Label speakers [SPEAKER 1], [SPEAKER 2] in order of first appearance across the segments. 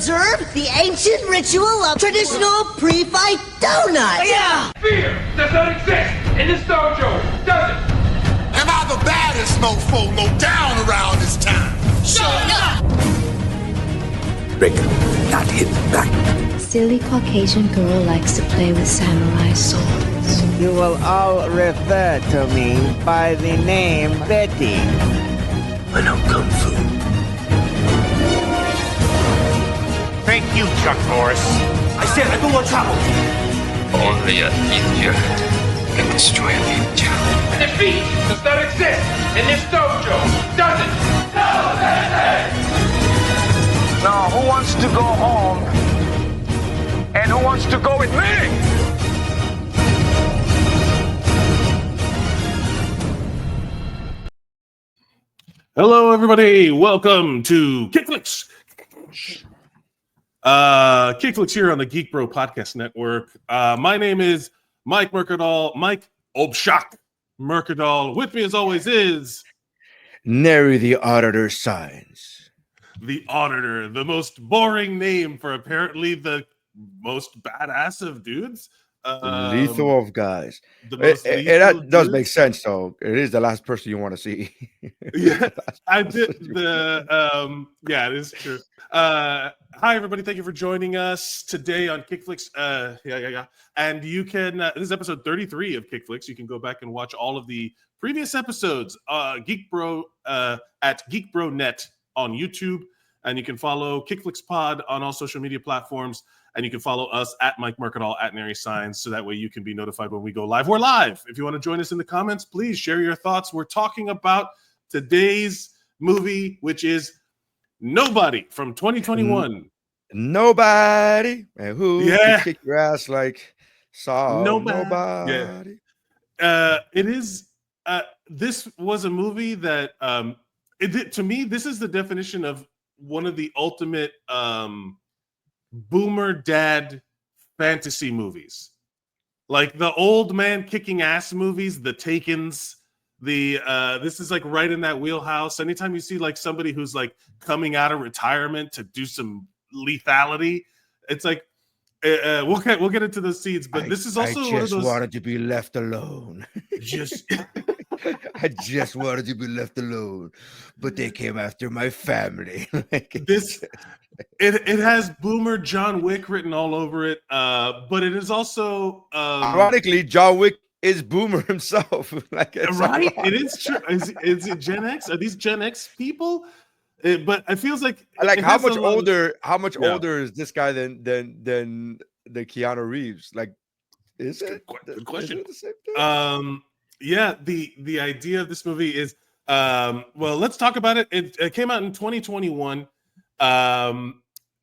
[SPEAKER 1] observe the ancient ritual of traditional pre-fight donuts.
[SPEAKER 2] Yeah!
[SPEAKER 3] Fear does not exist in this dojo, does it?
[SPEAKER 4] Am I the baddest mofo low down around this time?
[SPEAKER 2] Shut up!
[SPEAKER 5] Break, not hit back.
[SPEAKER 6] Silly Caucasian girl likes to play with samurai swords.
[SPEAKER 7] You will all refer to me by the name Betty.
[SPEAKER 5] I know Kung Fu.
[SPEAKER 8] Thank you, Chuck Norris.
[SPEAKER 5] I said I don't want trouble.
[SPEAKER 9] Only a ninja can destroy a ninja.
[SPEAKER 3] Defeat does not exist in this dojo, does it? No,
[SPEAKER 8] Now, who wants to go home? And who wants to go with me?
[SPEAKER 10] Hello, everybody. Welcome to Kickflix. Kickflix here on the Geek Bro Podcast Network. My name is Mike Mercadal. Mike Obshak Mercadal. With me, as always, is
[SPEAKER 11] Nery the Auditor Saenz.
[SPEAKER 10] The Auditor, the most boring name for apparently the most badass of dudes.
[SPEAKER 11] Lethal of guys.
[SPEAKER 10] That
[SPEAKER 11] does make sense, though. It is the last person you want to see.
[SPEAKER 10] Yeah, I did yeah, it is true. Hi, everybody. Thank you for joining us today on Kickflix. And you can, this is episode 33 of Kickflix. You can go back and watch all of the previous episodes, Geek Bro, at Geek Bro Net on YouTube. And you can follow Kickflix Pod on all social media platforms. And you can follow us at Mike Mercadal, at Nery Saenz, so that way you can be notified when we go live. We're live. If you want to join us in the comments, please share your thoughts. We're talking about today's movie, which is Nobody from 2021.
[SPEAKER 11] Nobody. And who can kick your ass like Saw?
[SPEAKER 10] Nobody. Yeah. It is. This was a movie that, to me, this is the definition of one of the ultimate boomer dad fantasy movies, like the old man kicking ass movies, the Takens. This is like right in that wheelhouse. Anytime you see like somebody who's like coming out of retirement to do some lethality, it's like we'll get into the seeds. But this is also
[SPEAKER 11] I
[SPEAKER 10] one of
[SPEAKER 11] just
[SPEAKER 10] those.
[SPEAKER 11] Wanted to be left alone. I just wanted to be left alone, but they came after my family.
[SPEAKER 10] It has boomer John Wick written all over it, but it is also
[SPEAKER 11] ironically John Wick is boomer himself. Right?
[SPEAKER 10] It is true. Is it Gen X? Are these Gen X people? But it feels like
[SPEAKER 11] how much older is this guy than the Keanu Reeves? Like, is it?
[SPEAKER 10] Good question.
[SPEAKER 11] Is it the same thing?
[SPEAKER 10] Yeah, the idea of this movie is well, let's talk about it. It came out in 2021.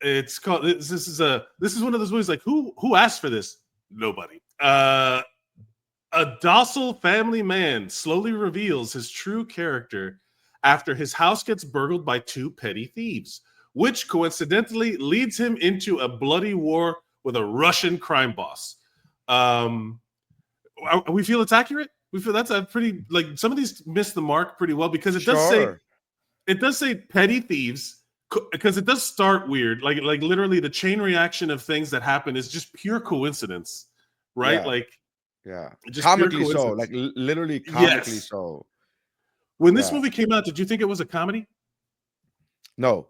[SPEAKER 10] It's called this is one of those movies like who asked for this? Nobody. A docile family man slowly reveals his true character after his house gets burgled by two petty thieves, which coincidentally leads him into a bloody war with a Russian crime boss. We feel it's accurate. We feel that's a pretty, like, some of these miss the mark pretty well because it does say petty thieves, because it does start weird. Like literally the chain reaction of things that happen is just pure coincidence, right? Just
[SPEAKER 11] comically so, like literally comically so.
[SPEAKER 10] When this movie came out, did you think it was a comedy?
[SPEAKER 11] No,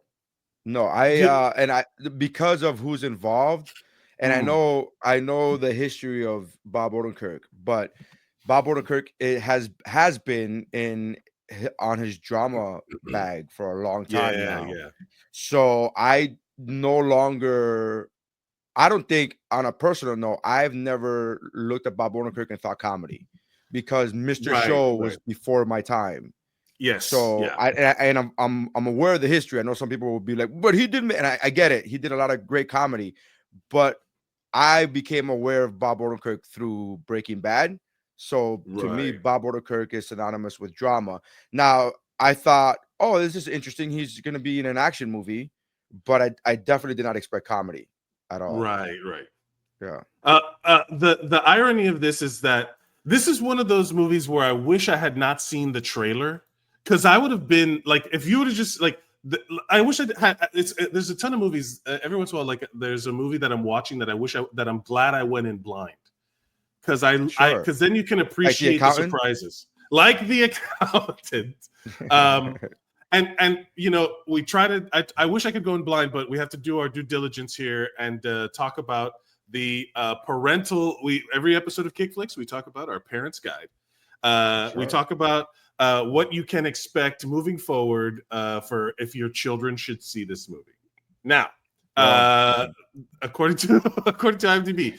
[SPEAKER 11] I because of who's involved, and I know the history of Bob Odenkirk, but Bob Odenkirk has been on his drama bag for a long time now. Yeah. So I don't think, on a personal note, I've never looked at Bob Odenkirk and thought comedy, because Mr. Show was before my time.
[SPEAKER 10] Yes.
[SPEAKER 11] So I'm aware of the history. I know some people will be like, but he didn't, and I get it. He did a lot of great comedy, but I became aware of Bob Odenkirk through Breaking Bad. So to me, Bob Odenkirk is synonymous with drama. Now, I thought, oh, this is interesting. He's going to be in an action movie, but I definitely did not expect comedy at all.
[SPEAKER 10] Right.
[SPEAKER 11] Yeah.
[SPEAKER 10] The irony of this is that this is one of those movies where I wish I had not seen the trailer, because I would have been like, if you would have just like, I wish there's a ton of movies. Every once in a while, like there's a movie that I'm watching that I'm glad I went in blind because because then you can appreciate the surprises, like The Accountant. And we try to. I wish I could go in blind, but we have to do our due diligence here and talk about the parental. Every episode of Kickflix, we talk about our parents' guide. We talk about what you can expect moving forward for if your children should see this movie. Now, according to IMDb,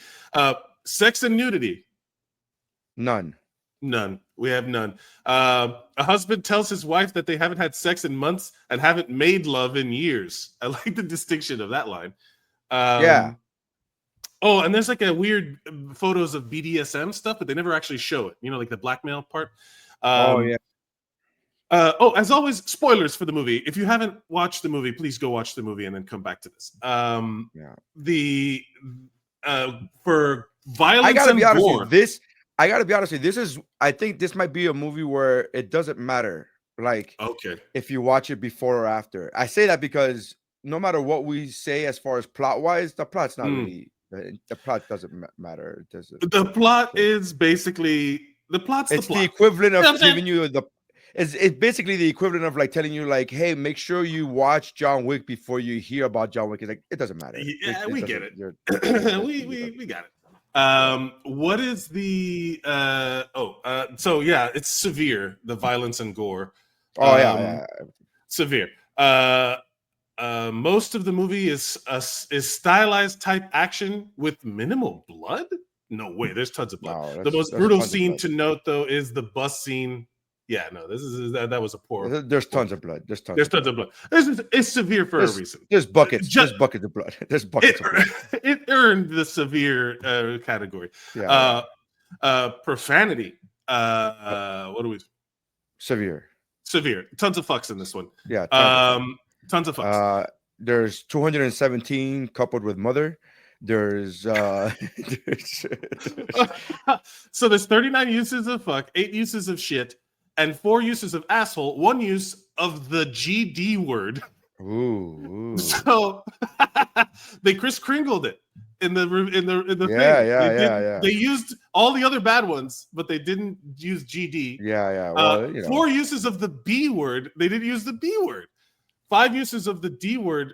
[SPEAKER 10] sex and nudity,
[SPEAKER 11] none.
[SPEAKER 10] We have none. A husband tells his wife that they haven't had sex in months and haven't made love in years. I like the distinction of that line. Oh, and there's like a weird photos of BDSM stuff, but they never actually show it. Like the blackmail part. As always, spoilers for the movie. If you haven't watched the movie, please go watch the movie and then come back to this. For violence
[SPEAKER 11] I gotta
[SPEAKER 10] and
[SPEAKER 11] be honest
[SPEAKER 10] gore,
[SPEAKER 11] with you, I think this might be a movie where it doesn't matter. Like, if you watch it before or after. I say that because no matter what we say as far as plot wise, the plot's not really. The plot doesn't matter.
[SPEAKER 10] The plot is basically the plot's
[SPEAKER 11] it's
[SPEAKER 10] the plot.
[SPEAKER 11] The equivalent of giving you it's basically the equivalent of like telling you like, hey, make sure you watch John Wick before you hear about John Wick. It's like, it doesn't matter.
[SPEAKER 10] Yeah, we get it. we got it. What is the so yeah, it's severe, the violence and gore. Severe. Most of the movie is stylized type action with minimal blood. No way, there's tons of blood. No, the most brutal scene to note though is the bus scene. Yeah, no, that was a poor.
[SPEAKER 11] There's tons of blood. There's tons of blood.
[SPEAKER 10] It's severe for a reason.
[SPEAKER 11] There's buckets. There's buckets of blood. There's buckets of blood.
[SPEAKER 10] It earned the severe category.
[SPEAKER 11] Yeah.
[SPEAKER 10] Profanity. What do we?
[SPEAKER 11] Severe.
[SPEAKER 10] Tons of fucks in this one.
[SPEAKER 11] Yeah.
[SPEAKER 10] Tons of fucks.
[SPEAKER 11] There's 217 coupled with mother. There's
[SPEAKER 10] so there's 39 uses of fuck, 8 uses of shit, and 4 uses of asshole, 1 use of the GD word.
[SPEAKER 11] Ooh.
[SPEAKER 10] So they Kris Kringled it in the thing.
[SPEAKER 11] Yeah.
[SPEAKER 10] They used all the other bad ones, but they didn't use GD.
[SPEAKER 11] Yeah. Well,
[SPEAKER 10] 4 uses of the B word. They didn't use the B word. 5 uses of the D word,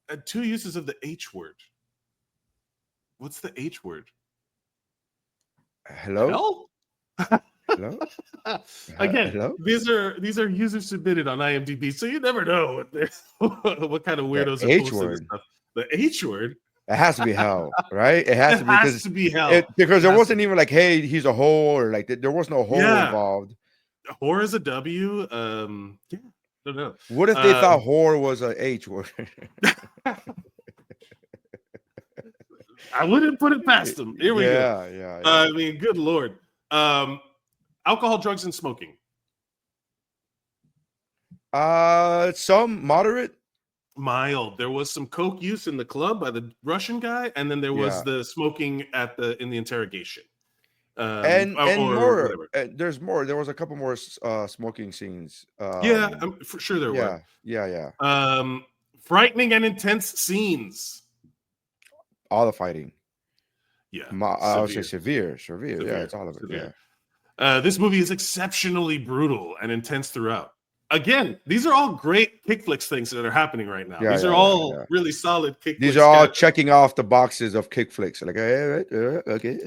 [SPEAKER 10] and 2 uses of the H word. What's the H word?
[SPEAKER 11] Hello? Hello?
[SPEAKER 10] Again,
[SPEAKER 11] hello?
[SPEAKER 10] These are user submitted on IMDb, so you never know what kind of weirdos
[SPEAKER 11] the
[SPEAKER 10] are
[SPEAKER 11] H
[SPEAKER 10] posting
[SPEAKER 11] word.
[SPEAKER 10] Stuff. The H word.
[SPEAKER 11] It has to be hell, right? It has
[SPEAKER 10] to be hell.
[SPEAKER 11] Because there wasn't even like, hey, he's a whore, or like there was no whore involved.
[SPEAKER 10] Whore is a W. Yeah, I don't know.
[SPEAKER 11] What if they thought whore was a H word?
[SPEAKER 10] I wouldn't put it past them. Here we go.
[SPEAKER 11] Yeah.
[SPEAKER 10] I mean, good Lord. Alcohol, drugs, and smoking.
[SPEAKER 11] Some moderate.
[SPEAKER 10] Mild. There was some coke use in the club by the Russian guy, and then there was the smoking in the interrogation.
[SPEAKER 11] And more. There's more. There was a couple more smoking scenes.
[SPEAKER 10] For sure there were.
[SPEAKER 11] Yeah.
[SPEAKER 10] Frightening and intense scenes.
[SPEAKER 11] All the fighting.
[SPEAKER 10] Yeah.
[SPEAKER 11] I would say severe. Yeah, it's all of it.
[SPEAKER 10] Severe. Yeah. This movie is exceptionally brutal and intense throughout. Again, these are all great Kickflix things that are happening right now. These are all really solid Kickflix.
[SPEAKER 11] These are all checking off the boxes of Kickflix. Like, okay.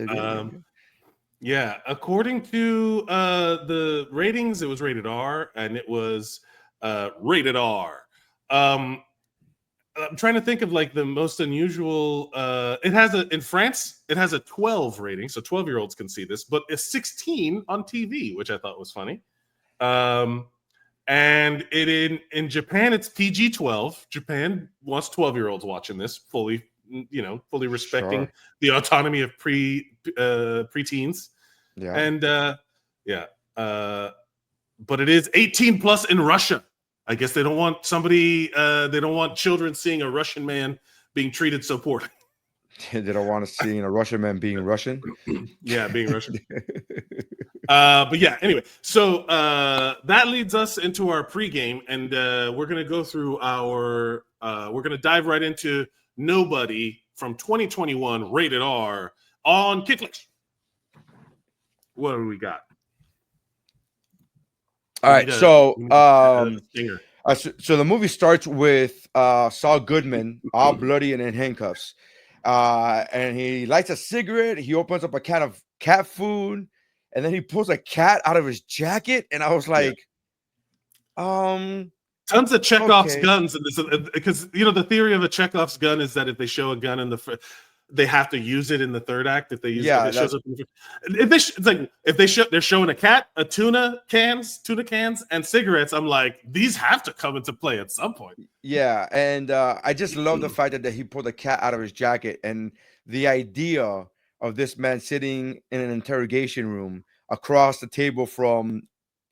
[SPEAKER 10] Yeah, according to the ratings, it was rated R, and it was rated R. I'm trying to think of like the most unusual. In France, it has a 12 rating, so 12-year-olds can see this, but it's 16 on TV, which I thought was funny. And in Japan, it's PG-12. Japan wants 12-year-olds watching this, fully respecting the autonomy of preteens.
[SPEAKER 11] Yeah.
[SPEAKER 10] And but it is 18 plus in Russia. I guess they don't want children seeing a Russian man being treated so poorly.
[SPEAKER 11] They don't want to see a Russian man being Russian.
[SPEAKER 10] Yeah, being Russian. But yeah, anyway, so that leads us into our pregame, and we're gonna go through our. We're gonna dive right into Nobody from 2021, rated R on Kickflix. What do we got?
[SPEAKER 11] All right, so the movie starts with Saul Goodman, all bloody and in handcuffs, and he lights a cigarette. He opens up a can of cat food, and then he pulls a cat out of his jacket. And I was like,
[SPEAKER 10] tons of Chekhov's guns in this, because the theory of a Chekhov's gun is that if they show a gun in they have to use it in the third act. If they use it, shows up. They're showing a cat, a tuna cans, and cigarettes. I'm like, these have to come into play at some point.
[SPEAKER 11] Yeah, and I just love the fact that he pulled a cat out of his jacket, and the idea of this man sitting in an interrogation room across the table from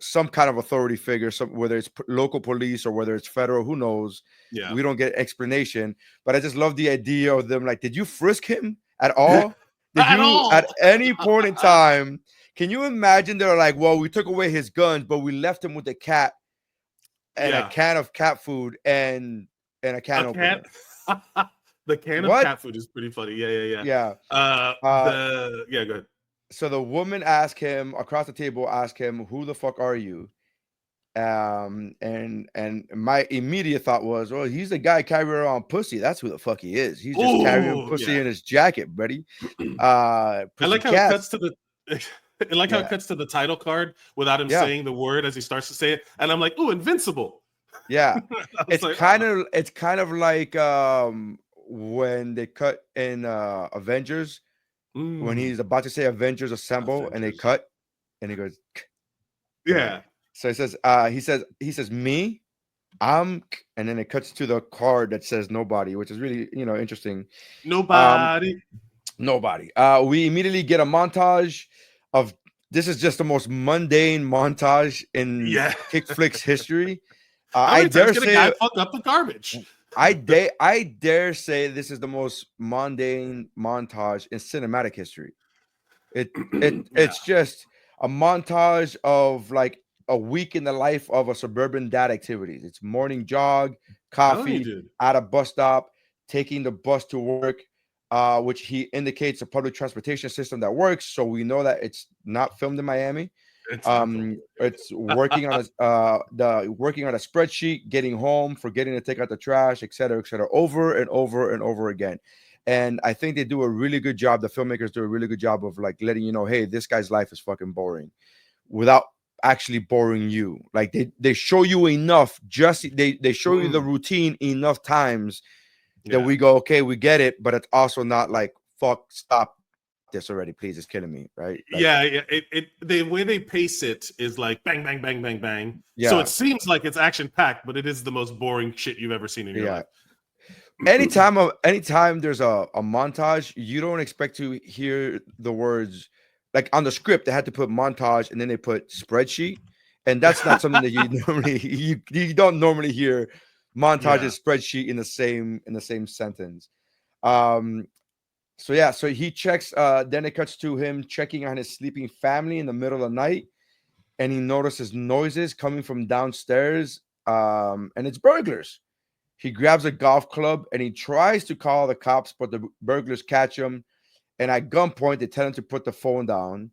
[SPEAKER 11] some kind of authority figure, whether it's local police or whether it's federal, who knows? Yeah, we don't get explanation, but I just love the idea of them. Like, did you frisk him at all? At any point in time? Can you imagine? They're like, well, we took away his guns, but we left him with a cat and a can of cat food and a can opener.
[SPEAKER 10] The can of cat food is pretty funny. Yeah. Go ahead.
[SPEAKER 11] So the woman asked him across the table, who the fuck are you? And my immediate thought was, well, he's the guy carrying around pussy. That's who the fuck he is. He's just carrying pussy in his jacket, buddy.
[SPEAKER 10] I like how it cuts to the how it cuts to the title card without him saying the word as he starts to say it. And I'm like, oh, invincible.
[SPEAKER 11] Yeah. It's kind of like when they cut in Avengers. When he's about to say Avengers Assemble and they cut and he goes,
[SPEAKER 10] yeah.
[SPEAKER 11] So he says me, and then it cuts to the card that says nobody, which is really, interesting.
[SPEAKER 10] Nobody.
[SPEAKER 11] We immediately get a montage of, this is just the most mundane montage in Kickflix history. I dare say
[SPEAKER 10] guy fuck up the garbage.
[SPEAKER 11] I dare say this is the most mundane montage in cinematic history. It's just a montage of like a week in the life of a suburban dad activities. It's morning jog, coffee, at a bus stop, taking the bus to work, which he indicates a public transportation system that works. So we know that it's not filmed in Miami. It's working on working on a spreadsheet, getting home, forgetting to take out the trash, et cetera, over and over and over again. And I think they do a really good job. The filmmakers do a really good job of like letting you know, hey, this guy's life is fucking boring, without actually boring you. Like they show you enough. They show you the routine enough times that we go, okay, we get it, but it's also not like, fuck, stop this already, please, it's killing me, right? Like,
[SPEAKER 10] the way they pace it is like bang, bang, bang, bang, bang. So it seems like it's action packed, but it is the most boring shit you've ever seen in your life.
[SPEAKER 11] Anytime there's a montage, you don't expect to hear the words, like on the script they had to put montage and then they put spreadsheet, and that's not something that you don't normally hear. Montage and spreadsheet in the same sentence. So he checks, then it cuts to him checking on his sleeping family in the middle of the night, and he notices noises coming from downstairs, and it's burglars. He grabs a golf club and he tries to call the cops, but the burglars catch him, and at gunpoint they tell him to put the phone down.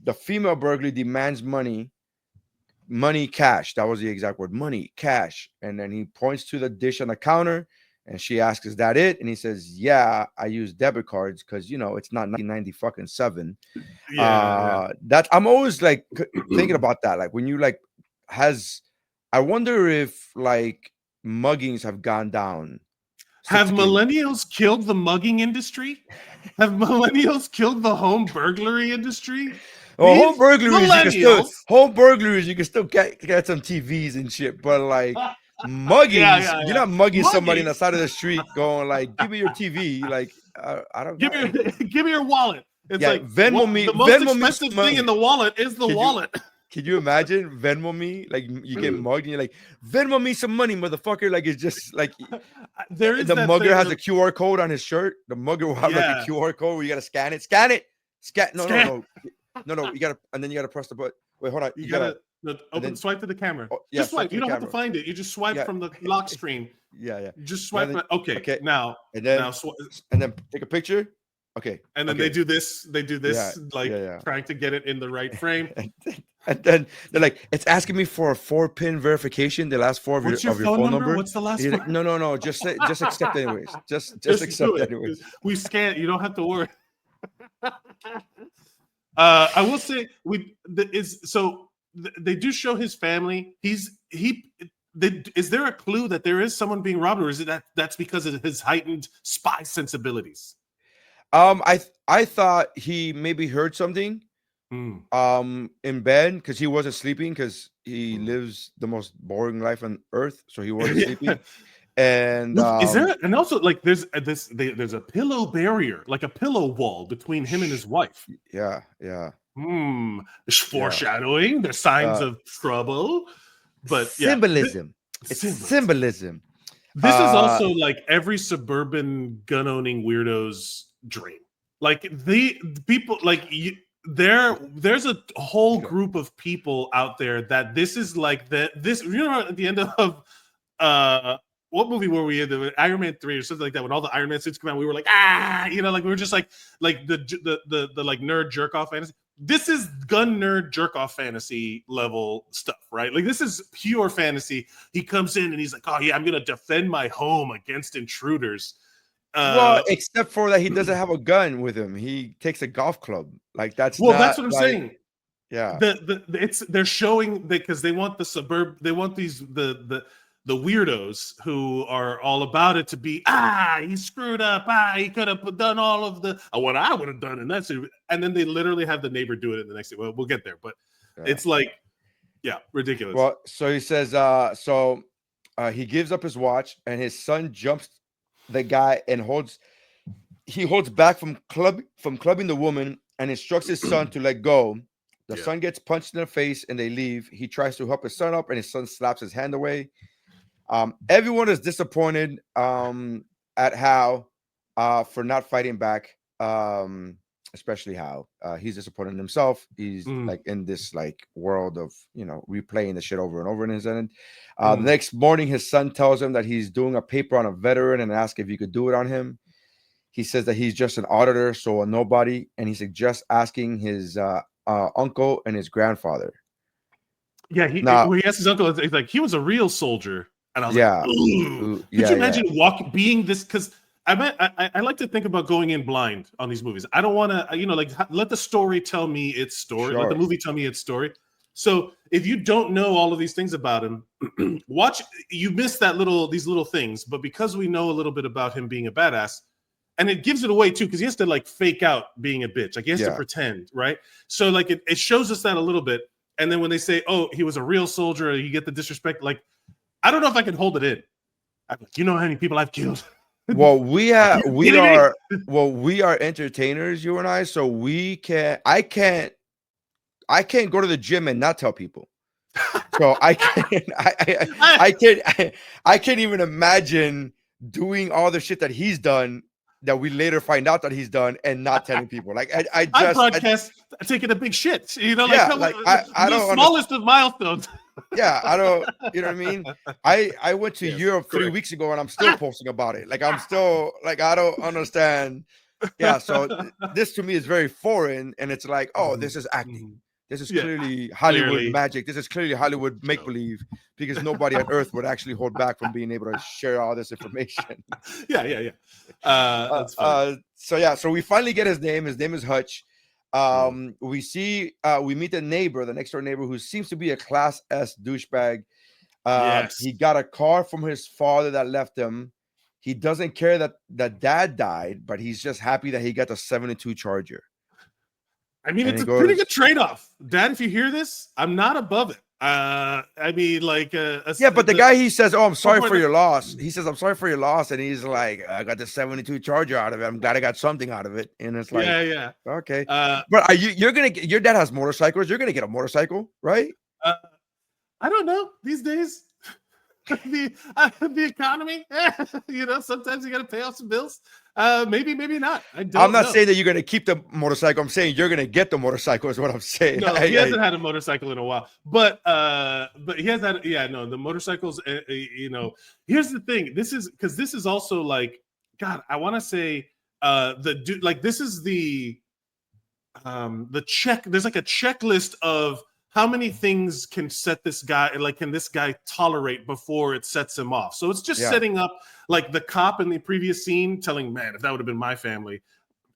[SPEAKER 11] The female burglar demands money, cash. That was the exact word, money, cash. And then he points to the dish on the counter, and she asks, is that it? And he says, yeah, I use debit cards because, it's not 1997. That I'm always like thinking about that. Like when you I wonder if like muggings have gone down.
[SPEAKER 10] Have millennials killed the mugging industry? Have millennials killed the home burglary industry?
[SPEAKER 11] Well, home burglaries, you can still get some TVs and shit, but like muggings, you're not mugging somebody on the side of the street going like, give me your TV. Like, I don't
[SPEAKER 10] give me your wallet. It's like
[SPEAKER 11] Venmo me.
[SPEAKER 10] The most expensive thing in the wallet is the wallet.
[SPEAKER 11] Can you imagine Venmo me? Like you get mugged and you're like, Venmo me some money, motherfucker. Like it's just like the mugger has a QR code on his shirt. The mugger will have like a QR code where you gotta scan it. No. No, you gotta, and then you gotta press the button. Wait, hold on.
[SPEAKER 10] You gotta swipe to the camera. Just swipe. You don't have to find it. You just swipe from the lock screen.
[SPEAKER 11] Yeah.
[SPEAKER 10] Just swipe. Okay. Now,
[SPEAKER 11] and then and then take a picture. Okay.
[SPEAKER 10] And then they do this. They do this, trying to get it in the right frame.
[SPEAKER 11] And then they're like, it's asking me for a 4-pin verification. The last four of your phone number.
[SPEAKER 10] What's the last one?
[SPEAKER 11] Like, no. Just accept anyways. Just accept anyways.
[SPEAKER 10] We scan. You don't have to worry. I will say they do show his family. Is there a clue that there is someone being robbed, or is it that's because of his heightened spy sensibilities?
[SPEAKER 11] I thought he maybe heard something in bed because he wasn't sleeping because he lives the most boring life on earth, so he wasn't sleeping. And
[SPEAKER 10] is there, and also like there's a pillow barrier, like a pillow wall between him and his wife.
[SPEAKER 11] Yeah.
[SPEAKER 10] Foreshadowing. There's signs of trouble, but
[SPEAKER 11] symbolism. It's symbolism.
[SPEAKER 10] This is also like every suburban gun-owning weirdo's dream. Like the people, like there's a whole group of people out there that this is like this. You know, at the end of what movie were we in? The Iron Man 3 or something like that. When all the Iron Man suits come out, we were like, like we were just like the like nerd jerk off fantasy. This is gun nerd jerk off fantasy level stuff, right? Like this is pure fantasy. He comes in and he's like, oh yeah, I'm gonna defend my home against intruders.
[SPEAKER 11] Well, except for that he doesn't have a gun with him. He takes a golf club. Like that's
[SPEAKER 10] what I'm saying.
[SPEAKER 11] Yeah.
[SPEAKER 10] They're showing because they want they want these the weirdos who are all about it to be he screwed up, he could have done all of the what I would have done, and that's it. And then they literally have the neighbor do it in the next day. Well, we'll get there, but it's like ridiculous.
[SPEAKER 11] Well, so he says he gives up his watch and his son jumps the guy and holds back from clubbing the woman and instructs his son to let go. The son gets punched in the face and they leave. He tries to help his son up and his son slaps his hand away. Everyone is disappointed at Hal for not fighting back, especially Hal. He's disappointed in himself. He's like in this like world of replaying the shit over and over in his end. The next morning, his son tells him that he's doing a paper on a veteran and asks if he could do it on him. He says that he's just an auditor, so a nobody, and he suggests asking his uncle and his grandfather.
[SPEAKER 10] Yeah, he asked his uncle. He's like, he was a real soldier. And I was like, could you imagine being this? Because I like to think about going in blind on these movies. I don't want to, let the story tell me its story. Sure. Let the movie tell me its story. So if you don't know all of these things about him, you miss these little things. But because we know a little bit about him being a badass, and it gives it away too, because he has to like fake out being a bitch. Like he has to pretend, right? So like it shows us that a little bit. And then when they say, oh, he was a real soldier, you get the disrespect, like, I don't know if I can hold it in. I'm like, you know how many people I've killed?
[SPEAKER 11] Well, we are entertainers, you and I, so I can't go to the gym and not tell people. So I can't even imagine doing all the shit that he's done that we later find out that he's done and not telling people. Like I
[SPEAKER 10] broadcast taking a big shit. I don't
[SPEAKER 11] the
[SPEAKER 10] smallest of milestones.
[SPEAKER 11] Yeah, I don't, you know what I mean? I went to Europe 3 weeks ago and I'm still posting about it. Like I'm still like, I don't understand. Yeah, so this to me is very foreign, and it's like, oh, this is acting. This is clearly Hollywood magic. This is clearly Hollywood make-believe, because nobody on earth would actually hold back from being able to share all this information.
[SPEAKER 10] That's fine.
[SPEAKER 11] So we finally get his name. His name is Hutch. We meet the next door neighbor, who seems to be a class S douchebag. He got a car from his father that left him. He doesn't care that dad died, but he's just happy that he got the 72 Charger.
[SPEAKER 10] I mean, it's a pretty good trade-off. Dad, if you hear this, I'm not above it. I mean, like,
[SPEAKER 11] but the guy, he says, "Oh, I'm sorry for your loss." He says, "I'm sorry for your loss," and he's like, "I got the 72 Charger out of it. I'm glad I got something out of it." And it's like, okay. But you're gonna get, your dad has motorcycles. You're gonna get a motorcycle, right?
[SPEAKER 10] I don't know these days. the economy. Sometimes you got to pay off some bills. Maybe not. I'm
[SPEAKER 11] not saying that you're going to keep the motorcycle. I'm saying you're going to get the motorcycle is what I'm saying.
[SPEAKER 10] No, he hasn't had a motorcycle in a while, but he has had. Yeah, no, the motorcycles. Here's the thing. This is also like, God, I want to say this is the check. There's like a checklist of how many things can set this guy, like, can this guy tolerate before it sets him off? So it's just setting up, like, the cop in the previous scene telling, man, if that would have been my family,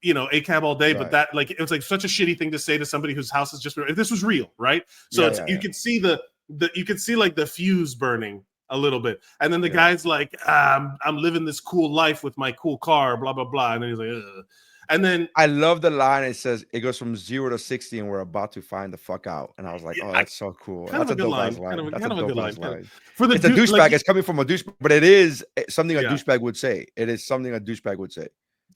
[SPEAKER 10] a cab all day. Right. But that, like, it was like such a shitty thing to say to somebody whose house is just, if this was real, right? So you can see you can see like the fuse burning a little bit. And then the guy's like, I'm living this cool life with my cool car, blah, blah, blah. And then he's like, ugh. And then
[SPEAKER 11] I love the line. It says it goes from 0 to 60, and we're about to find the fuck out. And I was like, oh, that's so cool. That's a dope line. That's a dope line. For it's a douchebag. Like, it's coming from a douchebag, but it is something a douchebag would say. It is something a douchebag would say.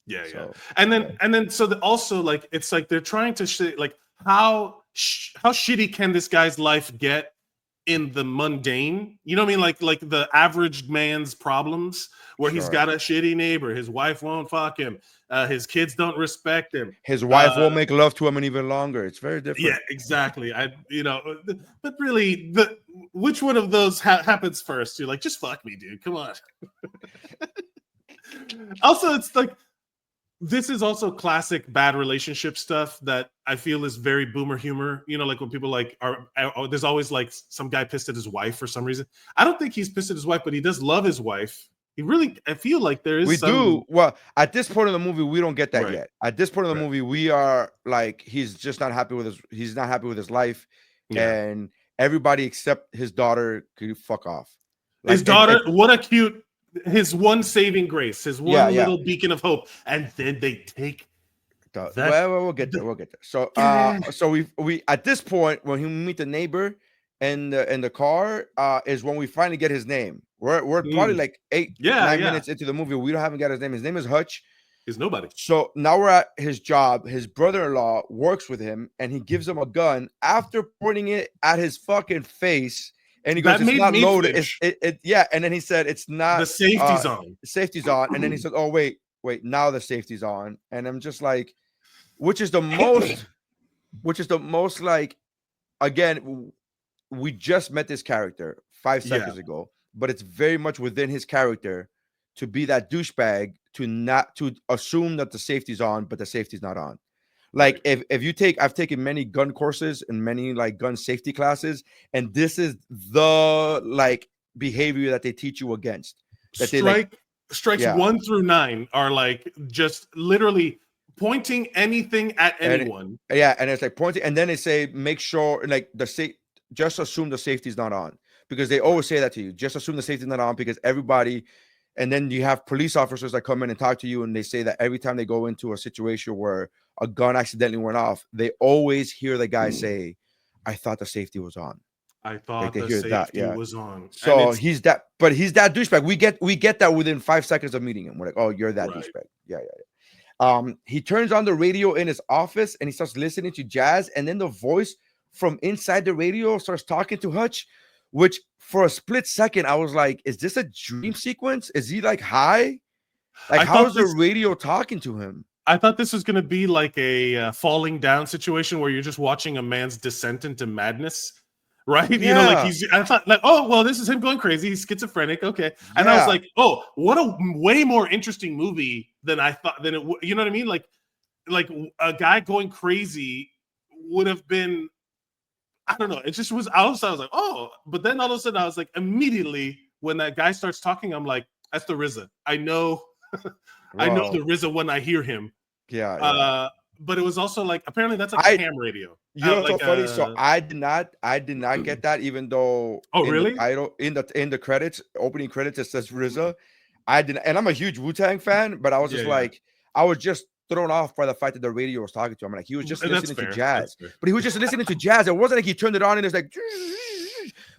[SPEAKER 10] Yeah, so, And then so also, like, it's like they're trying to like how shitty can this guy's life get in the mundane, you know what I mean? Like the average man's problems, where he's got a shitty neighbor, his wife won't fuck him, his kids don't respect him,
[SPEAKER 11] his wife won't make love to him even longer. It's very different.
[SPEAKER 10] Yeah, exactly. But really, which one of those happens first? You're like, just fuck me, dude. Come on. Also, it's like, this is also classic bad relationship stuff that I feel is very boomer humor. Like when people like are there's always like some guy pissed at his wife for some reason. I don't think he's pissed at his wife, but he does love his wife. I feel like there is.
[SPEAKER 11] We do. Well, at this point in the movie, we don't get that yet. At this point in the movie, we are like, he's just not happy with he's not happy with his life, and everybody except his daughter could fuck off. Like,
[SPEAKER 10] his daughter, what a cute. His one saving grace, his one little beacon of hope, and then they take.
[SPEAKER 11] We'll get there. So, so we at this point when we meet the neighbor and the car is when we finally get his name. We're probably like 9 minutes into the movie. We haven't got his name. His name is Hutch.
[SPEAKER 10] He's nobody.
[SPEAKER 11] So now we're at his job. His brother-in-law works with him, and he gives him a gun after pointing it at his fucking face. And he goes, it's not loaded. And then he said, it's not.
[SPEAKER 10] The safety's on.
[SPEAKER 11] Safety's on. And then he said, oh, wait, now the safety's on. And I'm just like, which is the most like, again, we just met this character 5 seconds ago, but it's very much within his character to be that douchebag, to assume that the safety's on, but the safety's not on. Like I've taken many gun courses and many like gun safety classes, and this is the like behavior that they teach you against. That
[SPEAKER 10] Strikes 1 through 9 are like just literally pointing anything at anyone.
[SPEAKER 11] And it's like pointing, and then they say make sure like just assume the safety's not on, because they always say that to you. Just assume the safety's not on, because everybody. And then you have police officers that come in and talk to you, and they say that every time they go into a situation where a gun accidentally went off, they always hear the guy say, I thought the safety was on.
[SPEAKER 10] I thought the safety was on.
[SPEAKER 11] So he's that douchebag. We get that within 5 seconds of meeting him. We're like, oh, you're that douchebag. Yeah. He turns on the radio in his office, and he starts listening to jazz, and then the voice from inside the radio starts talking to Hutch, which for a split second, I was like, is this a dream sequence? Is he like high? Like, how is the radio talking to him?
[SPEAKER 10] I thought this was going to be like a falling down situation where you're just watching a man's descent into madness, right?
[SPEAKER 11] Yeah.
[SPEAKER 10] I thought like, oh, well, this is him going crazy. He's schizophrenic. Okay. And I was like, oh, what a way more interesting movie than I thought. You know what I mean? Like a guy going crazy would have been, I don't know. It just was. I was like, oh, but then all of a sudden, I was like, immediately when that guy starts talking, I'm like, that's the RZA. I know, I know the RZA when I hear him.
[SPEAKER 11] Yeah.
[SPEAKER 10] But it was also like, apparently that's like a ham radio.
[SPEAKER 11] You know what's so funny? So I did not get that, even though.
[SPEAKER 10] Oh, really?
[SPEAKER 11] In the credits, opening credits, it says RZA. I didn't, and I'm a huge Wu-Tang fan, but I was just I was just thrown off by the fact that the radio was talking to him. Like, he was just listening to jazz, but he was just listening to jazz. It wasn't like he turned it on and it's like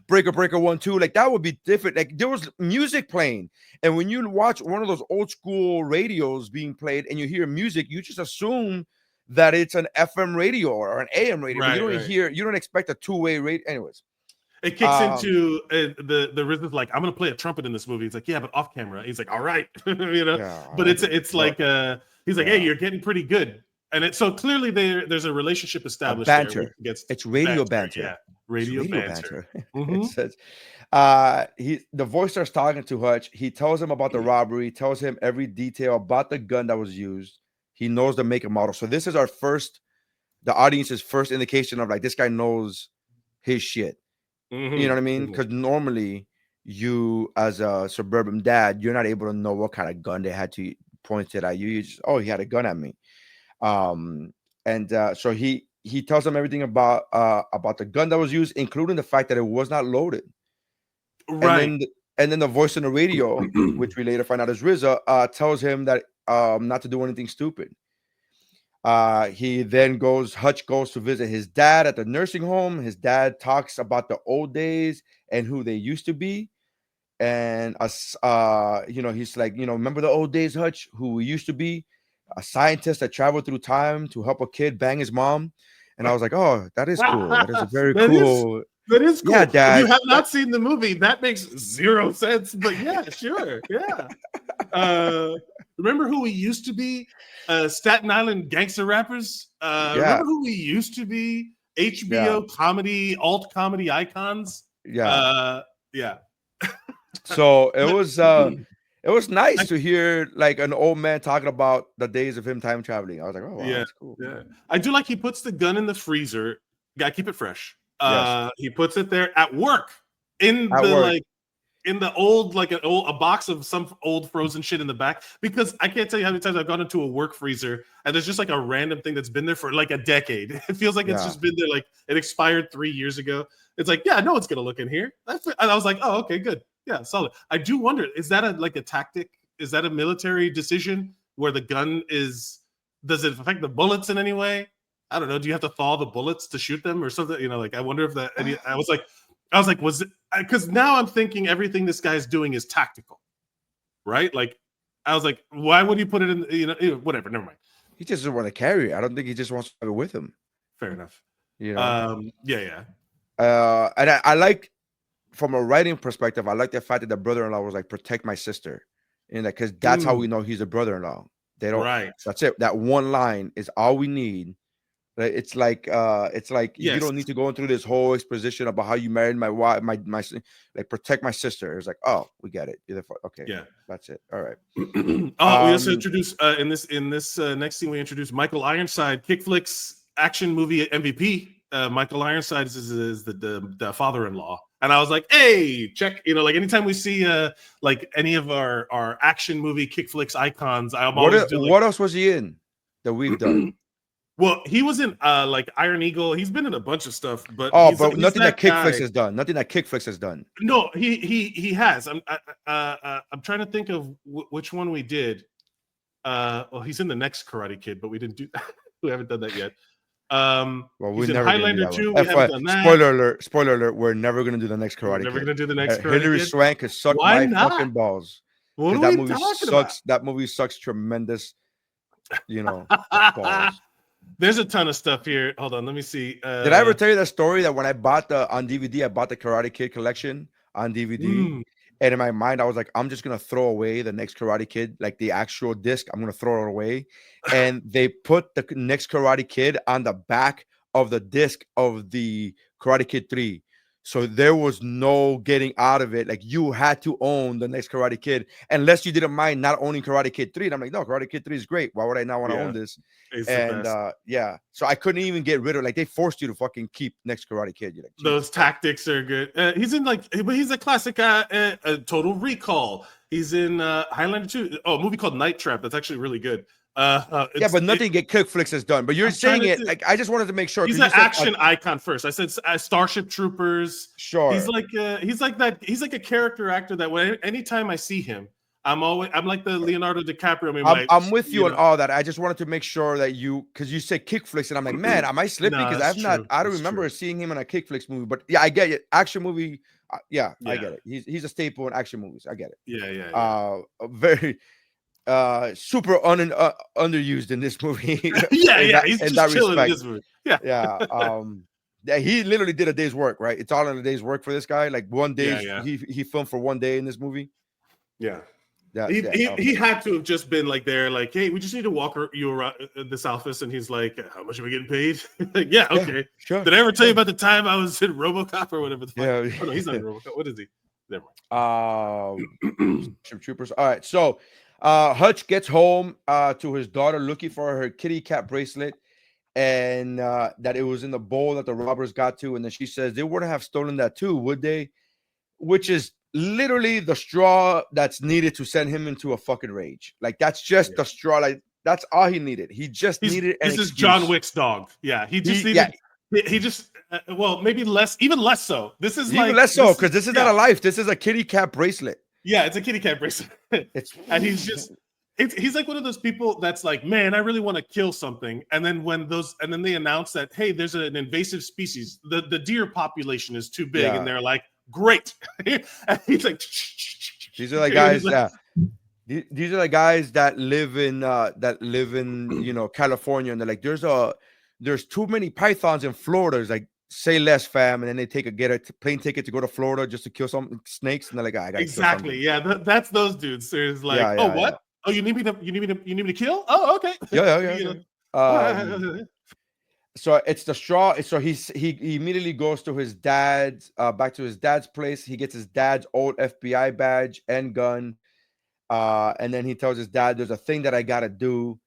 [SPEAKER 11] breaker 1 2. Like, that would be different. Like, there was music playing, and when you watch one of those old school radios being played and you hear music, you just assume that it's an FM radio or an AM radio. Right, you don't expect a two-way radio. Anyways,
[SPEAKER 10] It kicks into the Riz is like, I'm gonna play a trumpet in this movie. He's like, yeah, but off camera. He's like, all right,
[SPEAKER 11] Yeah,
[SPEAKER 10] but it's like he's like, hey, you're getting pretty good, and so clearly there's a relationship established.
[SPEAKER 11] Banter.
[SPEAKER 10] There
[SPEAKER 11] it's radio banter.
[SPEAKER 10] Yeah, radio banter.
[SPEAKER 11] It says, the voice starts talking to Hutch. He tells him about the robbery. Tells him every detail about the gun that was used. He knows the make and model. So this is the audience's first indication of like this guy knows his shit. You know what I mean? Because normally you, as a suburban dad, you're not able to know what kind of gun they had to point it at you. You just, he had a gun at me. So he tells them everything about the gun that was used, including the fact that it was not loaded.
[SPEAKER 10] Right.
[SPEAKER 11] And then the voice on the radio, which we later find out is RZA, tells him that not to do anything stupid. Hutch goes to visit his dad at the nursing home. His dad talks about the old days and who they used to be. And he's like, remember the old days, Hutch, who we used to be? A scientist that traveled through time to help a kid bang his mom. And I was like, oh, that is cool. That is a very cool.
[SPEAKER 10] That is cool.
[SPEAKER 11] Yeah, Dad.
[SPEAKER 10] If you have not seen the movie, that makes zero sense. But yeah, sure. Yeah. Remember who we used to be? Staten Island gangster rappers. Remember who we used to be? HBO comedy, alt comedy icons.
[SPEAKER 11] Yeah.
[SPEAKER 10] Yeah.
[SPEAKER 11] So it was nice to hear like an old man talking about the days of him time traveling. I was like, oh, wow, that's cool.
[SPEAKER 10] Yeah. I do like he puts the gun in the freezer. Gotta keep it fresh.
[SPEAKER 11] Yes.
[SPEAKER 10] He puts it there at work in the old, like a box of some old frozen shit in the back, because I can't tell you how many times I've gone into a work freezer and there's just like a random thing that's been there for like a decade. It feels like it's just been there, like it expired 3 years ago. It's like, yeah, no one's gonna look in here. And I was like, oh, okay, good. Yeah, solid. I do wonder, is that a tactic? Is that a military decision where the gun is, does it affect the bullets in any way? I don't know. Do you have to thaw the bullets to shoot them or something? Like, I wonder if that, I was like, was it, because now I'm thinking everything this guy's doing is tactical, right? Like, I was like, why would he put it in, whatever, never mind.
[SPEAKER 11] He just doesn't want to carry it. I don't think he just wants to have it with him.
[SPEAKER 10] Fair enough.
[SPEAKER 11] Yeah.
[SPEAKER 10] And
[SPEAKER 11] I like, from a writing perspective, I like the fact that the brother-in-law was like, protect my sister. And that, because that's how we know he's a brother-in-law. They don't,
[SPEAKER 10] right.
[SPEAKER 11] That's it. That one line is all we need. It's like you don't need to go through this whole exposition about how you married my wife, my like protect my sister. It's like, oh, we get it. Okay,
[SPEAKER 10] yeah,
[SPEAKER 11] that's it. All right.
[SPEAKER 10] We also introduced in this next scene we introduced Michael Ironside, Kickflix action movie MVP. Michael Ironside is the father-in-law, and I was like, hey, check. Like anytime we see like any of our action movie Kickflix icons, I'm always
[SPEAKER 11] what else was he in that we've done?
[SPEAKER 10] Well, he was in like Iron Eagle. He's been in a bunch of stuff, but
[SPEAKER 11] nothing that Kickflix has done. Nothing that Kickflix has done.
[SPEAKER 10] No, he has. I'm trying to think of which one we did. Well, he's in the next Karate Kid, but we didn't do that. We haven't done that yet.
[SPEAKER 11] Well, we never
[SPEAKER 10] Highlander 2. We haven't done that.
[SPEAKER 11] Spoiler alert. We're never gonna do the next Karate Kid.
[SPEAKER 10] Never gonna do the next Karate
[SPEAKER 11] Hilary
[SPEAKER 10] Kid.
[SPEAKER 11] Swank has sucked my fucking balls.
[SPEAKER 10] What are
[SPEAKER 11] that
[SPEAKER 10] we
[SPEAKER 11] movie
[SPEAKER 10] talking
[SPEAKER 11] sucks.
[SPEAKER 10] about?
[SPEAKER 11] That movie sucks tremendous. Balls.
[SPEAKER 10] There's a ton of stuff here. Hold on, let me see.
[SPEAKER 11] Did I ever tell you that story that when I bought on DVD, I bought the Karate Kid collection on DVD, and in my mind I was like, I'm just gonna throw away the next Karate Kid, like the actual disc. I'm gonna throw it away, and they put the next Karate Kid on the back of the disc of the Karate Kid 3. So there was no getting out of it. Like you had to own the next Karate Kid, unless you didn't mind not owning Karate Kid 3. And I'm like, no, Karate Kid 3 is great. Why would I not want to own this? So I couldn't even get rid of. Like they forced you to fucking keep next Karate Kid. You're like,
[SPEAKER 10] those tactics are good. He's in he's a classic. Total Recall. He's in Highlander 2. Oh, a movie called Night Trap. That's actually really good.
[SPEAKER 11] But nothing Kickflix has done. But you're saying it. Like, I just wanted to make sure.
[SPEAKER 10] He's an action icon first. I said Starship Troopers.
[SPEAKER 11] Sure.
[SPEAKER 10] He's like that. He's like a character actor that anytime I see him, I'm like the Leonardo DiCaprio.
[SPEAKER 11] I'm with you on all that. I just wanted to make sure that because you said Kickflix, and I'm like, man, am I slipping? Because I don't remember seeing him in a Kickflix movie. But yeah, I get it. Action movie. I get it. He's a staple in action movies. I get it.
[SPEAKER 10] Yeah.
[SPEAKER 11] Very. Super underused in this movie.
[SPEAKER 10] He's just chilling in this movie.
[SPEAKER 11] he literally did a day's work, right? It's all in a day's work for this guy. Like one day,
[SPEAKER 10] Yeah.
[SPEAKER 11] he filmed for one day in this movie.
[SPEAKER 10] Yeah.
[SPEAKER 11] Yeah,
[SPEAKER 10] He had to have just been like there, like, hey, we just need to walk you around this office, and he's like, how much are we getting paid? Like, yeah, okay.
[SPEAKER 11] Sure.
[SPEAKER 10] Did I ever tell you about the time I was in RoboCop or whatever?
[SPEAKER 11] Yeah.
[SPEAKER 10] Oh, no, he's not in RoboCop. What is he? Never mind.
[SPEAKER 11] Troopers. All right, so Hutch gets home to his daughter looking for her kitty cat bracelet, and that it was in the bowl that the robbers got to, and then she says they wouldn't have stolen that too, would they? Which is literally the straw that's needed to send him into a fucking rage. Like that's just the straw. Like that's all he needed. He just needed. This
[SPEAKER 10] is John Wick's dog. Yeah, he just needed. Yeah. He just well, maybe even less so. This is
[SPEAKER 11] even
[SPEAKER 10] like
[SPEAKER 11] less so because this is not a life. This is a kitty cat bracelet.
[SPEAKER 10] Yeah, it's a kitty cat bracelet. And he's just. He's like one of those people that's like, man, I really want to kill something, and then then they announce that, hey, there's an invasive species. The deer population is too big, and they're like, great. And he's like,
[SPEAKER 11] these are the guys. These are the guys that live in California, and they're like, there's too many pythons in Florida. It's like, say less, fam, and then they get a plane ticket to go to Florida just to kill some snakes, and they're like, I got
[SPEAKER 10] exactly, yeah, that's those dudes. There's like, what? Oh, you need me to kill? Oh, okay.
[SPEAKER 11] Yeah. So it's the straw. So he immediately goes to his dad's, back to his dad's place. He gets his dad's old FBI badge and gun, and then he tells his dad, "There's a thing that I gotta do,"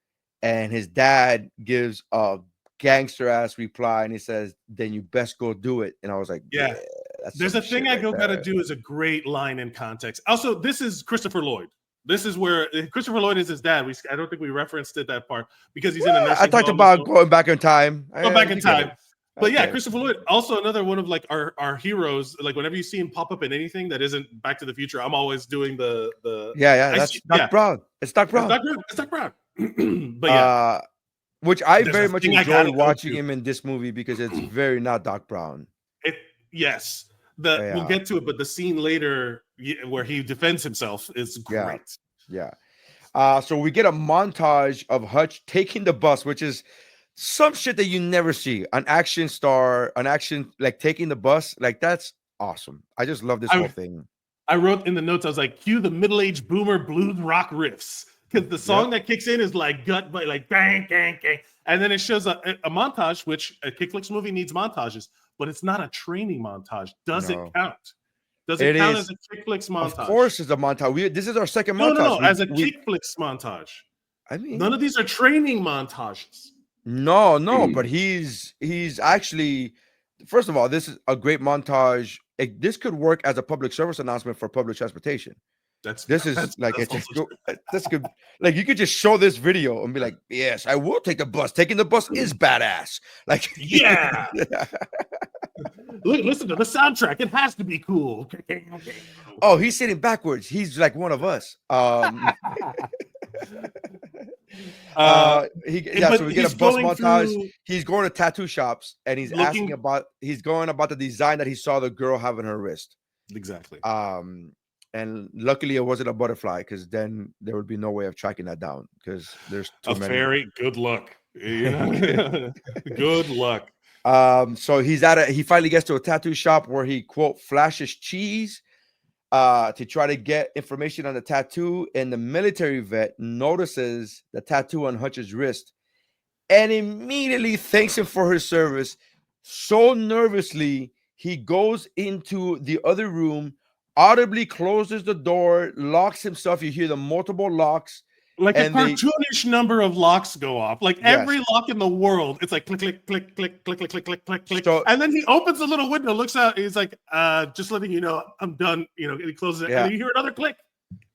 [SPEAKER 11] and his dad gives a gangster ass reply, and he says, "Then you best go do it." And I was like,
[SPEAKER 10] "Yeah, there's a thing I gotta do" is a great line in context. Also, this is Christopher Lloyd. This is where Christopher Lloyd is his dad. I don't think we referenced it that part because he's in a nursing home.
[SPEAKER 11] I talked about going back in time.
[SPEAKER 10] But yeah, Christopher Lloyd, also another one of like our heroes. Like whenever you see him pop up in anything that isn't Back to the Future, I'm always doing the
[SPEAKER 11] that's Doc Brown. It's Doc Brown.
[SPEAKER 10] It's Doc Brown. But yeah,
[SPEAKER 11] which I very much enjoyed watching him in this movie because it's very not Doc Brown.
[SPEAKER 10] Yes. We'll get to it, but the scene later where he defends himself is great.
[SPEAKER 11] Yeah. So we get a montage of Hutch taking the bus, which is some shit that you never see. An action like taking the bus, like that's awesome. I just love this whole thing.
[SPEAKER 10] I wrote in the notes, I was like, cue the middle-aged boomer blues rock riffs. Because the song that kicks in is like gut, but like bang, bang, bang. And then it shows a montage, which a Kickflix movie needs montages. But it's not a training montage. Does it count? Does it count as a Kickflix montage?
[SPEAKER 11] Of course, it's a montage. This is our second montage.
[SPEAKER 10] No, as a Kickflix montage.
[SPEAKER 11] I mean,
[SPEAKER 10] none of these are training montages.
[SPEAKER 11] No, but he's actually. First of all, this is a great montage. This could work as a public service announcement for public transportation. This could like you could just show this video and be like, yes, I will take the bus. Taking the bus is badass. Like,
[SPEAKER 10] yeah. Listen to the soundtrack. It has to be cool.
[SPEAKER 11] Oh, he's sitting backwards. He's like one of us. So we get a bus montage. He's going to tattoo shops and he's going about the design that he saw the girl have on her wrist.
[SPEAKER 10] Exactly.
[SPEAKER 11] And luckily, it wasn't a butterfly because then there would be no way of tracking that down because there's too many.
[SPEAKER 10] Very good luck. Good luck.
[SPEAKER 11] So he finally gets to a tattoo shop where he quote flashes cheese to try to get information on the tattoo, and the military vet notices the tattoo on Hutch's wrist and immediately thanks him for his service. So nervously, he goes into the other room, audibly closes the door, locks himself. You hear the multiple locks.
[SPEAKER 10] Like a cartoonish number of locks go off. Like every lock in the world, it's like click, click, click, click, click, click, click, click, click, click. And then he opens a little window, looks out, he's like, just letting you know I'm done. And he closes it, and then you hear another click.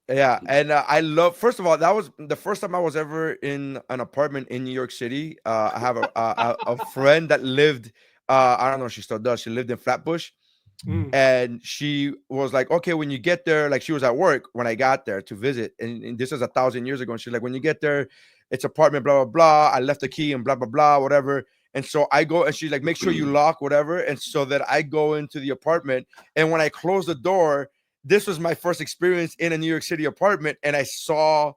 [SPEAKER 11] Yeah, and I love. First of all, that was the first time I was ever in an apartment in New York City. I have a friend that lived. I don't know if she still does. She lived in Flatbush. And she was like, okay, when you get there, like she was at work when I got there to visit, and this is 1,000 years ago, and she's like, when you get there, it's apartment blah blah blah, I left the key and blah blah blah whatever. And so I go, and she's like, make sure you lock whatever. And so that I go into the apartment, and when I close the door, this was my first experience in a New York City apartment, and I saw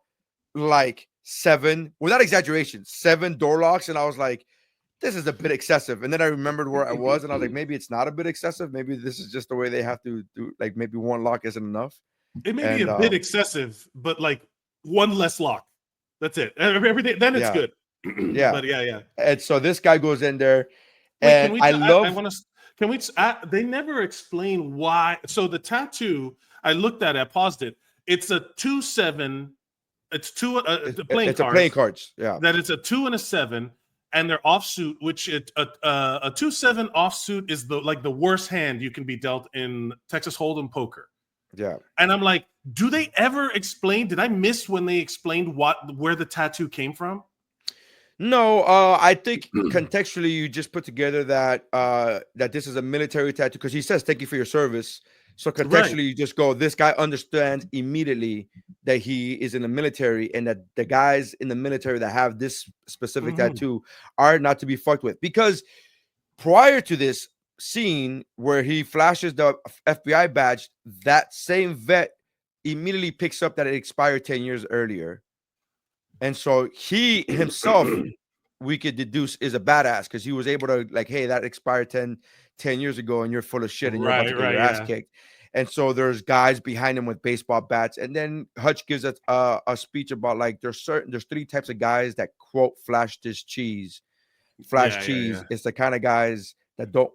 [SPEAKER 11] like 7, without exaggeration, 7 door locks, and I was like, this is a bit excessive. And then I remembered where I was, and I was like, maybe it's not a bit excessive. Maybe this is just the way they have to do. Like maybe one lock isn't enough.
[SPEAKER 10] It may be a bit excessive, but like one less lock. That's it. Everything then it's good.
[SPEAKER 11] Yeah,
[SPEAKER 10] but yeah.
[SPEAKER 11] And so this guy goes in there,
[SPEAKER 10] and
[SPEAKER 11] I love.
[SPEAKER 10] I want to. Can we? They never explain why. So the tattoo, I looked at it, I paused it. It's a 2-7. It's two playing cards.
[SPEAKER 11] Playing cards. Yeah.
[SPEAKER 10] That it's a 2 and a 7, and they're offsuit. Which a 2-7 offsuit is the worst hand you can be dealt in Texas Hold'em poker.
[SPEAKER 11] Yeah.
[SPEAKER 10] And I'm like, do they ever explain? Did I miss when they explained where the tattoo came from?
[SPEAKER 11] No, I think contextually you just put together that that this is a military tattoo because he says thank you for your service. So contextually you just go, this guy understands immediately that he is in the military and that the guys in the military that have this specific tattoo are not to be fucked with. Because prior to this scene where he flashes the FBI badge, that same vet immediately picks up that it expired 10 years earlier. And so he himself, we could deduce, is a badass because he was able to like, hey, that expired 10 years ago and you're full of shit and you're about to get your ass kicked. And so there's guys behind him with baseball bats. And then Hutch gives us a speech about like there's 3 types of guys that quote flash cheese. It's the kind of guys that don't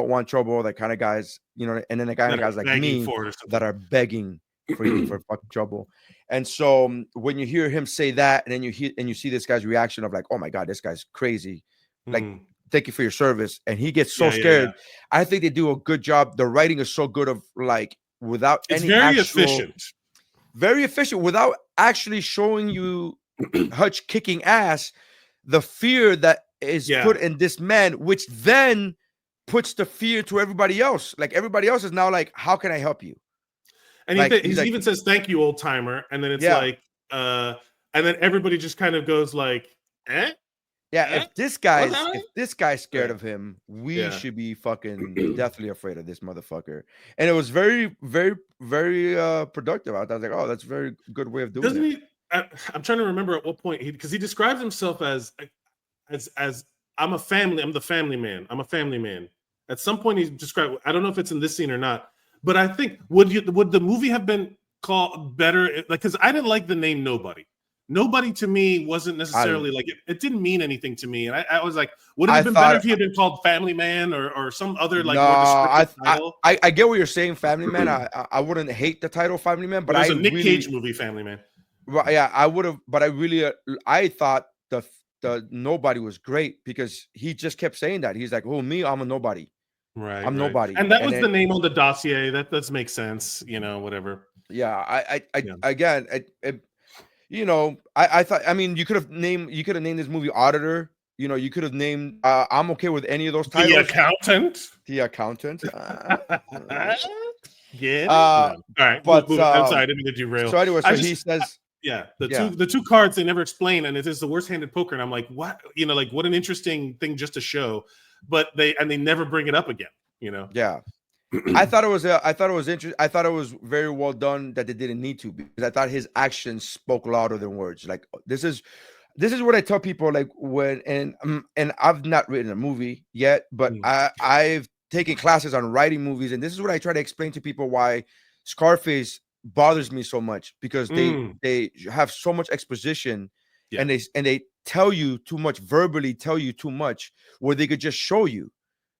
[SPEAKER 11] want trouble, the kind of guys, and then the kind of guys like me that are begging for you for fucking trouble. And so when you hear him say that, and then you see this guy's reaction of like, oh my God, this guy's crazy. Like, thank you for your service. And he gets so scared. I think they do a good job. The writing is so good of like without
[SPEAKER 10] it's
[SPEAKER 11] any very efficient without actually showing you Hutch kicking ass, the fear that is put in this man, which then puts the fear to everybody else. Like everybody else is now like, how can I help you?
[SPEAKER 10] And he even says, thank you, old timer. And then it's like, and then everybody just kind of goes like, eh?
[SPEAKER 11] Yeah, if this guy's scared of him, we should be fucking deathly afraid of this motherfucker. And it was very, very, very productive. I was like, oh, that's a very good way of doing it.
[SPEAKER 10] I'm trying to remember at what point because he describes himself as I'm the family man. I'm a family man. At some point he described, I don't know if it's in this scene or not, but I think would the movie have been called better? Like, because I didn't like the name Nobody. Nobody to me wasn't necessarily like it didn't mean anything to me, and I was like, would it have been better if he had been called Family Man or some other like more descriptive title?
[SPEAKER 11] I get what you're saying, Family Man. I wouldn't hate the title Family Man, but
[SPEAKER 10] there's a Nick Cage movie, Family Man.
[SPEAKER 11] Well, yeah, I would have, but I thought the Nobody was great because he just kept saying that. He's like, oh, me, I'm a nobody.
[SPEAKER 10] Right.
[SPEAKER 11] I'm nobody.
[SPEAKER 10] And that was the name on the dossier. That does make sense, whatever.
[SPEAKER 11] Yeah, I thought, I mean, you could have named this movie Auditor. You could have named I'm okay with any of those titles.
[SPEAKER 10] The Accountant. Yeah.
[SPEAKER 11] All
[SPEAKER 10] right. But I'm sorry, I didn't mean to derail.
[SPEAKER 11] So anyway, he says
[SPEAKER 10] the two cards they never explain, and it is the worst handed poker, and I'm like, what? Like what an interesting thing just to show. But they never bring it up again,
[SPEAKER 11] Yeah. I thought it was interesting. I thought it was very well done that they didn't need to, because I thought his actions spoke louder than words. Like this is what I tell people, like when and I've not written a movie yet, but I've taken classes on writing movies, and this is what I try to explain to people why Scarface bothers me so much, because they have so much exposition and they tell you too much, verbally tell you too much, where they could just show you.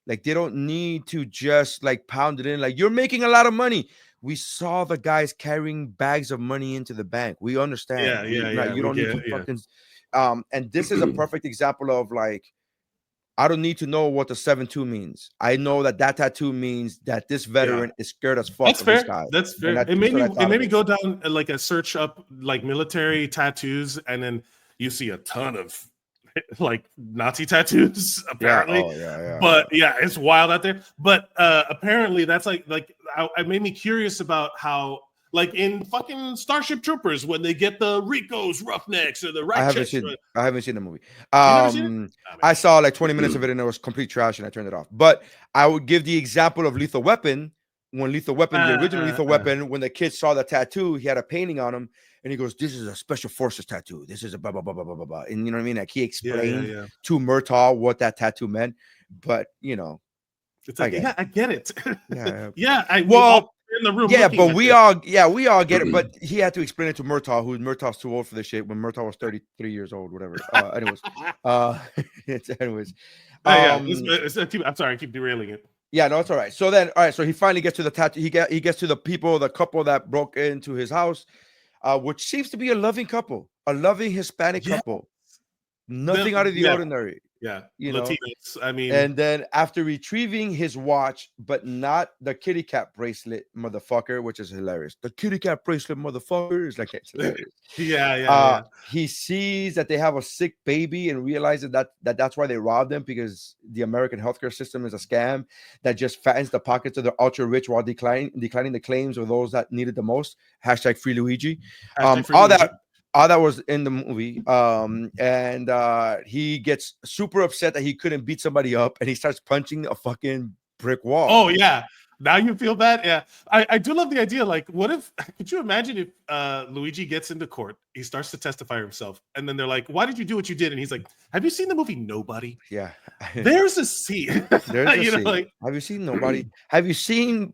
[SPEAKER 11] Like they don't need to just like pound it in. Like, you're making a lot of money. We saw the guys carrying bags of money into the bank. We understand. You don't need to fucking. And this is a perfect example of like, I don't need to know what the 7-2 means. I know that tattoo means that this veteran is scared as fuck.
[SPEAKER 10] That's fair.
[SPEAKER 11] This guy.
[SPEAKER 10] That's fair. It made me go down like a search up like military tattoos, and then you see a ton of like Nazi tattoos apparently. But it's wild out there. But apparently that's like it made me curious about how, like in fucking Starship Troopers, when they get the Ricos Roughnecks or the Ratchets.
[SPEAKER 11] I haven't seen the movie. I saw like 20 minutes of it and it was complete trash and I turned it off. But I would give the example of Lethal Weapon. When Lethal Weapon, the original Lethal Weapon, when the kid saw the tattoo, he had a painting on him, And he goes, "This is a special forces tattoo. This is a blah blah blah blah blah blah blah." And you know what I mean? Like he explained to Murtaugh what that tattoo meant, but you know,
[SPEAKER 10] it's like, I get it.
[SPEAKER 11] Yeah,
[SPEAKER 10] well, in the room.
[SPEAKER 11] Yeah, but we all get it. But he had to explain it to Murtaugh, who Murtaugh's too old for this shit. When Murtaugh was 33 years old, whatever. Anyways,
[SPEAKER 10] I'm sorry, I keep derailing it.
[SPEAKER 11] Yeah, no, it's all right. So then, all right, so he finally gets to the tattoo. He gets to the couple that broke into his house, which seems to be a loving couple, a loving Hispanic couple. Nothing out of the ordinary.
[SPEAKER 10] Yeah,
[SPEAKER 11] you
[SPEAKER 10] Latinos,
[SPEAKER 11] know.
[SPEAKER 10] I mean,
[SPEAKER 11] and then after retrieving his watch, but not the kitty cat bracelet, motherfucker, which is hilarious. The kitty cat bracelet, motherfucker, is like it's hilarious.
[SPEAKER 10] yeah.
[SPEAKER 11] He sees that they have a sick baby and realizes that's why they robbed them, because the American healthcare system is a scam that just fattens the pockets of the ultra rich while declining the claims of those that need it the most. # free Luigi. All that was in the movie. And he gets super upset that he couldn't beat somebody up, and he starts punching a fucking brick wall.
[SPEAKER 10] Oh yeah. Now you feel bad? Yeah. I do love the idea. Like, what if, could you imagine if Luigi gets into court, he starts to testify himself, and then they're like, "Why did you do what you did?" And he's like, "Have you seen the movie Nobody?"
[SPEAKER 11] Yeah.
[SPEAKER 10] There's a scene.
[SPEAKER 11] There's a scene.
[SPEAKER 10] Like,
[SPEAKER 11] have you seen Nobody? Have you seen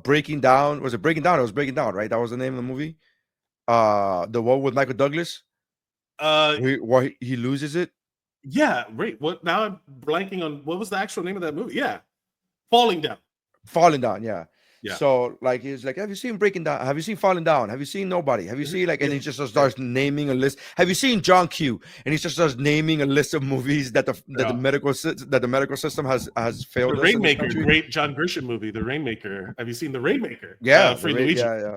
[SPEAKER 11] Breaking Down? Was it Breaking Down? It was Breaking Down, right? That was the name of the movie. The one with Michael Douglas, where he loses it.
[SPEAKER 10] Yeah, right. What now? I'm blanking on what was the actual name of that movie. Yeah, Falling Down.
[SPEAKER 11] Yeah. So like he's like, "Have you seen Breaking Down? Have you seen Falling Down? Have you seen Nobody? Have you seen like?" And he just starts naming a list. "Have you seen John Q?" And he just starts naming a list of movies that the medical system has failed.
[SPEAKER 10] The Rainmaker, great John Grisham movie, The Rainmaker. Have you seen The Rainmaker?
[SPEAKER 11] Yeah,
[SPEAKER 10] Free Luigi.
[SPEAKER 11] Yeah.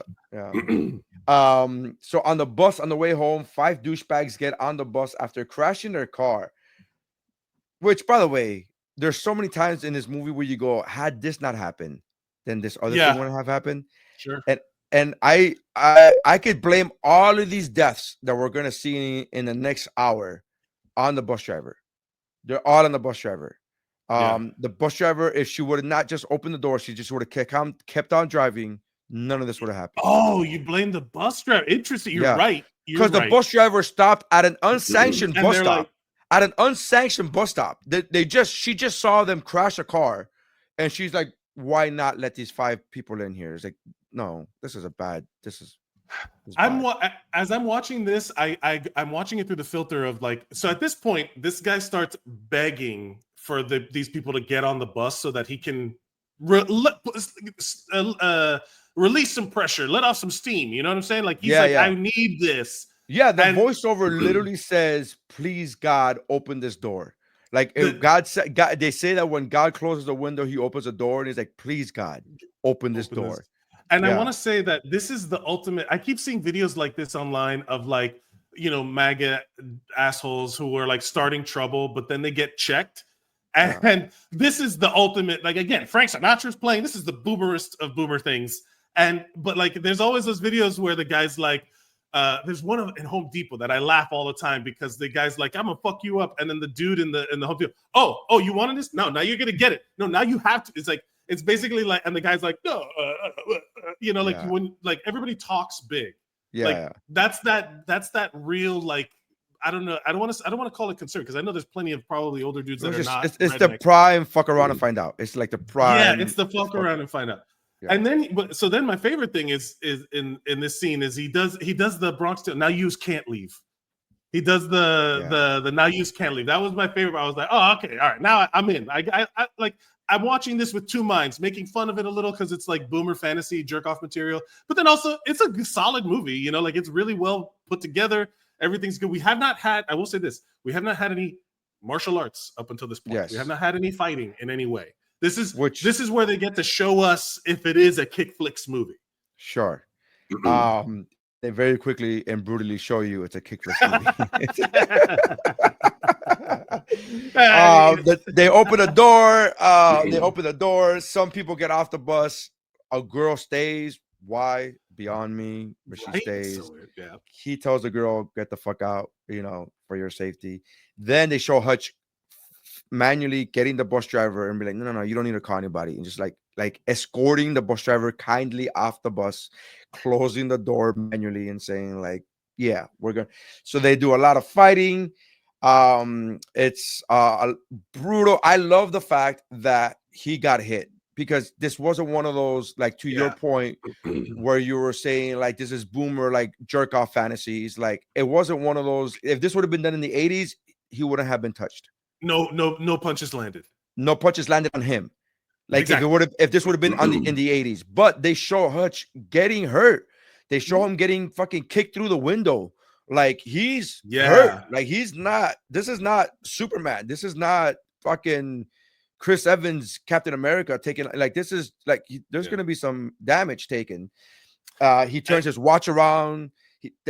[SPEAKER 11] So on the bus on the way home, 5 douchebags get on the bus after crashing their car. Which, by the way, there's so many times in this movie where you go, had this not happened, then this other thing wouldn't have happened.
[SPEAKER 10] Sure.
[SPEAKER 11] And I could blame all of these deaths that we're gonna see in the next hour on the bus driver. They're all on the bus driver. The bus driver, if she would have not just opened the door, she just would have kept on driving. None of this would have happened.
[SPEAKER 10] Oh, you blame the bus driver. Interesting. You're right.
[SPEAKER 11] Because the bus driver stopped at an unsanctioned bus stop. At an unsanctioned bus stop. She just saw them crash a car, and she's like, "Why not let these 5 people in here?" It's like, no, this is bad.
[SPEAKER 10] As I'm watching this, I'm watching it through the filter of like, so at this point, this guy starts begging for these people to get on the bus so that he can release some pressure, let off some steam. You know what I'm saying? Like he's I need this.
[SPEAKER 11] Yeah, the voiceover literally says, "Please, God, open this door." Like if God said, they say that when God closes the window, he opens a door, and he's like, "Please, God, open this door."
[SPEAKER 10] And I want to say that this is the ultimate. I keep seeing videos like this online of like, MAGA assholes who are like starting trouble, but then they get checked. And this is the ultimate, like, again, Frank Sinatra's playing. This is the boomerest of boomer things. But like, there's always those videos where the guy's like, there's one in Home Depot that I laugh all the time because the guy's like, "I'm gonna fuck you up," and then the dude in the Home Depot, oh, you wanted this? No, now you're gonna get it. No, now you have to. It's like, it's basically like, and the guy's like, "No," when like everybody talks big.
[SPEAKER 11] Yeah,
[SPEAKER 10] that's that real, like, I don't know. I don't want to call it concern, because I know there's plenty of probably older dudes that are not.
[SPEAKER 11] It's the prime fuck around and find out. It's like the prime.
[SPEAKER 10] Yeah, it's the fuck around and find out. Yeah. And then my favorite thing is in this scene is he does the Bronx Tale, "Now yous can't leave." He does the "Now yous can't leave." That was my favorite. I was like, oh, okay, all right, now I'm in. I like, I'm watching this with two minds, making fun of it a little because it's like boomer fantasy jerk off material, but then also it's a solid movie. Like it's really well put together. Everything's good. We have not had, I will say this, we have not had any martial arts up until this point.
[SPEAKER 11] Yes.
[SPEAKER 10] We have not had any fighting in any way. This is where they get to show us if it is a Kickflix movie.
[SPEAKER 11] Sure. They very quickly and brutally show you it's a Kickflix movie. They open the door. Some people get off the bus. A girl stays. Why? Beyond me, but she stays.
[SPEAKER 10] So, yeah.
[SPEAKER 11] He tells the girl, "Get the fuck out, for your safety." Then they show Hutch manually getting the bus driver and be like, no, you don't need to call anybody, and just like like escorting the bus driver kindly off the bus, closing the door manually and saying like, yeah, we're going. So they do a lot of fighting. It's brutal. I love the fact that he got hit, because this wasn't one of those, like, to your point where you were saying like this is boomer like jerk off fantasies. Like, it wasn't one of those. If this would have been done in the 80s, he wouldn't have been touched.
[SPEAKER 10] No punches landed.
[SPEAKER 11] No punches landed on him. Like,
[SPEAKER 10] exactly.
[SPEAKER 11] if this would have been in the 80s, but they show Hutch getting hurt. They show him getting fucking kicked through the window. Like, he's hurt. Like, he's not. This is not Superman. This is not fucking Chris Evans, Captain America taking. Like, this is like there's gonna be some damage taken. He turns his watch around.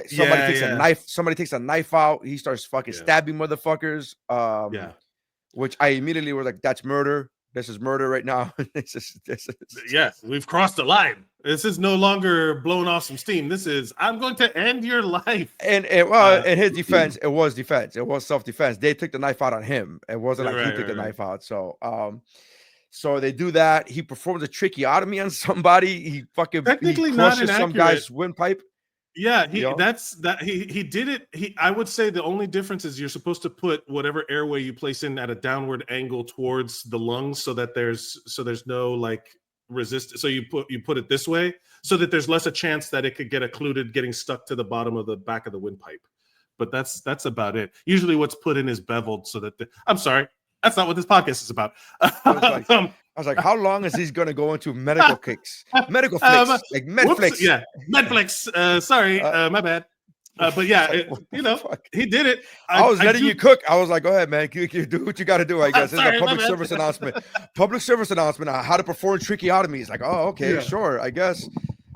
[SPEAKER 11] Somebody takes a knife. Somebody takes a knife out. He starts fucking stabbing motherfuckers. Which I immediately was like, that's murder. This is murder right now. this is
[SPEAKER 10] Yes, we've crossed the line. This is no longer blowing off some steam. This is, I'm going to end your life.
[SPEAKER 11] And in his defense, it was defense. It was self-defense. They took the knife out on him. It wasn't like he took the knife out. So so they do that. He performs a tracheotomy on somebody. He fucking
[SPEAKER 10] technically
[SPEAKER 11] crushes some guy's windpipe.
[SPEAKER 10] Yeah, he did it. I would say the only difference is you're supposed to put whatever airway you place in at a downward angle towards the lungs, so that there's no like resistance. So you put it this way so that there's less a chance that it could get occluded, getting stuck to the bottom of the back of the windpipe. But that's about it. Usually what's put in is beveled so that I'm sorry, that's not what this podcast is about.
[SPEAKER 11] I was like, how long is he going to go into medical flicks? Medical flicks, like Medflix.
[SPEAKER 10] Yeah, Medflix. Sorry, my bad. But yeah, he did it.
[SPEAKER 11] I was letting you cook. I was like, go ahead, man. You do what you got to do, I guess. It's a public service announcement. Public service announcement on how to perform tracheotomies. Like, oh, okay, sure, I guess.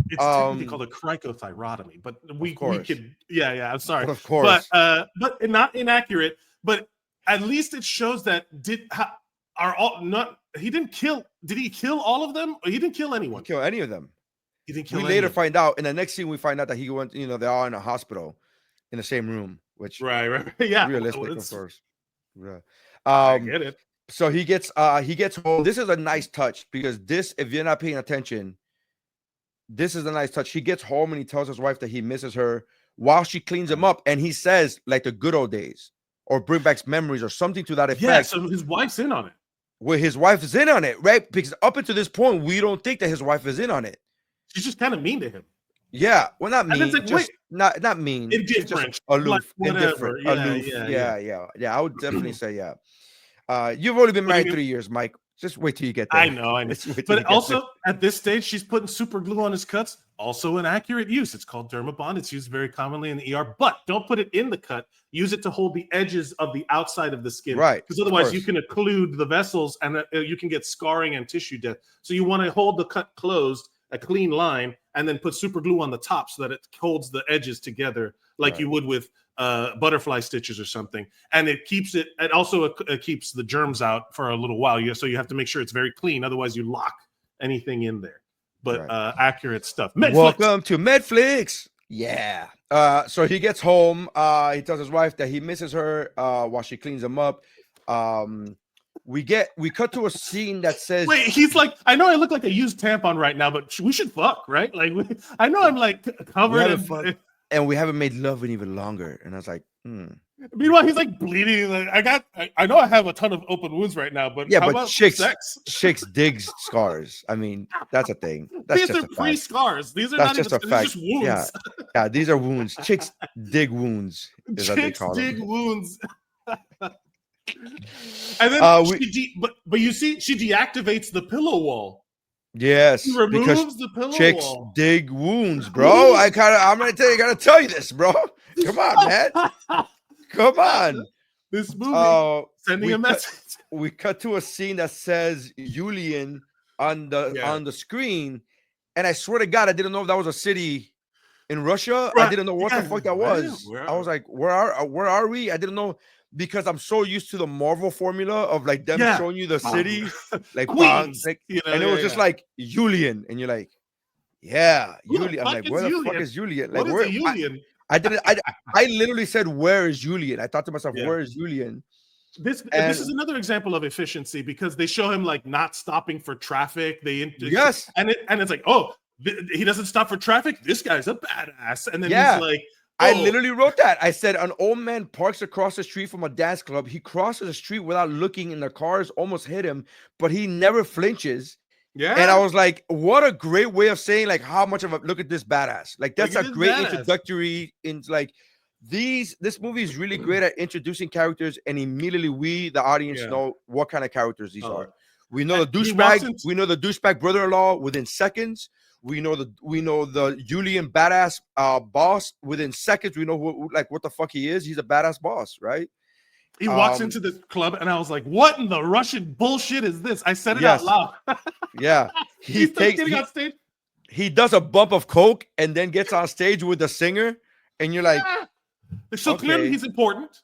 [SPEAKER 10] It's technically called a cricothyrotomy, but we could, I'm sorry.
[SPEAKER 11] Of course.
[SPEAKER 10] But not inaccurate, but at least it shows that he didn't kill. Did he kill all of them? Or he didn't kill anyone.
[SPEAKER 11] Kill any of them.
[SPEAKER 10] He didn't kill.
[SPEAKER 11] We later find out in the next scene. We find out that he went. They're all in a hospital, in the same room. Which
[SPEAKER 10] right, yeah,
[SPEAKER 11] realistic, of course. Yeah.
[SPEAKER 10] I get it.
[SPEAKER 11] So he gets home. This is a nice touch, because this, if you're not paying attention, this is a nice touch. He gets home and he tells his wife that he misses her while she cleans him up, and he says like the good old days, or bring back memories, or something to that effect.
[SPEAKER 10] Yeah. So his wife's in on it.
[SPEAKER 11] Well, his wife is in on it, right? Because up until this point, we don't think that his wife is in on it.
[SPEAKER 10] She's just kind of mean to him.
[SPEAKER 11] Yeah, well, not mean,
[SPEAKER 10] like,
[SPEAKER 11] just not mean.
[SPEAKER 10] Indifferent,
[SPEAKER 11] aloof,
[SPEAKER 10] like,
[SPEAKER 11] indifferent, aloof. Yeah. I would definitely say You've only been married 3 years, Mike. Just wait till you get there.
[SPEAKER 10] I know. But also at this stage, she's putting super glue on his cuts. Also an accurate use. It's called Dermabond. It's used very commonly in the ER, but don't put it in the cut. Use it to hold the edges of the outside of the skin.
[SPEAKER 11] Right.
[SPEAKER 10] Because otherwise you can occlude the vessels and you can get scarring and tissue death. So you want to hold the cut closed, a clean line, and then put super glue on the top so that it holds the edges together like you would with butterfly stitches or something. And it keeps it, and also it keeps the germs out for a little while. So you have to make sure it's very clean. Otherwise you lock anything in there. But accurate stuff. Medflix.
[SPEAKER 11] Welcome to Medflix. Yeah. So he gets home. He tells his wife that he misses her while she cleans him up. We cut to a scene that says,
[SPEAKER 10] wait, he's like, I know I look like a used tampon right now, but we should fuck, right? Like, I know I'm like covered in,
[SPEAKER 11] and we haven't made love in even longer. And I was like,
[SPEAKER 10] Meanwhile, he's like bleeding. Like, I know I have a ton of open wounds right now, but how about
[SPEAKER 11] chicks dig scars. I mean, that's a thing. That's
[SPEAKER 10] these are pre-scars. These are not even scars. These are just wounds.
[SPEAKER 11] Yeah, these are wounds. Chicks dig wounds.
[SPEAKER 10] Chicks dig wounds. And then but you see, she deactivates the pillow wall.
[SPEAKER 11] Yes,
[SPEAKER 10] she removes the pillow
[SPEAKER 11] chicks
[SPEAKER 10] wall.
[SPEAKER 11] dig wounds, bro. I'm gonna tell you this, bro. Come on, man. Come on.
[SPEAKER 10] This movie sending a message.
[SPEAKER 11] We cut to a scene that says Julian on the screen, and I swear to God, I didn't know if that was a city in Russia. Right. I didn't know what the fuck that was. I was like, where are we? I didn't know, because I'm so used to the Marvel formula of like them showing you the city, like Queens, and it was just like Julian, and you're like, Julian. I'm like, where the fuck is Julian? Like, where
[SPEAKER 10] Julian?
[SPEAKER 11] I didn't. I literally said, "Where is Julian?" I thought to myself, "Where is Julian?"
[SPEAKER 10] This is another example of efficiency because they show him like not stopping for traffic.
[SPEAKER 11] Yes,
[SPEAKER 10] and it's like, oh, he doesn't stop for traffic. This guy's a badass. And then
[SPEAKER 11] yeah.
[SPEAKER 10] he's like,
[SPEAKER 11] I literally wrote that. I said an old man parks across the street from a dance club. He crosses the street without looking, and the cars almost hit him, but he never flinches.
[SPEAKER 10] Yeah.
[SPEAKER 11] And I was like, what a great way of saying like how much of a look at this badass. Like that's a great introductory into like this movie is really great at introducing characters, and immediately we, the audience, know what kind of characters these are. We know the douchebag, we know the douchebag brother-in-law within seconds. We know the Julian badass boss within seconds. We know what the fuck he is. He's a badass boss, right?
[SPEAKER 10] He walks into the club, and I was like, "What in the Russian bullshit is this?" I said it out loud.
[SPEAKER 11] Yeah, he
[SPEAKER 10] on stage.
[SPEAKER 11] He does a bump of coke and then gets on stage with the singer, and you're like,
[SPEAKER 10] so clearly he's important.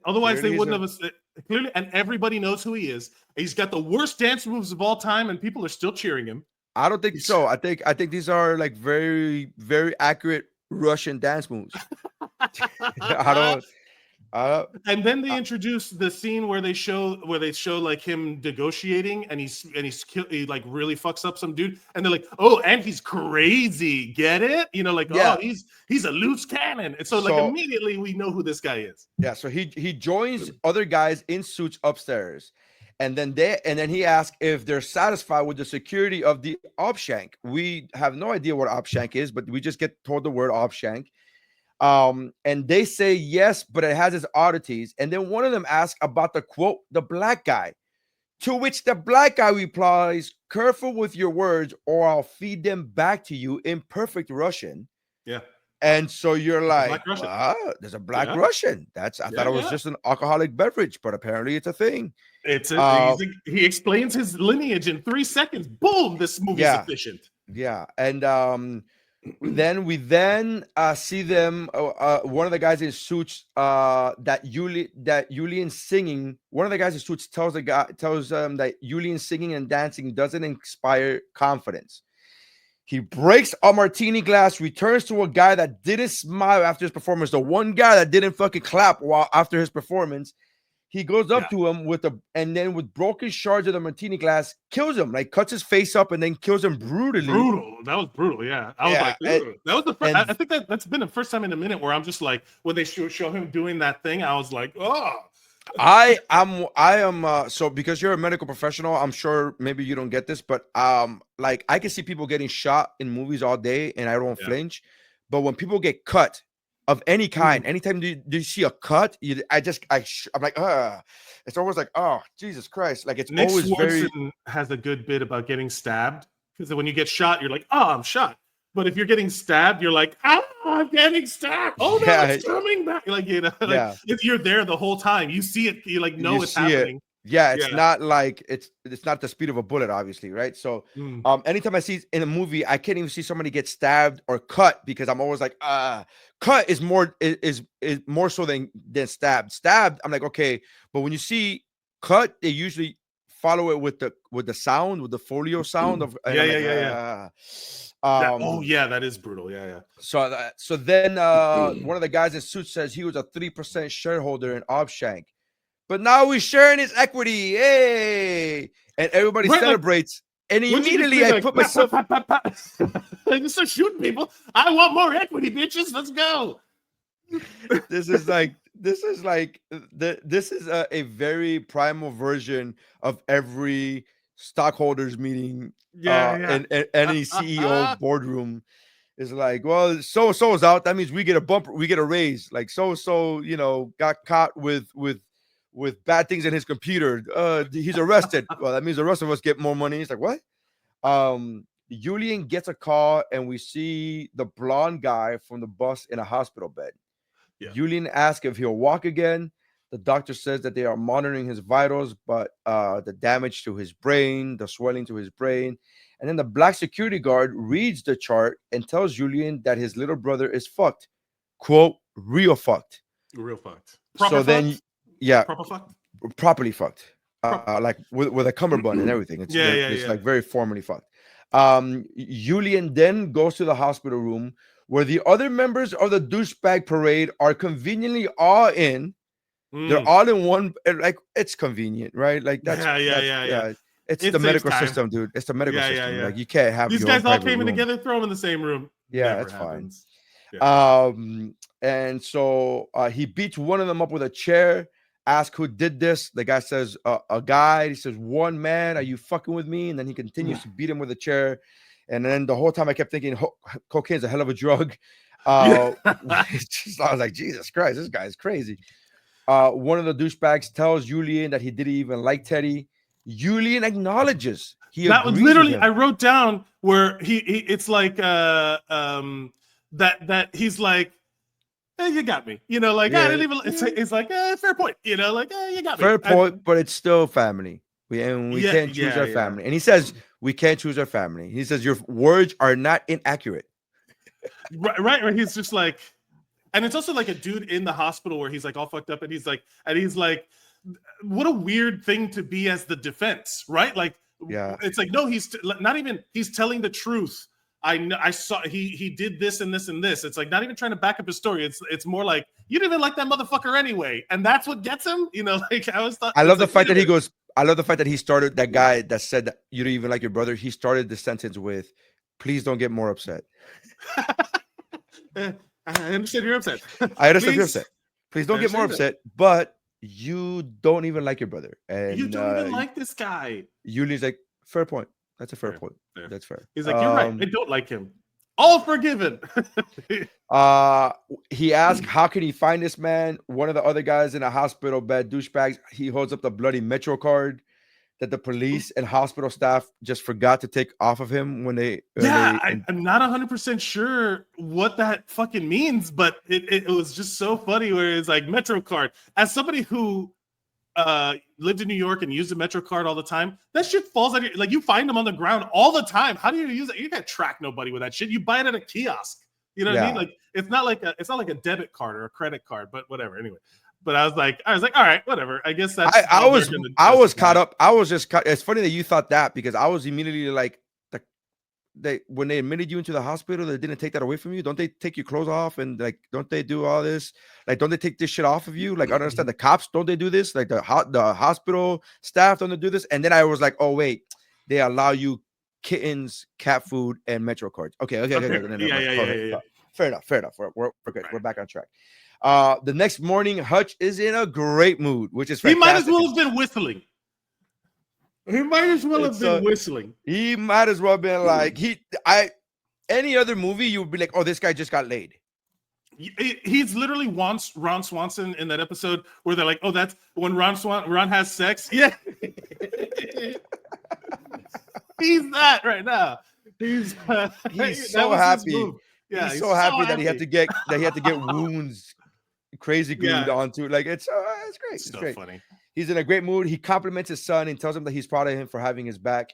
[SPEAKER 10] Otherwise, they wouldn't have. Clearly, and everybody knows who he is. He's got the worst dance moves of all time, and people are still cheering him.
[SPEAKER 11] I don't think so. I think these are like very, very accurate Russian dance moves.
[SPEAKER 10] And then they introduce the scene where they show like him negotiating, and he like really fucks up some dude, and they're like, oh, and he's crazy, get it? Oh, he's a loose cannon, and so like immediately we know who this guy is.
[SPEAKER 11] Yeah, so he joins other guys in suits upstairs. And then he asks if they're satisfied with the security of the Obshank. We have no idea what Obshank is, but we just get told the word Obshank. And they say yes, but it has its oddities. And then one of them asks about the quote, the black guy, to which the black guy replies, "Careful with your words, or I'll feed them back to you," in perfect Russian.
[SPEAKER 10] Yeah.
[SPEAKER 11] And so you're like, there's a black Russian. I thought it was just an alcoholic beverage, but apparently it's a thing.
[SPEAKER 10] He explains his lineage in 3 seconds. Boom! This movie's efficient.
[SPEAKER 11] Yeah, and then we see them. One of the guys in suits that Julian singing. One of the guys in suits tells them that Julian singing and dancing doesn't inspire confidence. He breaks a martini glass, returns to a guy that didn't smile after his performance. The one guy that didn't fucking clap after his performance. He goes up to him with broken shards of the martini glass, kills him, like cuts his face up and then kills him brutally.
[SPEAKER 10] That was brutal. Yeah. I was like, that was the first. I think that's been the first time in a minute where I'm just like, when they show him doing that thing, I was like, oh.
[SPEAKER 11] I am so because you're a medical professional, I'm sure maybe you don't get this, but like I can see people getting shot in movies all day and I don't flinch, but when people get cut of any kind, anytime you see a cut, I'm like, it's always like, oh Jesus Christ, like it's
[SPEAKER 10] Nick
[SPEAKER 11] always
[SPEAKER 10] Swardson has a good bit about getting stabbed, because when you get shot, you're like, oh, I'm shot. But if you're getting stabbed, you're like, oh, I'm getting stabbed. Oh, no, it's coming back. Like, if you're there the whole time, you see it. You like know it's happening.
[SPEAKER 11] Yeah, it's not like it's not the speed of a bullet, obviously, right? So, anytime I see in a movie, I can't even see somebody get stabbed or cut because I'm always like, cut is more so than stabbed. Stabbed, I'm like, okay, but when you see cut, they usually follow it with the sound, with the folio sound of
[SPEAKER 10] that is brutal.
[SPEAKER 11] So then one of the guys in suits says he was a 3% shareholder in Obshank, but now he's sharing his equity. Hey, and everybody celebrates. And immediately I put myself.
[SPEAKER 10] I just start shooting people. I want more equity, bitches. Let's go.
[SPEAKER 11] This is a very primal version of every stockholders meeting and any CEO boardroom is like, well, so is out, that means we get a bump, we get a raise. Like so got caught with bad things in his computer, he's arrested. Well, that means the rest of us get more money. It's like, what? Julian gets a call and we see the blonde guy from the bus in a hospital bed. Julian asks if he'll walk again. The doctor says that they are monitoring his vitals, but the damage to his brain, the swelling to his brain. And then the black security guard reads the chart and tells Julian that his little brother is fucked. Quote, real fucked.
[SPEAKER 10] Real fucked.
[SPEAKER 11] Properly fucked. Like with a cummerbund and everything. It's like very formally fucked. Julian then goes to the hospital room where the other members of the douchebag parade are conveniently all in. They're all in one. Like it's convenient, right? Like that's
[SPEAKER 10] yeah.
[SPEAKER 11] It's
[SPEAKER 10] It
[SPEAKER 11] the
[SPEAKER 10] saves
[SPEAKER 11] medical
[SPEAKER 10] time.
[SPEAKER 11] system, dude. It's the medical
[SPEAKER 10] Yeah,
[SPEAKER 11] system.
[SPEAKER 10] yeah.
[SPEAKER 11] Like you can't have
[SPEAKER 10] These
[SPEAKER 11] your own
[SPEAKER 10] guys all
[SPEAKER 11] private
[SPEAKER 10] came in
[SPEAKER 11] room.
[SPEAKER 10] together, throw them in the same room.
[SPEAKER 11] Yeah,
[SPEAKER 10] Never
[SPEAKER 11] it's
[SPEAKER 10] happens.
[SPEAKER 11] fine. And so he beats one of them up with a chair. Ask who did this. The guy says a guy. He says, one man. Are you fucking with me? And then he continues to beat him with a chair. And then the whole time I kept thinking cocaine's a hell of a drug. I was like, Jesus Christ, this guy is crazy. One of the douchebags tells Julian that he didn't even like Teddy. Julian acknowledges
[SPEAKER 10] that was literally I wrote down where he it's like that he's like, you got me, I didn't even. It's like fair point, you got me.
[SPEAKER 11] Fair point, but it's still family. We can't choose our family. And he says we can't choose our family. He says your words are not inaccurate.
[SPEAKER 10] Right. He's just like, and it's also like a dude in the hospital where he's like all fucked up, and he's like, what a weird thing to be as the defense, right? Like, it's like no, he's not even. He's telling the truth. I saw he did this and this and this. It's like not even trying to back up his story. It's more like you didn't even like that motherfucker anyway, and that's what gets him. Like I was.
[SPEAKER 11] I love the fact that he goes. I love the fact that he started that guy that said that you don't even like your brother. He started the sentence with, "Please don't get more upset."
[SPEAKER 10] I understand you're upset.
[SPEAKER 11] I understand you're upset. Please don't get more upset. But you don't even like your brother, and
[SPEAKER 10] you don't even like this guy.
[SPEAKER 11] Yuli's like, fair point. That's a fair point. That's fair.
[SPEAKER 10] He's like, you're right. I don't like him. All forgiven.
[SPEAKER 11] He asked, how can he find this man? One of the other guys in a hospital bed, douchebags, he holds up the bloody Metro card that the police and hospital staff just forgot to take off of him when they.
[SPEAKER 10] I'm not 100% sure what that fucking means, but it was just so funny where it's like Metro card. As somebody who lived in New York and used a Metro card all the time, that shit falls out of like you find them on the ground all the time. How do you use it? You can't track nobody with that shit. You buy it at a kiosk. You know what I mean? Like it's not like a debit card or a credit card, but whatever. Anyway, but I was like, all right, whatever. I guess that's.
[SPEAKER 11] I was caught up. It's funny that you thought that because I was immediately like, when they admitted you into the hospital, they didn't take that away from you. Don't they take your clothes off and like, don't they do all this? Like, don't they take this shit off of you? Like, I don't understand the cops. Don't they do this? Like the hospital staff don't they do this? And then I was like, oh wait, they allow you kittens, cat food, and Metro cards. Okay.
[SPEAKER 10] Yeah.
[SPEAKER 11] Fair enough. We're good. We're back on track. The next morning, Hutch is in a great mood, which is fantastic.
[SPEAKER 10] He might as well have been whistling. He might as well have been whistling.
[SPEAKER 11] He might as well have been like any other movie, you would be like, oh, this guy just got laid.
[SPEAKER 10] He's literally Ron Swanson in that episode where they're like, oh, that's when Ron has sex. Yeah. He's that right now. He's
[SPEAKER 11] so happy. Yeah, he's so happy that he had to get wounds crazy glued onto. Like it's great. It's
[SPEAKER 10] so
[SPEAKER 11] great.
[SPEAKER 10] Funny.
[SPEAKER 11] He's in a great mood. He compliments his son and tells him that he's proud of him for having his back.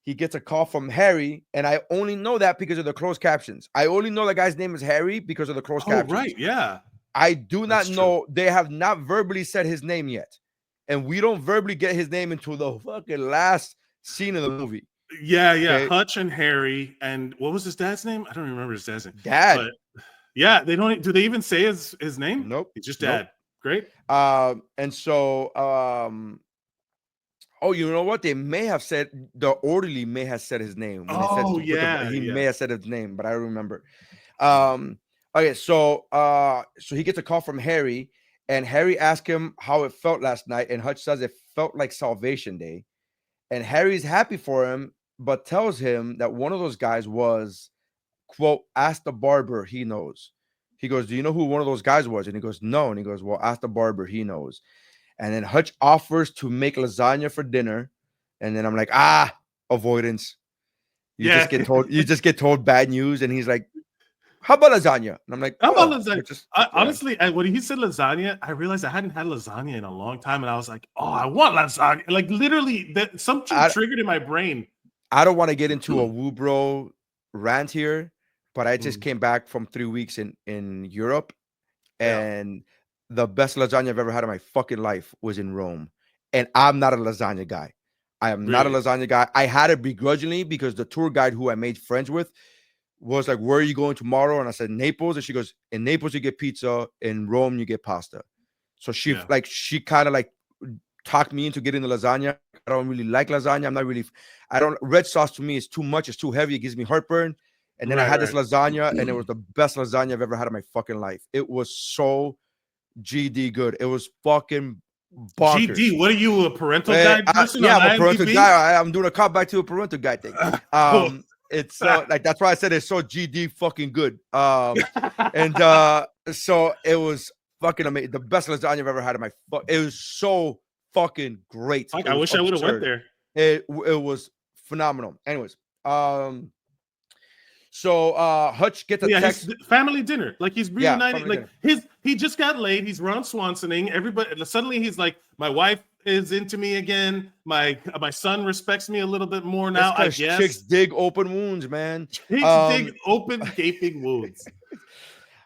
[SPEAKER 11] He gets a call from Harry, and I only know that because of the closed captions. I only know the guy's name is Harry because of the closed captions.
[SPEAKER 10] Right, yeah.
[SPEAKER 11] I do not know. They have not verbally said his name yet. And we don't verbally get his name until the fucking last scene of the movie.
[SPEAKER 10] Yeah. Okay. Hutch and Harry. And what was his dad's name? I don't remember his dad's name.
[SPEAKER 11] Dad.
[SPEAKER 10] But yeah, they don't. Do they even say his name?
[SPEAKER 11] Nope.
[SPEAKER 10] It's just Dad. Nope. Great.
[SPEAKER 11] And so, you know what? They may have said the orderly may have said his name. When he may have said his name, but I don't remember. Okay, so he gets a call from Harry, and Harry asks him how it felt last night, and Hutch says it felt like Salvation Day, and Harry's happy for him, but tells him that one of those guys was, quote, ask the barber, he knows. He goes, do you know who one of those guys was? And he goes, no. And he goes, well, ask the barber, he knows. And then Hutch offers to make lasagna for dinner. And then I'm like, avoidance. You just get told bad news. And he's like, how about lasagna? And I'm like,
[SPEAKER 10] how about lasagna? Honestly, when he said lasagna, I realized I hadn't had lasagna in a long time. And I was like, oh, I want lasagna. Like literally something triggered in my brain.
[SPEAKER 11] I don't want to get into a woo bro rant here, but I just came back from 3 weeks in Europe, and the best lasagna I've ever had in my fucking life was in Rome. And I'm not a lasagna guy. I am not a lasagna guy. I had it begrudgingly because the tour guide who I made friends with was like, where are you going tomorrow? And I said, Naples. And she goes, in Naples, you get pizza. In Rome, you get pasta. So she kind of like talked me into getting the lasagna. I don't really like lasagna. Red sauce to me is too much. It's too heavy. It gives me heartburn. And then I had this lasagna, and it was the best lasagna I've ever had in my fucking life. It was so GD good. It was fucking bonkers.
[SPEAKER 10] GD, what are you, a parental guide person?
[SPEAKER 11] I'm a parental guy. I'm doing a call back to a parental guide thing.
[SPEAKER 10] Cool.
[SPEAKER 11] It's like that's why I said it's so GD fucking good. And so it was fucking amazing. The best lasagna I've ever had in my it was so fucking great.
[SPEAKER 10] I wish I would have went there.
[SPEAKER 11] It was phenomenal. Anyways, so Hutch gets a text.
[SPEAKER 10] Family dinner, like he's reunited. Like he just got laid. He's Ron Swansoning. Everybody suddenly he's like, my wife is into me again. My son respects me a little bit more now. I guess
[SPEAKER 11] chicks dig open wounds, man.
[SPEAKER 10] Chicks dig open gaping wounds.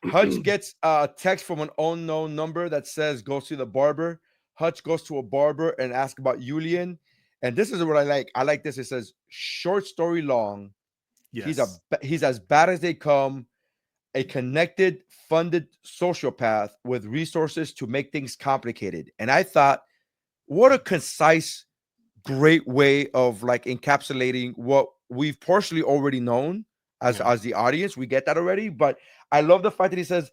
[SPEAKER 11] Hutch gets a text from an unknown number that says go see the barber. Hutch goes to a barber and asks about Julian. And this is what I like. I like this. It says short story long. Yes. He's as bad as they come, a connected, funded sociopath with resources to make things complicated. And I thought, what a concise, great way of like encapsulating what we've partially already known as the audience. We get that already, but I love the fact that he says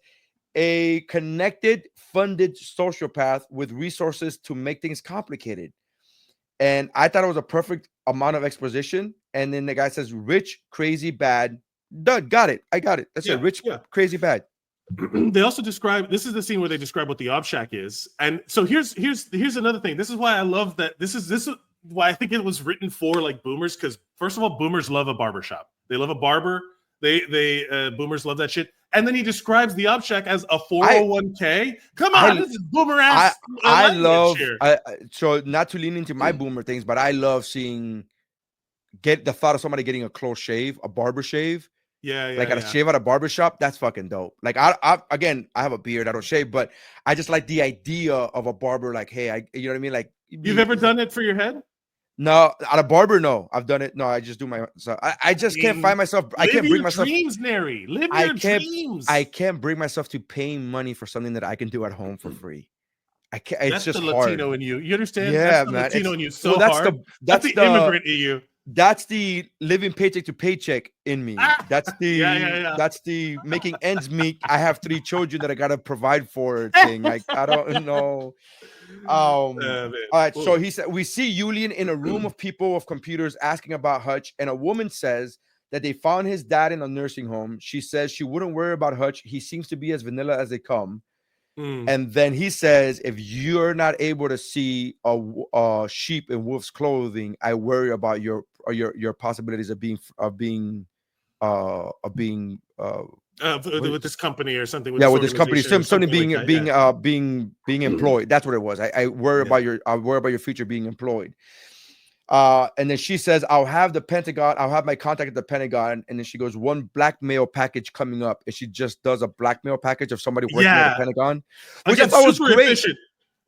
[SPEAKER 11] a connected, funded sociopath with resources to make things complicated. And I thought it was a perfect amount of exposition. And then the guy says, rich, crazy, bad. Done. Got it. I got it. That's it. Rich, crazy, bad.
[SPEAKER 10] They also describe, this is the scene where they describe what the Ob Shack is. And so here's another thing. This is why I love that. This is why I think it was written for like boomers. Because first of all, boomers love a barbershop. They love a barber. Boomers love that shit. And then he describes the Ob Shack as a 401k. Come on, this is boomer ass.
[SPEAKER 11] I love so not to lean into my boomer things, but I love seeing the thought of somebody getting a close shave, a barber shave. A shave at a barbershop. That's fucking dope. Like I have a beard. I don't shave, but I just like the idea of a barber. Like, hey, you know what I mean? Like,
[SPEAKER 10] you've ever done it for your head?
[SPEAKER 11] No, at a barber, no. I've done it. No, I just do my. So I just can't find myself. I can't bring myself.
[SPEAKER 10] Dreams, Nery. Live your dreams.
[SPEAKER 11] I can't bring myself to paying money for something that I can do at home for free. I can't. It's
[SPEAKER 10] that's
[SPEAKER 11] just
[SPEAKER 10] the Latino
[SPEAKER 11] hard.
[SPEAKER 10] in you. You understand?
[SPEAKER 11] Yeah,
[SPEAKER 10] that's the
[SPEAKER 11] man.
[SPEAKER 10] Latino in you. So hard. That's the immigrant in you.
[SPEAKER 11] That's the living paycheck to paycheck in me. That's the that's the making ends meet. I have 3 children that I gotta provide for thing. Like I don't know. All right. So he said we see Julian in a room of people with computers asking about Hutch, and a woman says that they found his dad in a nursing home. She says she wouldn't worry about Hutch. He seems to be as vanilla as they come. And then he says, if you're not able to see a sheep in wolf's clothing, I worry about your possibilities of being
[SPEAKER 10] with this company or something.
[SPEAKER 11] With this company, something being employed. That's what it was. I worry about your future being employed. And then she says, I'll have my contact at the Pentagon. And then she goes, one blackmail package coming up. And she just does a blackmail package of somebody working at the Pentagon, which I thought was great. Efficient.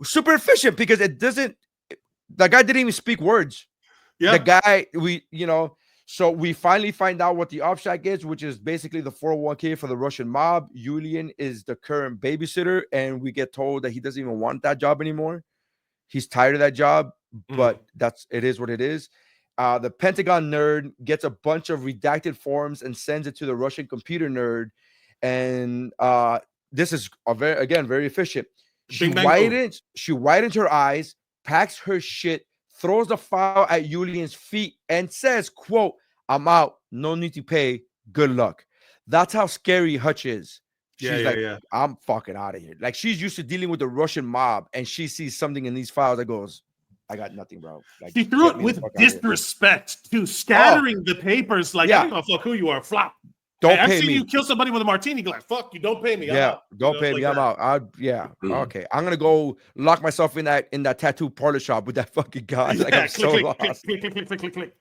[SPEAKER 11] Super efficient because the guy didn't even speak words. Yeah. The guy, so we finally find out what the Ob Shack is, which is basically the 401k for the Russian mob. Julian is the current babysitter. And we get told that he doesn't even want that job anymore. He's tired of that job. But it is what it is. The Pentagon nerd gets a bunch of redacted forms and sends it to the Russian computer nerd. And this is very efficient. She widens her eyes, packs her shit, throws the file at Julian's feet, and says, quote, I'm out. No need to pay. Good luck. That's how scary Hutch is. She's I'm fucking out of here. Like she's used to dealing with the Russian mob, and she sees something in these files that goes, I got nothing, bro. Like,
[SPEAKER 10] she threw it with disrespect to scattering the papers. Like, I don't know fuck who you are. Flop.
[SPEAKER 11] Don't pay me.
[SPEAKER 10] I've seen you kill somebody with a martini glass. Fuck you. Don't pay me.
[SPEAKER 11] Don't pay me. I'm out. Okay. I'm gonna go lock myself in that tattoo parlor shop with that fucking guy. Like I'm so lost.
[SPEAKER 10] Click.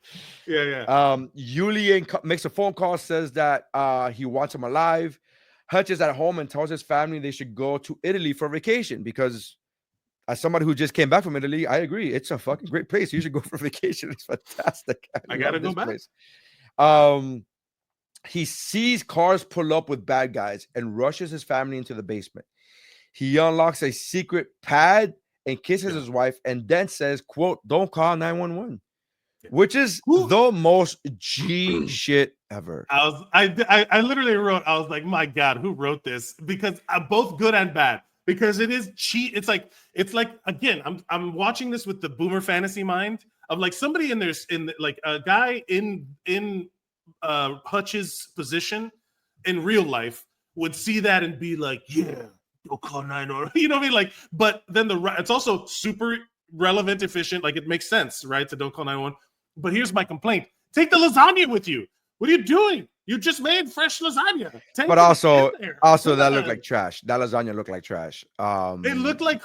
[SPEAKER 10] Yeah.
[SPEAKER 11] Julian makes a phone call, says that he wants him alive. Hutch is at home and tells his family they should go to Italy for vacation because. As somebody who just came back from Italy, I agree. It's a fucking great place. You should go for vacation. It's fantastic.
[SPEAKER 10] I gotta go back.
[SPEAKER 11] Place. He sees cars pull up with bad guys and rushes his family into the basement. He unlocks a secret pad and kisses his wife, and then says, "quote Don't call 911," which is the most G shit ever.
[SPEAKER 10] I literally wrote. I was like, my God, who wrote this? Because both good and bad. Because it is cheat. It's like again. I'm watching this with the boomer fantasy mind of like somebody like a guy in Hutch's position in real life would see that and be like, yeah, don't call 911. You know what I mean? Like, but then it's also super relevant, efficient. Like it makes sense, right? To don't call 911. But here's my complaint: take the lasagna with you. What are you doing? You just made fresh lasagna.
[SPEAKER 11] But also that looked like trash. That lasagna looked like trash.
[SPEAKER 10] It looked like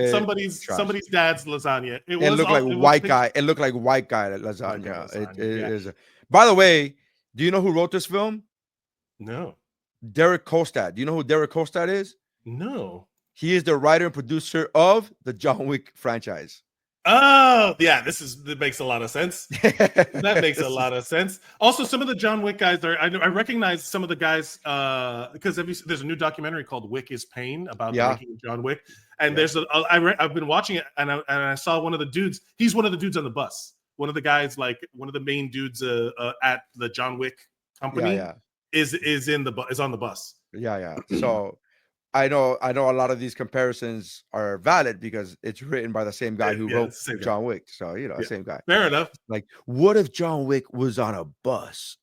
[SPEAKER 10] somebody's dad's lasagna. It
[SPEAKER 11] looked like white guy lasagna. It is. By the way, do you know who wrote this film?
[SPEAKER 10] No.
[SPEAKER 11] Derek Kolstad. Do you know who Derek Kolstad is?
[SPEAKER 10] No.
[SPEAKER 11] He is the writer and producer of the John Wick franchise.
[SPEAKER 10] Oh, yeah, that makes a lot of sense. That makes a lot of sense. Also, some of the John Wick guys I recognize some of the guys because there's a new documentary called Wick is Pain about the making of John Wick. And I've been watching it and I saw one of the dudes. He's one of the dudes on the bus. One of the guys, like one of the main dudes at the John Wick company is on the bus.
[SPEAKER 11] Yeah. So I know a lot of these comparisons are valid because it's written by the same guy who wrote John Wick. So, same guy.
[SPEAKER 10] Fair enough.
[SPEAKER 11] Like, what if John Wick was on a bus?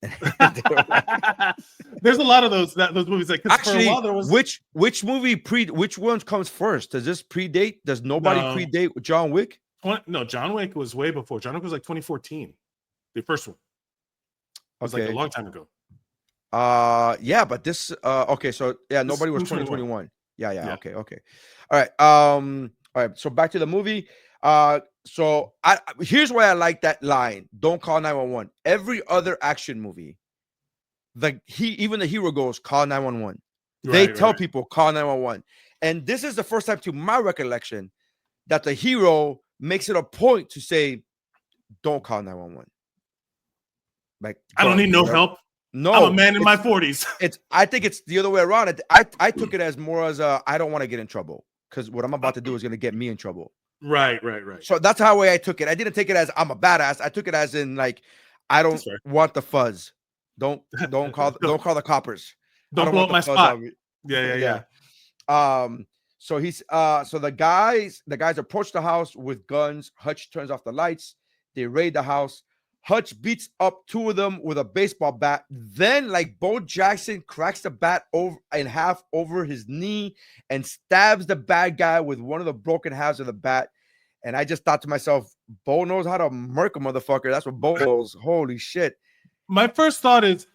[SPEAKER 10] There's a lot of those movies. Like,
[SPEAKER 11] actually,
[SPEAKER 10] for a while there was...
[SPEAKER 11] which movie which one comes first? Does this predate? Does nobody predate John Wick?
[SPEAKER 10] No, John Wick was way before. John Wick was like 2014. The first one. It was like a long time ago.
[SPEAKER 11] Yeah, but this okay, so yeah, nobody was 2021. Yeah. Okay. All right. So back to the movie. So here's why I like that line: don't call 911. Every other action movie, even the hero goes, call 911. They tell people call 911. And this is the first time, to my recollection, that the hero makes it a point to say, don't call 911. Like,
[SPEAKER 10] I don't need no help.
[SPEAKER 11] No,
[SPEAKER 10] I'm a man in my 40s.
[SPEAKER 11] I think it's the other way around. I took it as more as I don't want to get in trouble because what I'm about to do is going to get me in trouble.
[SPEAKER 10] Right.
[SPEAKER 11] So that's how way I took it. I didn't take it as I'm a badass. I took it as in like I don't want the fuzz. Don't call the coppers.
[SPEAKER 10] Don't blow up my spot. Yeah.
[SPEAKER 11] So the guys approach the house with guns. Hutch turns off the lights. They raid the house. Hutch beats up two of them with a baseball bat. Then, like Bo Jackson, cracks the bat in half over his knee and stabs the bad guy with one of the broken halves of the bat. And I just thought to myself, Bo knows how to murk a motherfucker. That's what Bo knows. Holy shit.
[SPEAKER 10] My first thought is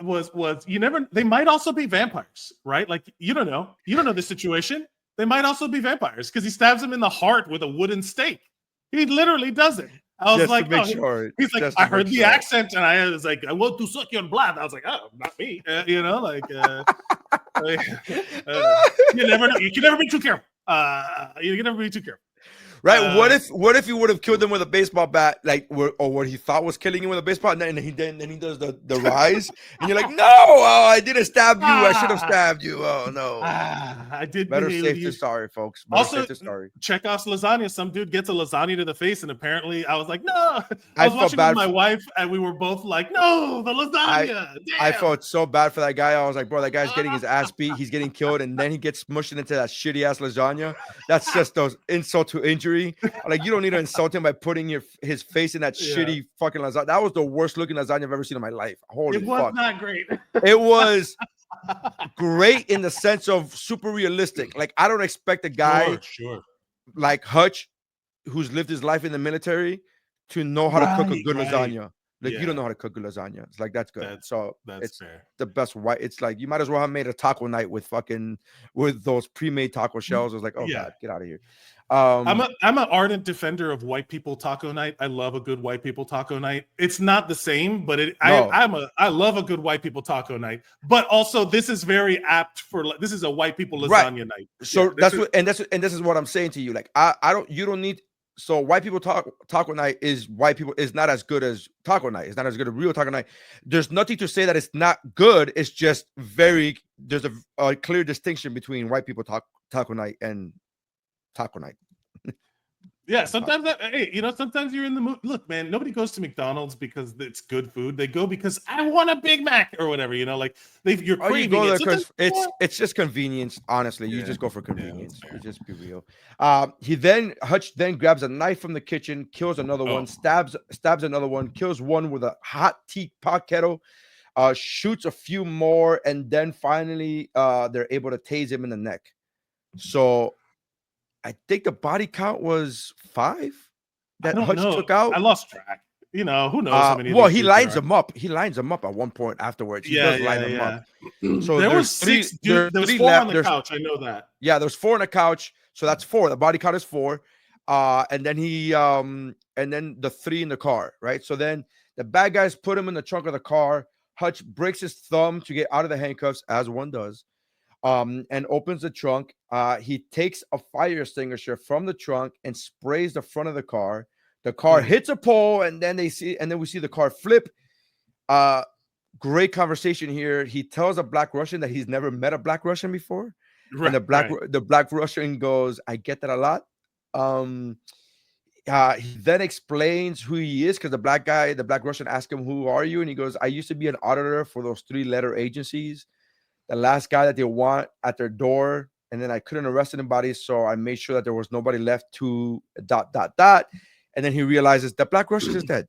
[SPEAKER 10] was you never. They might also be vampires, right? Like you don't know the situation. They might also be vampires because he stabs him in the heart with a wooden stake. He literally does it. I was like, he's like, I heard the accent, and I was like, I want to suck your blood. I was like, oh, not me, you never know. You can never be too careful. You can never be too careful.
[SPEAKER 11] Right? What if he would have killed him with a baseball bat, like, or what he thought was killing him with a baseball, and then he does the rise, and you're like, no, I didn't stab you. I should have stabbed you. Oh no,
[SPEAKER 10] I did.
[SPEAKER 11] Better safe than sorry, folks.
[SPEAKER 10] Chekhov's lasagna. Some dude gets a lasagna to the face, and apparently, I was like, no. I was watching with my wife, and we were both like, no, the lasagna.
[SPEAKER 11] I felt so bad for that guy. I was like, bro, that guy's getting his ass beat. He's getting killed, and then he gets smushed into that shitty ass lasagna. That's just those insult to injury. Like, you don't need to insult him by putting his face in that shitty fucking lasagna. That was the worst looking lasagna I've ever seen in my life. Holy fuck.
[SPEAKER 10] It was not great.
[SPEAKER 11] It was great in the sense of super realistic. Like, I don't expect a guy like Hutch, who's lived his life in the military, to know how to cook a good lasagna. Like, you don't know how to cook good lasagna. It's like, that's good. It's fair. The best white. It's like, you might as well have made a taco night with those pre-made taco shells. I was like, oh God, get out of here.
[SPEAKER 10] I'm an ardent defender of white people taco night. I love a good white people taco night. It's not the same, but I love a good white people taco night. But also, this is very apt for this is a white people lasagna night.
[SPEAKER 11] So this is what I'm saying to you. Like, you don't need white people taco night is not as good as taco night. It's not as good as real taco night. There's nothing to say that it's not good. It's just there's a clear distinction between white people taco night and taco night.
[SPEAKER 10] Yeah, sometimes sometimes you're in the mood. Look, man, nobody goes to McDonald's because it's good food. They go because I want a Big Mac or whatever. You're craving
[SPEAKER 11] you go there
[SPEAKER 10] it.
[SPEAKER 11] because it's just convenience. Honestly, you just go for convenience. You just be real. Hutch then grabs a knife from the kitchen, kills another one, stabs another one, kills one with a hot tea pot kettle, shoots a few more, and then finally they're able to tase him in the neck. So I think the body count was 5 that Hutch took out.
[SPEAKER 10] I lost track. Who knows how many?
[SPEAKER 11] Well, he lines them up. He lines them up at one point afterwards. He does line them up. So
[SPEAKER 10] there was 6. There was 4 on the couch. I know that.
[SPEAKER 11] Yeah, there's 4 on the couch. So that's 4. The body count is 4. And then and then the 3 in the car, right? So then the bad guys put him in the trunk of the car. Hutch breaks his thumb to get out of the handcuffs, as one does. And opens the trunk. He takes a fire extinguisher from the trunk and sprays the front of the car. The car hits a pole, and then we see the car flip. Great conversation here. He tells a Black Russian that he's never met a Black Russian before. Right, and the Black Russian goes, "I get that a lot." He then explains who he is because the Black Russian asks him, "Who are you?" And he goes, "I used to be an auditor for those 3-letter agencies. The last guy that they want at their door, and then I couldn't arrest anybody, so I made sure that there was nobody left to ... And then he realizes the Black Russian is dead.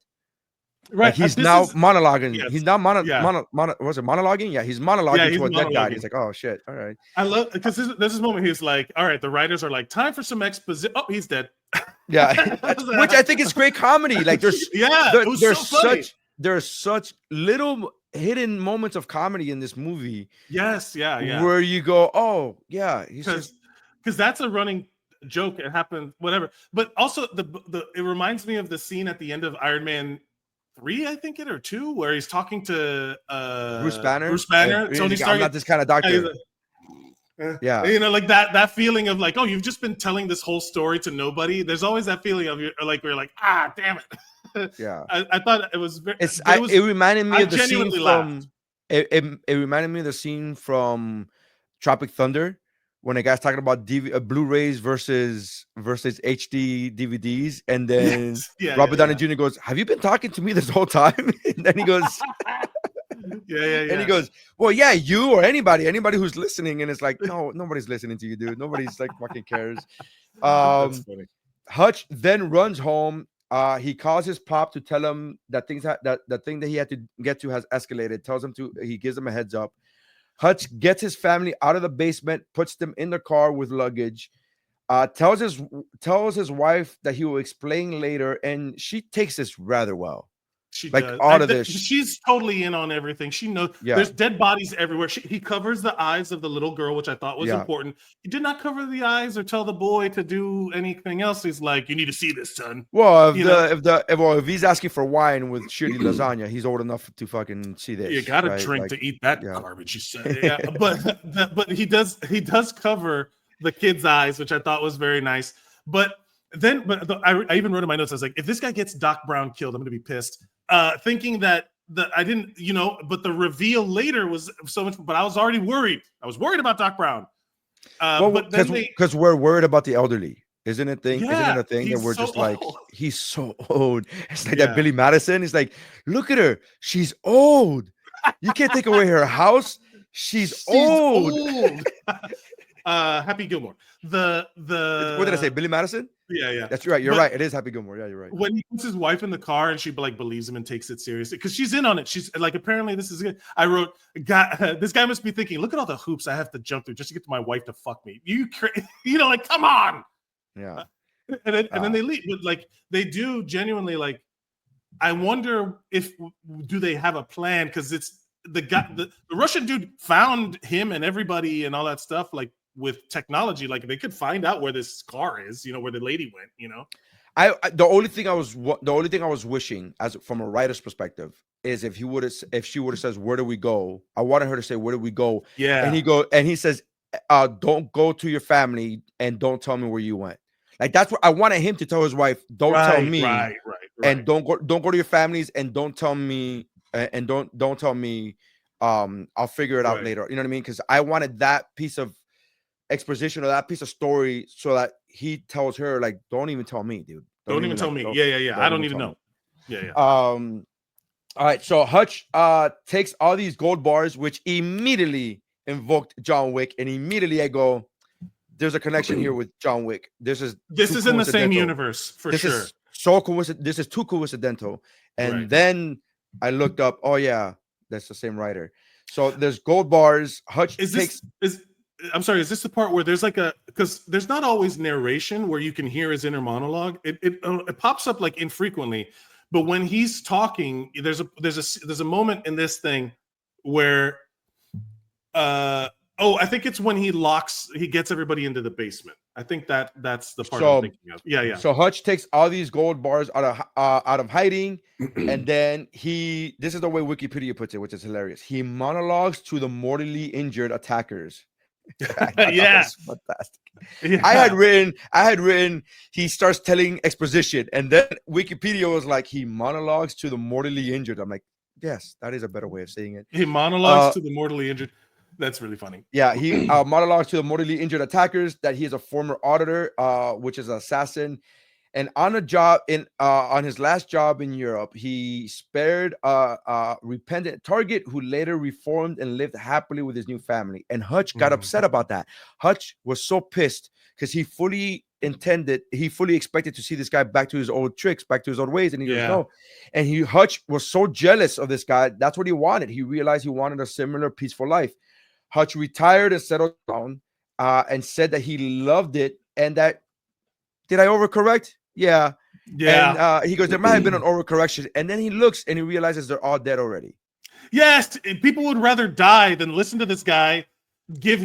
[SPEAKER 11] Right. Like he's now monologuing. Yes. He's now monologuing? Yeah, he's monologuing to a dead guy. He's like, oh shit. All right.
[SPEAKER 10] I love because there's this moment he's like, all right, the writers are like, time for some exposition. Oh, he's dead.
[SPEAKER 11] Yeah. Which I think is great comedy. Like there's such little hidden moments of comedy in this movie.
[SPEAKER 10] Yes, yeah.
[SPEAKER 11] Where you go, oh yeah,
[SPEAKER 10] because that's a running joke. It happened, whatever. But also it reminds me of the scene at the end of Iron Man 3, I think or 2, where he's talking to
[SPEAKER 11] Bruce Banner.
[SPEAKER 10] Tony Stark.
[SPEAKER 11] I'm not this kind of doctor. Yeah,
[SPEAKER 10] like that feeling of like, oh, you've just been telling this whole story to nobody. There's always that feeling of where you're like, ah, damn it.
[SPEAKER 11] Yeah,
[SPEAKER 10] I thought it was very.
[SPEAKER 11] It reminded me of the scene from. It reminded me of the scene from Tropic Thunder when a guy's talking about Blu-rays versus HD DVDs, and then Robert Downey Jr. goes, "Have you been talking to me this whole time?" And then he goes,
[SPEAKER 10] Yeah.
[SPEAKER 11] And he goes, well, yeah, you or anybody who's listening. And it's like, no, nobody's listening to you, dude. Nobody's like fucking cares.
[SPEAKER 10] That's funny.
[SPEAKER 11] Hutch then runs home. He calls his pop to tell him that the thing that he had to get to has escalated. He gives him a heads up. Hutch gets his family out of the basement, puts them in the car with luggage, tells his wife that he will explain later, and she takes this rather well.
[SPEAKER 10] She
[SPEAKER 11] like
[SPEAKER 10] does.
[SPEAKER 11] All of this.
[SPEAKER 10] She's totally in on everything. She knows there's dead bodies everywhere. He covers the eyes of the little girl, which I thought was important. He did not cover the eyes or tell the boy to do anything else. He's like, you need to see this, son.
[SPEAKER 11] Well, if he's asking for wine with shitty lasagna, he's old enough to fucking see this.
[SPEAKER 10] You got to drink to eat that garbage. You said, but he does cover the kid's eyes, which I thought was very nice. I even wrote in my notes, I was like, if this guy gets Doc Brown killed, I'm going to be pissed. Thinking that I didn't, but the reveal later was so much. But I was already worried. I was worried about Doc Brown.
[SPEAKER 11] Because we're worried about the elderly, isn't it? Isn't it a thing that we're just like,
[SPEAKER 10] old.
[SPEAKER 11] He's so old. It's like that Billy Madison. He's like, look at her. She's old. You can't take away her house. She's old.
[SPEAKER 10] Happy Gilmore. What
[SPEAKER 11] did I say? Billy Madison?
[SPEAKER 10] Yeah.
[SPEAKER 11] That's right. You're right. It is Happy Gilmore. Yeah, you're right.
[SPEAKER 10] When he puts his wife in the car and she believes him and takes it seriously because she's in on it. She's like, apparently this is good. I wrote, this guy must be thinking, look at all the hoops I have to jump through just to get to my wife to fuck me. Like, come on.
[SPEAKER 11] Yeah.
[SPEAKER 10] And then they leave. But like, they do genuinely like. I wonder do they have a plan? Because it's the guy, the Russian dude found him and everybody and all that stuff like. With technology, like they could find out where this car is, where the lady went.
[SPEAKER 11] The only thing I was wishing, as from a writer's perspective, is if she would have says, "Where do we go?" I wanted her to say, "Where do we go?"
[SPEAKER 10] Yeah,
[SPEAKER 11] and he says, "Don't go to your family and don't tell me where you went." Like that's what I wanted him to tell his wife. Don't tell me,
[SPEAKER 10] right.
[SPEAKER 11] and don't go to your families, and don't tell me, and don't tell me. I'll figure it out later. You know what I mean? Because I wanted that piece of exposition or that piece of story so that he tells her, like, don't even tell me, dude.
[SPEAKER 10] Don't even tell me. Yeah. I don't even know. Yeah.
[SPEAKER 11] All right. So Hutch takes all these gold bars, which immediately invoked John Wick, and immediately I go, there's a connection here with John Wick. This is
[SPEAKER 10] in the same universe for
[SPEAKER 11] this
[SPEAKER 10] sure.
[SPEAKER 11] Is so coincidental. This is too coincidental. And then I looked up. Oh yeah, that's the same writer. So there's gold bars. Hutch
[SPEAKER 10] I'm sorry, is this the part where there's like because there's not always narration where you can hear his inner monologue. It pops up like infrequently, but when he's talking, there's a moment in this thing where I think it's when he gets everybody into the basement. I think that's the part I'm thinking of. Yeah.
[SPEAKER 11] So Hutch takes all these gold bars out of hiding, and then this is the way Wikipedia puts it, which is hilarious. He monologues to the mortally injured attackers.
[SPEAKER 10] Yes,
[SPEAKER 11] fantastic.
[SPEAKER 10] Yeah.
[SPEAKER 11] I had written he starts telling exposition, and then Wikipedia was like he monologues to the mortally injured. I'm like, yes, that is a better way of saying it.
[SPEAKER 10] He monologues to the mortally injured. That's really funny.
[SPEAKER 11] Yeah, he monologues to the mortally injured attackers that he is a former auditor, which is an assassin. And on on his last job in Europe, he spared a repentant target who later reformed and lived happily with his new family. And Hutch got upset about that. Hutch was so pissed because he fully expected to see this guy back to his old tricks, back to his old ways, and he goes no. And Hutch was so jealous of this guy. That's what he wanted. He realized he wanted a similar peaceful life. Hutch retired and settled down, and said that he loved it, and that did I overcorrect? Yeah. And he goes, there might have been an overcorrection. And then he looks and he realizes they're all dead already.
[SPEAKER 10] Yes. People would rather die than listen to this guy give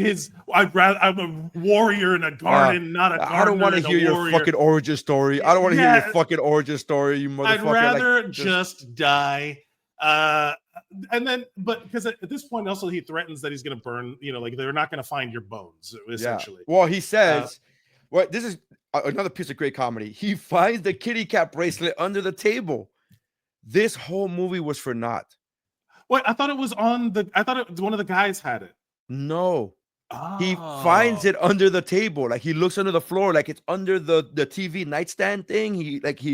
[SPEAKER 10] I'm a warrior in a garden, not a gardener.
[SPEAKER 11] I don't want to hear your fucking origin story. I don't want to hear your fucking origin story, you motherfucker.
[SPEAKER 10] I'd rather just die. And then, but because at this point also he threatens that he's going to burn, like they're not going to find your bones, essentially.
[SPEAKER 11] Well, he says, this is another piece of great comedy. He finds the kitty cat bracelet under the table. This whole movie was for naught.
[SPEAKER 10] Wait, I thought it was one of the guys had it.
[SPEAKER 11] No. He finds it under the table. Like he looks under the floor, like it's under the TV nightstand thing. And he picks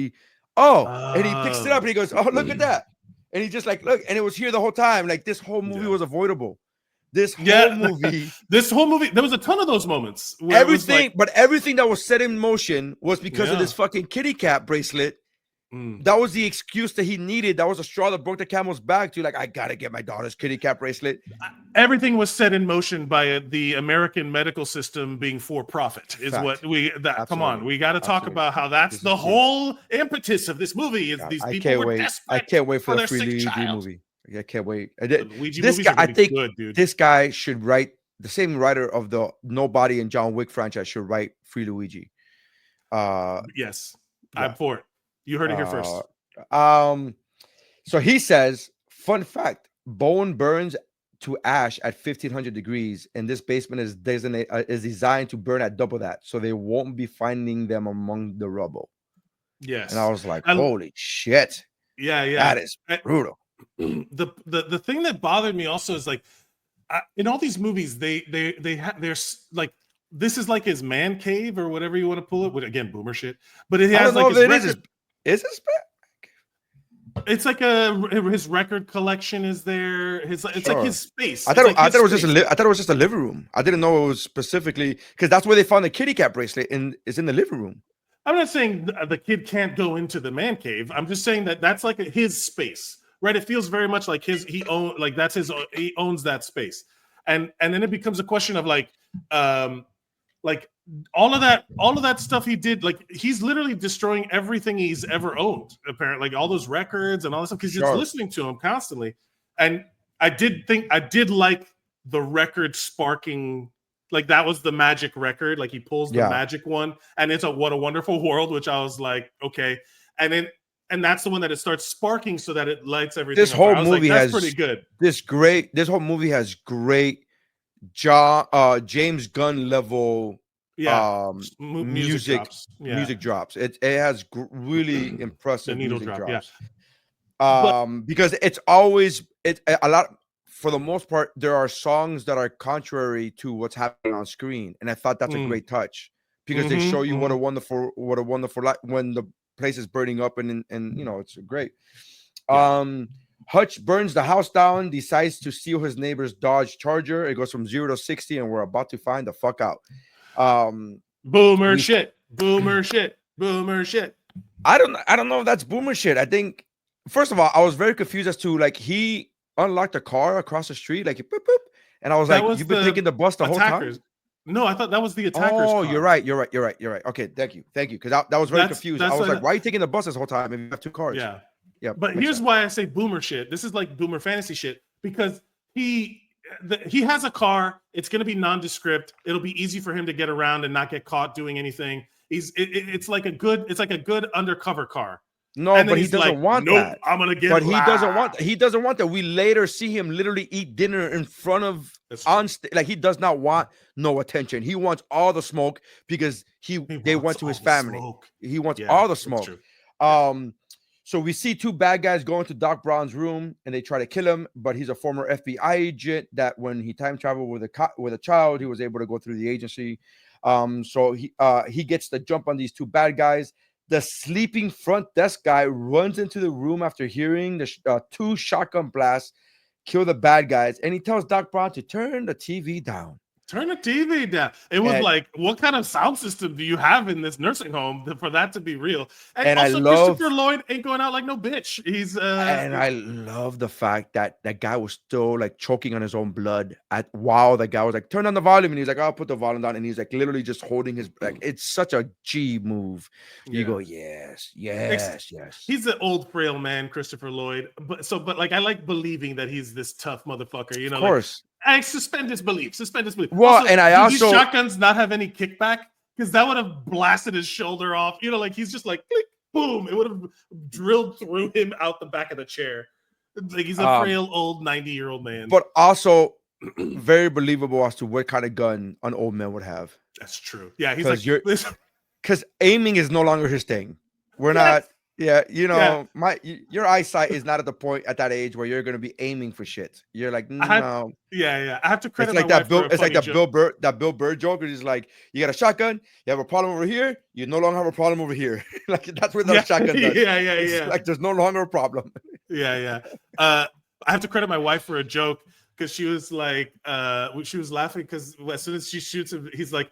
[SPEAKER 11] it up and he goes, oh, look at that. And he just like, look, and it was here the whole time. Like this whole movie was avoidable. This whole movie,
[SPEAKER 10] there was a ton of those moments.
[SPEAKER 11] Everything that was set in motion was because of this fucking kitty cat bracelet. That was the excuse that he needed. That was a straw that broke the camel's back to I gotta get my daughter's kitty cat bracelet.
[SPEAKER 10] Everything was set in motion by the American medical system being for profit. Come on, we got to talk about how that's the whole impetus of this movie. Is these people were desperate.
[SPEAKER 11] I can't wait for the Free Luigi movie. I can't wait. This guy, I think, this guy should write. The same writer of the Nobody and John Wick franchise should write Free Luigi.
[SPEAKER 10] Yes, I'm for it. You heard it here first.
[SPEAKER 11] So he says, fun fact: bone burns to ash at 1500 degrees, and this basement is designed to burn at double that, so they won't be finding them among the rubble.
[SPEAKER 10] Yes,
[SPEAKER 11] and I was like, holy shit!
[SPEAKER 10] Yeah,
[SPEAKER 11] that is brutal.
[SPEAKER 10] The thing that bothered me also is in all these movies they're like, this is like his man cave or whatever you want to pull it with, again boomer shit, but it has like
[SPEAKER 11] is this bad?
[SPEAKER 10] It's like his record collection is there. It's like his space.
[SPEAKER 11] I thought it was just a living room. I didn't know it was specifically because that's where they found the kitty cat bracelet, and it's in the living room.
[SPEAKER 10] I'm not saying the kid can't go into the man cave. I'm just saying that's like his space, right? It feels very much like he owns that space, and then it becomes a question of like all of that stuff he did, like he's literally destroying everything he's ever owned, apparently, like all those records and all that stuff, because you're listening to him constantly. And I did like the record sparking, like that was the magic record, like he pulls the magic one and it's What a Wonderful World, which I was like, okay. And that's the one that it starts sparking so that it lights everything.
[SPEAKER 11] This whole movie has
[SPEAKER 10] pretty good.
[SPEAKER 11] This whole movie has great James Gunn level
[SPEAKER 10] Yeah,
[SPEAKER 11] music
[SPEAKER 10] drops. Yeah.
[SPEAKER 11] music drops. It has really
[SPEAKER 10] The
[SPEAKER 11] impressive
[SPEAKER 10] needle
[SPEAKER 11] music
[SPEAKER 10] drop.
[SPEAKER 11] drops.
[SPEAKER 10] Yeah.
[SPEAKER 11] Because it's always a lot. For the most part, there are songs that are contrary to what's happening on screen, and I thought that's a great touch because they show you what a wonderful life when the place is burning up, and it's great. Hutch burns the house down, decides to steal his neighbor's Dodge Charger. It goes from 0 to 60, and we're about to find the fuck out.
[SPEAKER 10] Boomer shit.
[SPEAKER 11] I don't know if that's boomer shit. I think, first of all, I was very confused as to, like, he unlocked a car across the street, like, boop, boop, and I was like, you've been taking the bus the whole time?
[SPEAKER 10] No, I thought that was the attacker's
[SPEAKER 11] car.
[SPEAKER 10] you're
[SPEAKER 11] right. Okay, thank you, because that was very confused. I was like, why are you taking the bus this whole time if you have two cars?
[SPEAKER 10] Yeah. But here's why I say boomer shit. This is like boomer fantasy shit, because he has a car. It's going to be nondescript. It'll be easy for him to get around and not get caught doing anything. It's like a good undercover car.
[SPEAKER 11] No, but he doesn't want that.
[SPEAKER 10] I'm gonna get.
[SPEAKER 11] But he doesn't want that. We later see him literally eat dinner in front of like, he does not want no attention. He wants all the smoke because they went to his family. He wants all the smoke. So we see two bad guys go into Doc Brown's room and they try to kill him, but he's a former FBI agent that when he time traveled with a child, he was able to go through the agency. So he gets the jump on these two bad guys. The sleeping front desk guy runs into the room after hearing the two shotgun blasts kill the bad guys, and he tells Doc Brown to turn the TV down.
[SPEAKER 10] Turn the TV down. It was like, what kind of sound system do you have in this nursing home for that to be real? And also, Christopher Lloyd ain't going out like no bitch. He's
[SPEAKER 11] and I love the fact that that guy was still like choking on his own blood while the guy was like, turn on the volume, and he's like, I'll put the volume down, and he's like literally just holding his like, it's such a G move. You go, yes.
[SPEAKER 10] He's an old frail man, Christopher Lloyd. But like, I like believing that he's this tough motherfucker. You know, of
[SPEAKER 11] course.
[SPEAKER 10] I suspend his belief.
[SPEAKER 11] Well, also, and I
[SPEAKER 10] these shotguns not have any kickback, because that would have blasted his shoulder off. You know, like, he's just like, click, boom. It would have drilled through him out the back of the chair. Like, he's a frail old 90-year-old man.
[SPEAKER 11] But also very believable as to what kind of gun an old man would have.
[SPEAKER 10] That's true. Yeah, he's like,
[SPEAKER 11] because aiming is no longer his thing. We're not. Yeah, you know, your eyesight is not at the point at that age where you're going to be aiming for shit. You're like, no.
[SPEAKER 10] I have to credit.
[SPEAKER 11] It's like that Bill. It's like that Bill Burr joke. It's like, you got a shotgun, you have a problem over here, you no longer have a problem over here. Like, that's where the shotgun does. It's like, there's no longer a problem.
[SPEAKER 10] I have to credit my wife for a joke, because she was like, she was laughing because as soon as she shoots him, he's like,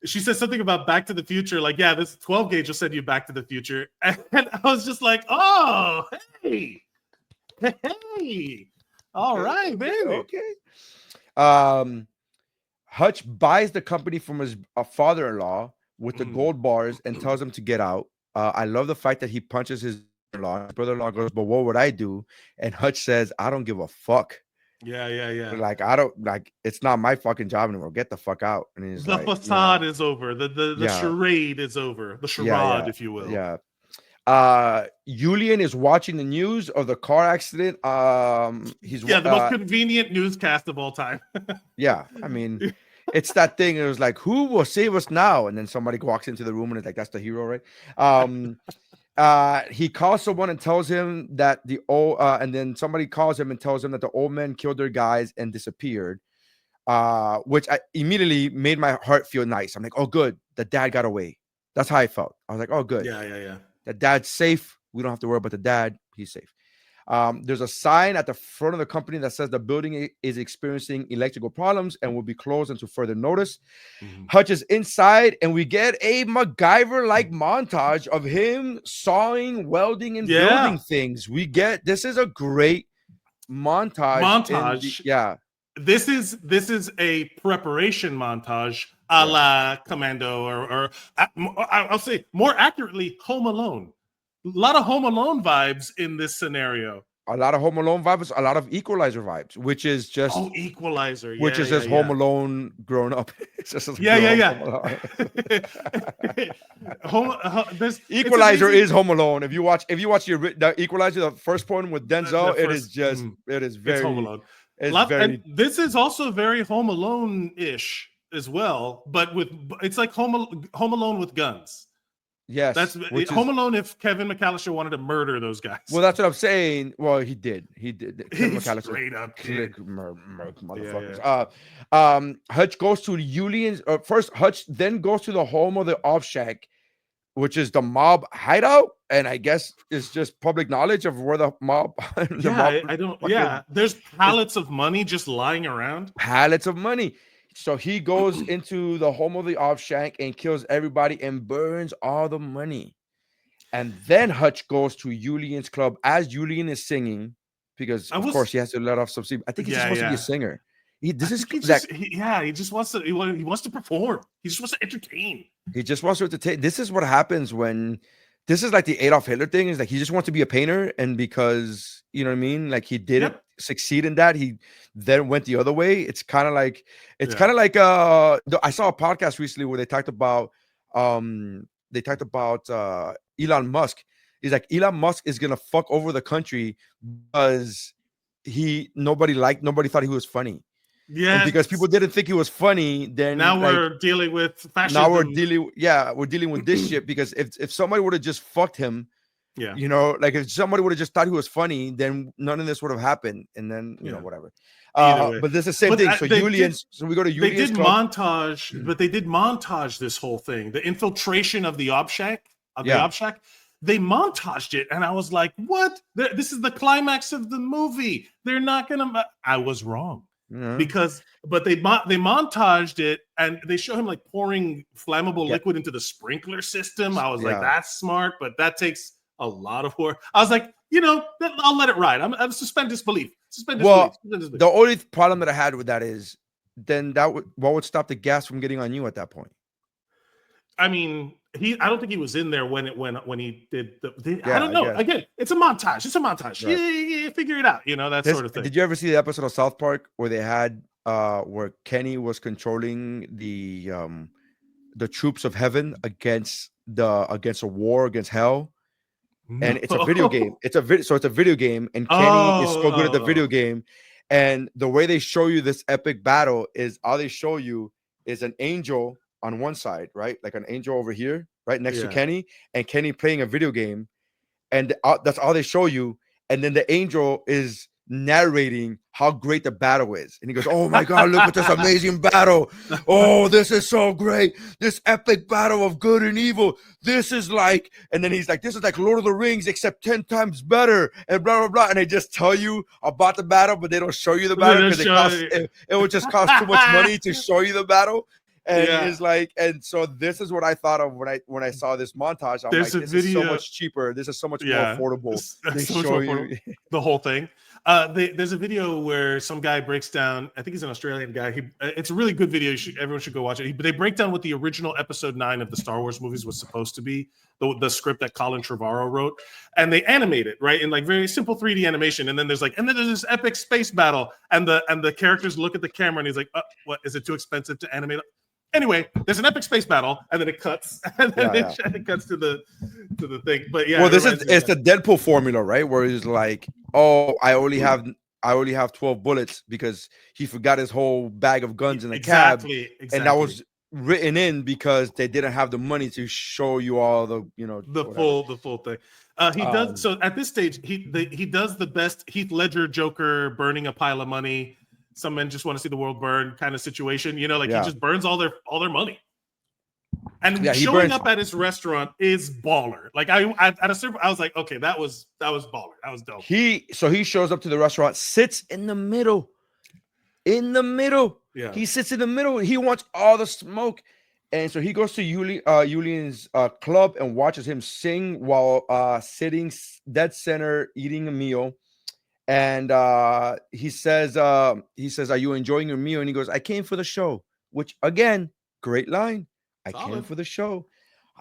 [SPEAKER 10] she said something about Back to the Future, like, yeah, this 12 gauge will send you back to the future. And I was just like, oh, hey, all right, baby.
[SPEAKER 11] Okay. Hutch buys the company from his father-in-law with the gold bars and tells him to get out. I love the fact that he punches his brother-in-law. His brother-in-law goes, but what would I do? And Hutch says, I don't give a fuck.
[SPEAKER 10] Yeah.
[SPEAKER 11] Like, I don't, like, it's not my fucking job anymore. Get the fuck out. And he's
[SPEAKER 10] the
[SPEAKER 11] like,
[SPEAKER 10] facade is over. The charade is over. The charade, if you will.
[SPEAKER 11] Julian is watching the news of the car accident. He's
[SPEAKER 10] the most convenient newscast of all time.
[SPEAKER 11] I mean, it's that thing. It was like, who will save us now? And then somebody walks into the room and it's like, that's the hero, right? He calls someone and tells him that and then somebody calls him and tells him that the old men killed their guys and disappeared, which I immediately made my heart feel nice. I'm like, oh, good, the dad got away. That's how I felt. I was like, oh, good.
[SPEAKER 10] Yeah.
[SPEAKER 11] The dad's safe. We don't have to worry about the dad. He's safe. There's a sign at the front of the company that says the building is experiencing electrical problems and will be closed until further notice. Hutch is inside, and we get a MacGyver-like montage of him sawing, welding, and building things. This is a great montage.
[SPEAKER 10] This is a preparation montage, a la Commando, or I'll say more accurately, Home Alone. A lot of Home Alone vibes in this scenario.
[SPEAKER 11] A lot of Home Alone vibes, a lot of Equalizer vibes, which is just
[SPEAKER 10] Equalizer,
[SPEAKER 11] which is just Home Alone grown up. It's just Equalizer is Home Alone. If you watch the Equalizer, the first one with Denzel, it is very
[SPEAKER 10] Home Alone. This is also very Home Alone-ish. as well, but it's like Home Alone with guns.
[SPEAKER 11] Yes,
[SPEAKER 10] That's Home Alone if Kevin McAllister wanted to murder those guys.
[SPEAKER 11] Well, that's what I'm saying. Well, he did. Kevin McAllister
[SPEAKER 10] straight up
[SPEAKER 11] motherfuckers.
[SPEAKER 10] Yeah.
[SPEAKER 11] Hutch goes to Julian's. First, Hutch then goes to the home of the off shack, which is the mob hideout, and I guess it's just public knowledge of where the mob.
[SPEAKER 10] I don't. Yeah, there's pallets of money just lying around.
[SPEAKER 11] Pallets of money. So he goes into the home of the off shack and kills everybody and burns all the money. And then Hutch goes to Julian's club as Julian is singing, because of course he has to let off some steam. I think he's supposed to be a singer. He just wants to. He wants to perform. He just wants to entertain. He just wants to entertain. This is what happens when. This is like the Adolf Hitler thing. Is like he just wants to be a painter, and because you know what I mean, like he didn't succeed in that, he then went the other way. It's kind of like I saw a podcast recently where they talked about Elon Musk. He's like, Elon Musk is gonna fuck over the country because nobody thought he was funny. Yeah, because people didn't think he was funny. Then now we're dealing with fascism. Now we're dealing with this shit, because if somebody would have just fucked him, you know, like if somebody would have just thought he was funny, then none of this would have happened. And then you know, whatever. But this is the same thing. So so we go to Julian's. They did montage, but they did montage this whole thing, the infiltration of the Ob Shack, They montaged it, and I was like, "What? This is the climax of the movie. They're not gonna." I was wrong. But they montaged it, and they show him like pouring flammable liquid into the sprinkler system. I was like, that's smart, but that takes a lot of work. I was like, you know, I'll let it ride. I'm suspend disbelief. The only problem that I had with that is then what would stop the gas from getting on you at that point? I mean, I don't think he was in there when he did I don't know. Again, it's a montage. Right. Yeah, figure it out. You know, that sort of thing. Did you ever see the episode of South Park where they had where Kenny was controlling the troops of heaven against a war against hell? No. And it's a video game. It's a video game, and Kenny is so good at the video game. And the way they show you this epic battle is all they show you is an angel on one side, right? Like an angel over here, right next to Kenny, and Kenny playing a video game, and that's all they show you. And then the angel is narrating how great the battle is, and he goes, "Oh my God, look at this amazing battle! Oh, this is so great! This epic battle of good and evil. This is like," and then he's like, "This is like Lord of the Rings, except 10 times better," and blah blah blah. And they just tell you about the battle, but they don't show you the battle because it would just cost too much money to show you the battle. And it's like, and so this is what I thought of when I saw this montage. I'm like, this is so much cheaper. This is so much more affordable. They show you the whole thing. There's a video where some guy breaks down. I think he's an Australian guy. It's a really good video. Everyone should go watch it. They break down what the original episode 9 of the Star Wars movies was supposed to be. The script that Colin Trevorrow wrote, and they animate it right in like very simple 3D animation. And then there's this epic space battle, and the characters look at the camera, and he's like, "What is it too expensive to animate?" Anyway, there's an epic space battle, and then it cuts, and then it cuts to the thing. But it's the Deadpool formula, right? Where he's like, "Oh, I only have 12 bullets because he forgot his whole bag of guns in the cab," and that was written in because they didn't have the money to show you all the full thing. He does so at this stage. He does the best Heath Ledger Joker burning a pile of money. Some men just want to see the world burn kind of situation, you know, like he just burns all their money. And showing up at his restaurant is baller. Like I was like, okay, that was baller. That was dope. He shows up to the restaurant, sits in the middle. Yeah. He sits in the middle. He wants all the smoke. And so he goes to Julian's club and watches him sing while sitting dead center eating a meal. And he says, "Are you enjoying your meal?" And he goes, "I came for the show." Which again, great line. I came for the show.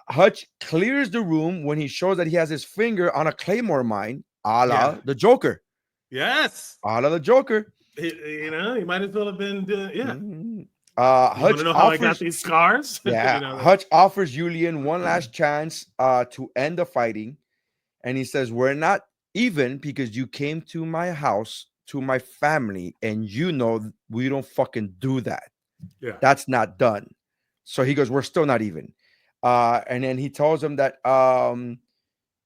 [SPEAKER 11] Hutch clears the room when he shows that he has his finger on a Claymore mine, a la the Joker. Yes, a la the Joker. He might as well have been. Hutch know how I got these scars. Yeah, Hutch offers Julian one last chance to end the fighting, and he says, "We're not even because you came to my house, to my family, and you know we don't fucking do that."
[SPEAKER 10] Yeah.
[SPEAKER 11] That's not done. So he goes, we're still not even. And then he tells him that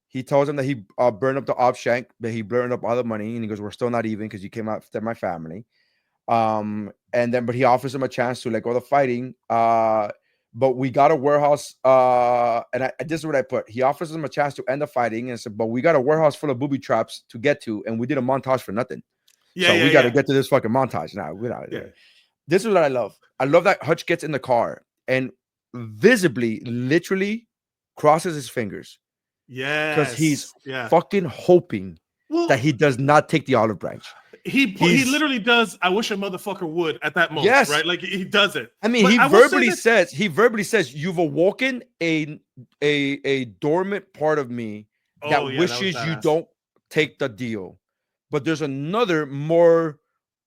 [SPEAKER 11] he burned up the op shank, but he burned up all the money, and he goes, we're still not even because you came after my family. But he offers him a chance to let go of the fighting. But we got a warehouse, this is what I put. He offers him a chance to end the fighting, and said, but we got a warehouse full of booby traps to get to, and we did a montage for nothing. We got to get to this fucking montage now. This is what I love. I love that Hutch gets in the car and visibly, literally crosses his fingers.
[SPEAKER 10] Yeah,
[SPEAKER 11] because he's fucking hoping that he does not take the olive branch. He
[SPEAKER 10] literally does. I wish a motherfucker would at that moment.
[SPEAKER 11] Yes,
[SPEAKER 10] right. Like he does it.
[SPEAKER 11] I mean, he verbally says, "You've awoken a dormant part of me that wishes you don't take the deal, but there's another more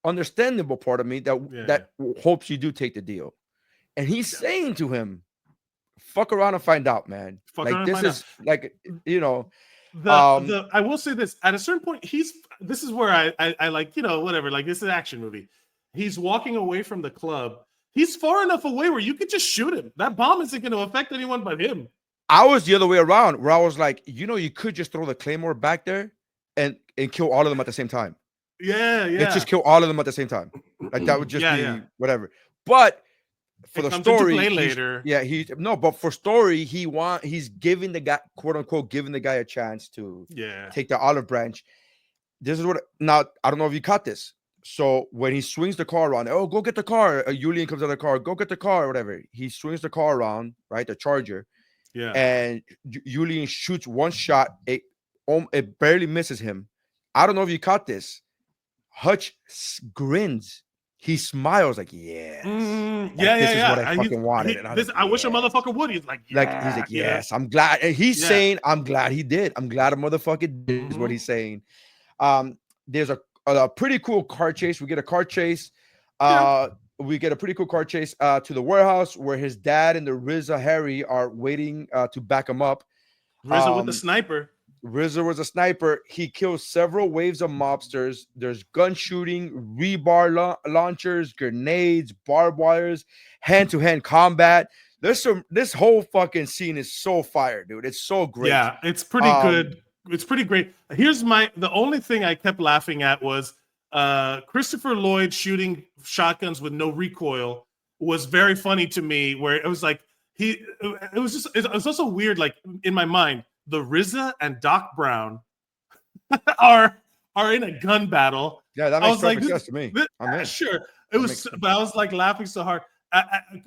[SPEAKER 11] understandable part of me that hopes you do take the deal." And he's saying to him, "Fuck around and find out, man." Like this is like, you know.
[SPEAKER 10] I will say this, at a certain point, this is where I like, you know, whatever, like this is an action movie. He's walking away from the club. He's far enough away where you could just shoot him. That bomb isn't going to affect anyone but him.
[SPEAKER 11] I was the other way around, where I was like, you know, you could just throw the claymore back there and kill all of them at the same time.
[SPEAKER 10] Yeah.
[SPEAKER 11] And just kill all of them at the same time. Like that would just be whatever. But for the story later, but for story, he's giving the guy, quote unquote, giving the guy a chance to take the olive branch. This is what, now I don't know if you caught this. So when he swings the car around, go get the car. Julian comes out of the car, go get the car, or whatever. He swings the car around, right? The Charger. Yeah. And Julian shoots one shot. It barely misses him. I don't know if you caught this. Hutch grins. He smiles like, this is what I fucking wanted.
[SPEAKER 10] I wish a motherfucker would. He's like,
[SPEAKER 11] he's like, yes, I'm glad. And he's saying, I'm glad he did. I'm glad a motherfucker did is what he's saying. There's a pretty cool car chase. We get a car chase. We get a pretty cool car chase to the warehouse where his dad and the RZA Harry are waiting to back him up.
[SPEAKER 10] RZA with the sniper.
[SPEAKER 11] RZA was a sniper. He kills several waves of mobsters. There's gun shooting, rebar launchers, grenades, barbed wires, hand-to-hand combat. This whole fucking scene is so fire, dude. It's so great.
[SPEAKER 10] Yeah, it's pretty good. It's pretty great. The only thing I kept laughing at was Christopher Lloyd shooting shotguns with no recoil was very funny to me, where it was like it was also weird, like in my mind. The RZA and Doc Brown are in a gun battle.
[SPEAKER 11] Yeah, that makes perfect sense to me.
[SPEAKER 10] Sure, it was, but I was like laughing so hard.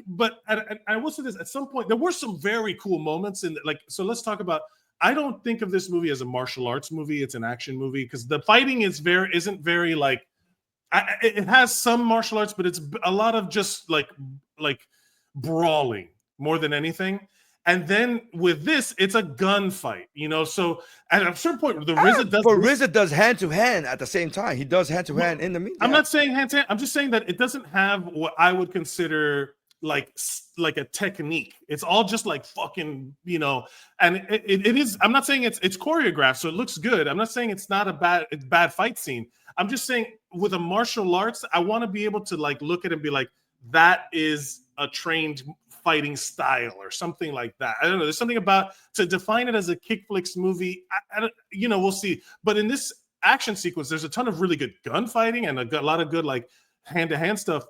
[SPEAKER 10] But I will say this: at some point, there were some very cool moments in like. So let's talk about. I don't think of this movie as a martial arts movie; it's an action movie because the fighting isn't very like. It has some martial arts, but it's a lot of just like brawling more than anything. And then with this, it's a gunfight, you know. So at a certain point, the RZA does.
[SPEAKER 11] But RZA does hand to hand at the same time. He does hand to hand in the meantime.
[SPEAKER 10] I'm not saying hand to hand. I'm just saying that it doesn't have what I would consider like a technique. It's all just like fucking, you know. And it is. I'm not saying it's choreographed, so it looks good. I'm not saying it's not a bad fight scene. I'm just saying with a martial arts, I want to be able to like look at it and be like, that is a trained fighting style or something like that. I don't know. There's something about to define it as a Kickflix movie. I don't, you know, we'll see. But in this action sequence, there's a ton of really good gunfighting and a lot of good like hand-to-hand stuff.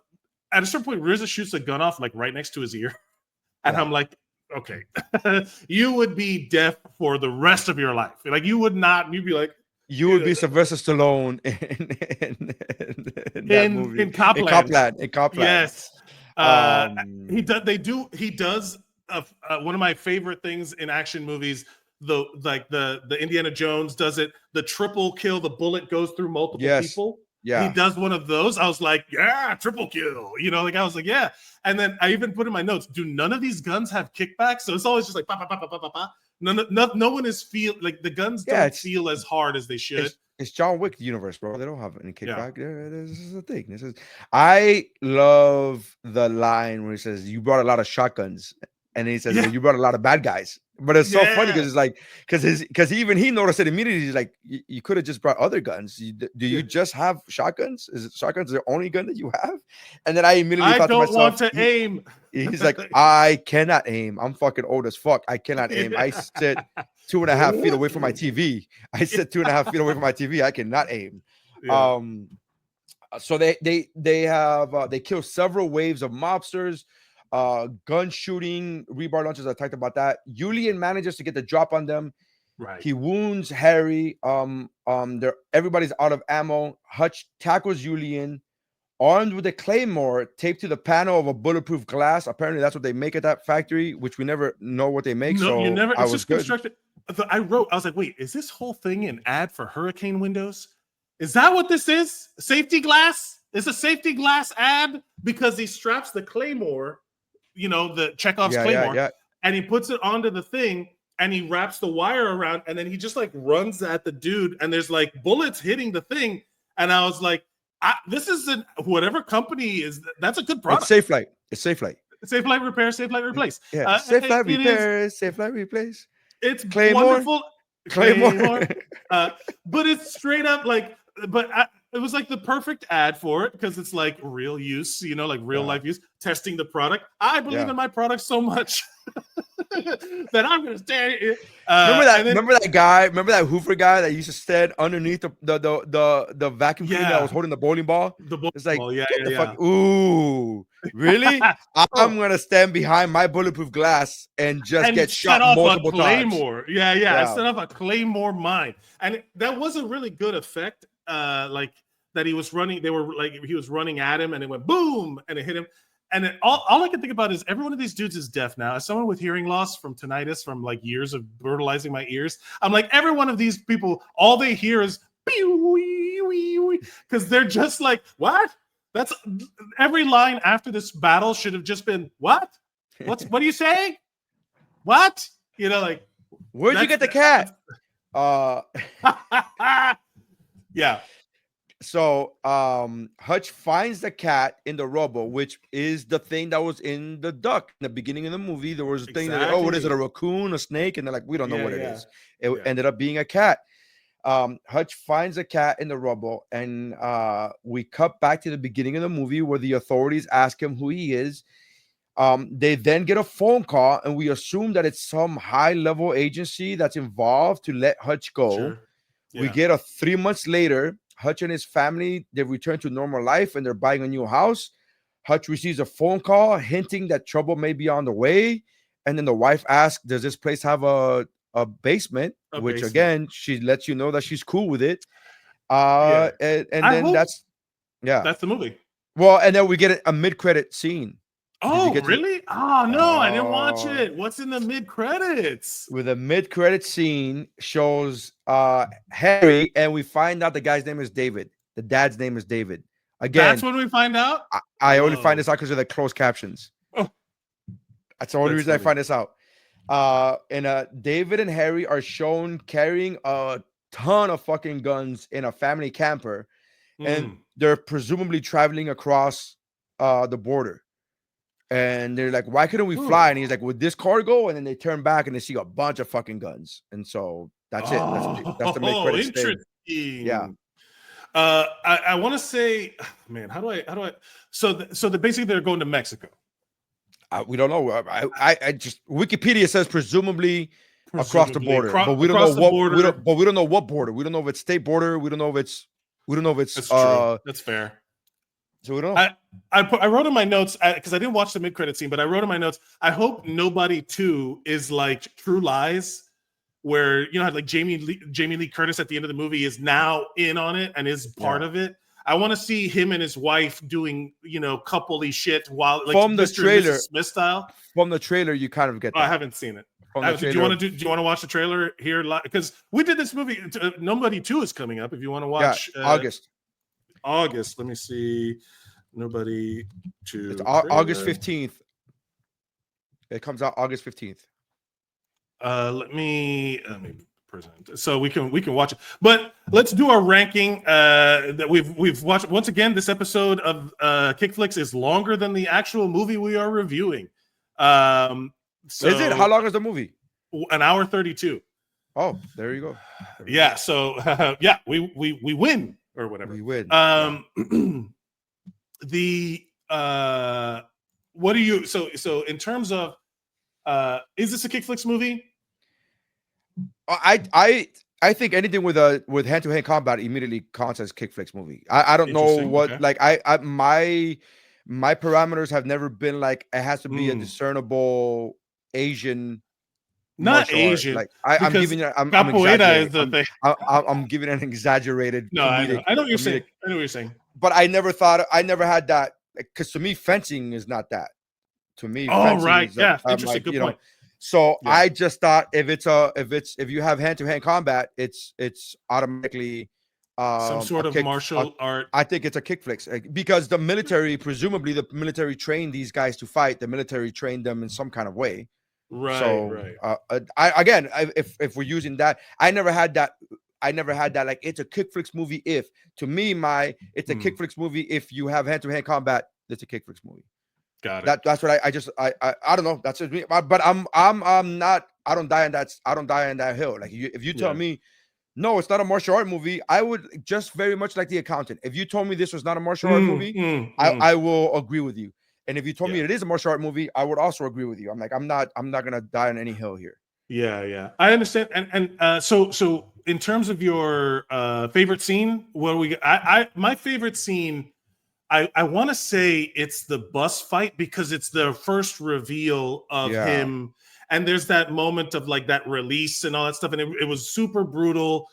[SPEAKER 10] At a certain point, RZA shoots a gun off like right next to his ear, and I'm like, okay, you would be deaf for the rest of your life. Like you would not. You'd be like.
[SPEAKER 11] You would be Sylvester Stallone in that movie.
[SPEAKER 10] In Copland.
[SPEAKER 11] In Copland.
[SPEAKER 10] Yes. He does one of my favorite things in action movies, the Indiana Jones does it, the triple kill, the bullet goes through multiple people. Yeah, he does one of those. I was like, yeah, triple kill, you know, like I was like, yeah. And then I even put in my notes, do none of these guns have kickbacks? So it's always just like pa pa pa pa pa pa. No one is like the guns don't feel as hard as they should.
[SPEAKER 11] It's John Wick universe, bro. They don't have any kickback. This is the thing. I love the line where he says, "You brought a lot of shotguns," And he says, well, you brought a lot of bad guys. But it's so funny because it's like, because even he noticed it immediately. He's like, you could have just brought other guns. Do you just have shotguns? Is it shotguns the only gun that you have? And then I immediately thought to myself,
[SPEAKER 10] want to aim.
[SPEAKER 11] He's like, I cannot aim. I'm fucking old as fuck. I cannot aim. I sit 2.5 feet away from my TV. I cannot aim.
[SPEAKER 10] Yeah.
[SPEAKER 11] So they kill several waves of mobsters. Gun shooting, rebar launchers. I talked about that. Julian manages to get the drop on them.
[SPEAKER 10] Right.
[SPEAKER 11] He wounds Harry. Everybody's out of ammo. Hutch tackles Julian, armed with a claymore taped to the panel of a bulletproof glass. Apparently, that's what they make at that factory, which we never know what they make.
[SPEAKER 10] No,
[SPEAKER 11] so
[SPEAKER 10] you never.
[SPEAKER 11] I
[SPEAKER 10] It's
[SPEAKER 11] was
[SPEAKER 10] just
[SPEAKER 11] good.
[SPEAKER 10] constructed. I was like, wait, is this whole thing an ad for hurricane windows? Is that what this is? Safety glass? It's a safety glass ad because he straps the claymore. The Chekhov's claymore, and he puts it onto the thing, and he wraps the wire around, and then he just like runs at the dude, and there's like bullets hitting the thing, and I was like, this isn't whatever company is. That's a good product.
[SPEAKER 11] It's Safe Light. Safe Light
[SPEAKER 10] repair, Safe Light replace.
[SPEAKER 11] Yeah, Safe Light repair, Safe Light replace.
[SPEAKER 10] It's
[SPEAKER 11] Claymore.
[SPEAKER 10] Wonderful. Claymore. But it's straight up like, it was like the perfect ad for it because it's like real use, like real life use, testing the product. I believe in my product so much that I'm going to stand it.
[SPEAKER 11] Remember that Hoover guy that used to stand underneath the vacuum cleaner that was holding the bowling ball? It's like, fuck, ooh, really? I'm going to stand behind my bulletproof glass and get shot multiple times.
[SPEAKER 10] I set off a claymore mine. And that was a really good effect. That he was running, he was running at him and it went boom and it hit him. And all I can think about is every one of these dudes is deaf now. As someone with hearing loss from tinnitus, from like years of brutalizing my ears, I'm like, every one of these people, all they hear is because they're just like, what? That's every line after this battle should have just been, what are you saying? What?
[SPEAKER 11] Where'd you get the cat?
[SPEAKER 10] Yeah.
[SPEAKER 11] So Hutch finds the cat in the rubble, which is the thing that was in the duck in the beginning of the movie. There was a thing that, what is it, a raccoon, a snake? And they're like, we don't know what it is. It ended up being a cat. Hutch finds a cat in the rubble, and we cut back to the beginning of the movie where the authorities ask him who he is. They then get a phone call, and we assume that it's some high-level agency that's involved to let Hutch go.
[SPEAKER 10] Sure. Yeah.
[SPEAKER 11] We get 3 months later. Hutch and his family, they return to normal life and they're buying a new house. Hutch receives a phone call hinting that trouble may be on the way. And then the wife asks, does this place have a basement? Again, she lets you know that she's cool with it. And then that's
[SPEAKER 10] the movie.
[SPEAKER 11] Well, and then we get a mid-credit scene.
[SPEAKER 10] Oh, really? Oh, no, I didn't watch it. What's in the mid-credits?
[SPEAKER 11] With a mid-credit scene shows Harry, and we find out the guy's name is David. The dad's name is David. Again,
[SPEAKER 10] that's when we find out?
[SPEAKER 11] I only find this out because of the closed captions.
[SPEAKER 10] Oh.
[SPEAKER 11] That's the only reason I find this out. And David and Harry are shown carrying a ton of fucking guns in a family camper, and they're presumably traveling across the border. And they're like, why couldn't we fly? And he's like, would this car go? And then they turn back and they see a bunch of fucking guns. And so that's it. That's the main credits.
[SPEAKER 10] Interesting.
[SPEAKER 11] Yeah.
[SPEAKER 10] I want to say, man, how do I? So basically they're going to Mexico.
[SPEAKER 11] We don't know. I just Wikipedia says presumably across the border, but we don't know what. But we don't know what border. We don't know if it's state border. We don't know if it's.
[SPEAKER 10] That's true. That's fair.
[SPEAKER 11] So we don't know.
[SPEAKER 10] I wrote in my notes because I didn't watch the mid-credit scene, but I wrote in my notes, I hope Nobody 2 is like True Lies, where like Jamie Lee Curtis at the end of the movie is now in on it and is part of it. I want to see him and his wife doing coupley shit while like
[SPEAKER 11] from the
[SPEAKER 10] Mr.
[SPEAKER 11] trailer,
[SPEAKER 10] and Mrs. Smith style.
[SPEAKER 11] From the trailer, you kind of get that.
[SPEAKER 10] I haven't seen it. Do you want to watch the trailer here? Because we did this movie. Nobody 2 is coming up. If you want to watch August. Let me see. Nobody 2.
[SPEAKER 11] It's August 15th. It comes out August 15th.
[SPEAKER 10] Let me present so we can watch it. But let's do our ranking that we've watched. Once again, this episode of Kickflix is longer than the actual movie we are reviewing. So,
[SPEAKER 11] is it? How long is the movie?
[SPEAKER 10] An hour 32.
[SPEAKER 11] Oh, there you go.
[SPEAKER 10] Yeah. So yeah, we win or whatever.
[SPEAKER 11] We win.
[SPEAKER 10] The what do you so in terms of is this a Kickflix movie?
[SPEAKER 11] I think anything with hand-to-hand combat immediately counts as Kickflix movie. I don't know what like I my parameters have never been like it has to be a discernible Asian.
[SPEAKER 10] Not Asian.
[SPEAKER 11] Like I'm giving it. I'm
[SPEAKER 10] capoeira is the thing.
[SPEAKER 11] I'm giving an exaggerated.
[SPEAKER 10] No, I know what you're saying. I know what you're saying.
[SPEAKER 11] But I never had that because to me fencing is not that. To me,
[SPEAKER 10] right,
[SPEAKER 11] is
[SPEAKER 10] yeah, interesting, good point.
[SPEAKER 11] So I just thought if you have hand-to-hand combat, it's automatically
[SPEAKER 10] some sort of martial art.
[SPEAKER 11] I think it's a Kickflix because the military, presumably the military trained these guys to fight. The military trained them in some kind of way.
[SPEAKER 10] Right.
[SPEAKER 11] So,
[SPEAKER 10] right.
[SPEAKER 11] If we're using that, I never had that. Like it's a Kickflix movie. If to me, it's a Kickflix movie. If you have hand-to-hand combat, it's a Kickflix movie.
[SPEAKER 10] Got it.
[SPEAKER 11] That's what I don't know. That's just me. But I'm not. I don't die on that. I don't die on that hill. Like if you tell me, no, it's not a martial art movie, I would just very much like The Accountant. If you told me this was not a martial art movie, I will agree with you. And if you told me it is a martial art movie, I would also agree with you. I'm like, I'm not gonna die on any hill here.
[SPEAKER 10] Yeah. I understand. And so in terms of your favorite scene, my favorite scene, I want to say it's the bus fight because it's the first reveal of him. And there's that moment of like that release and all that stuff. And it was super brutal.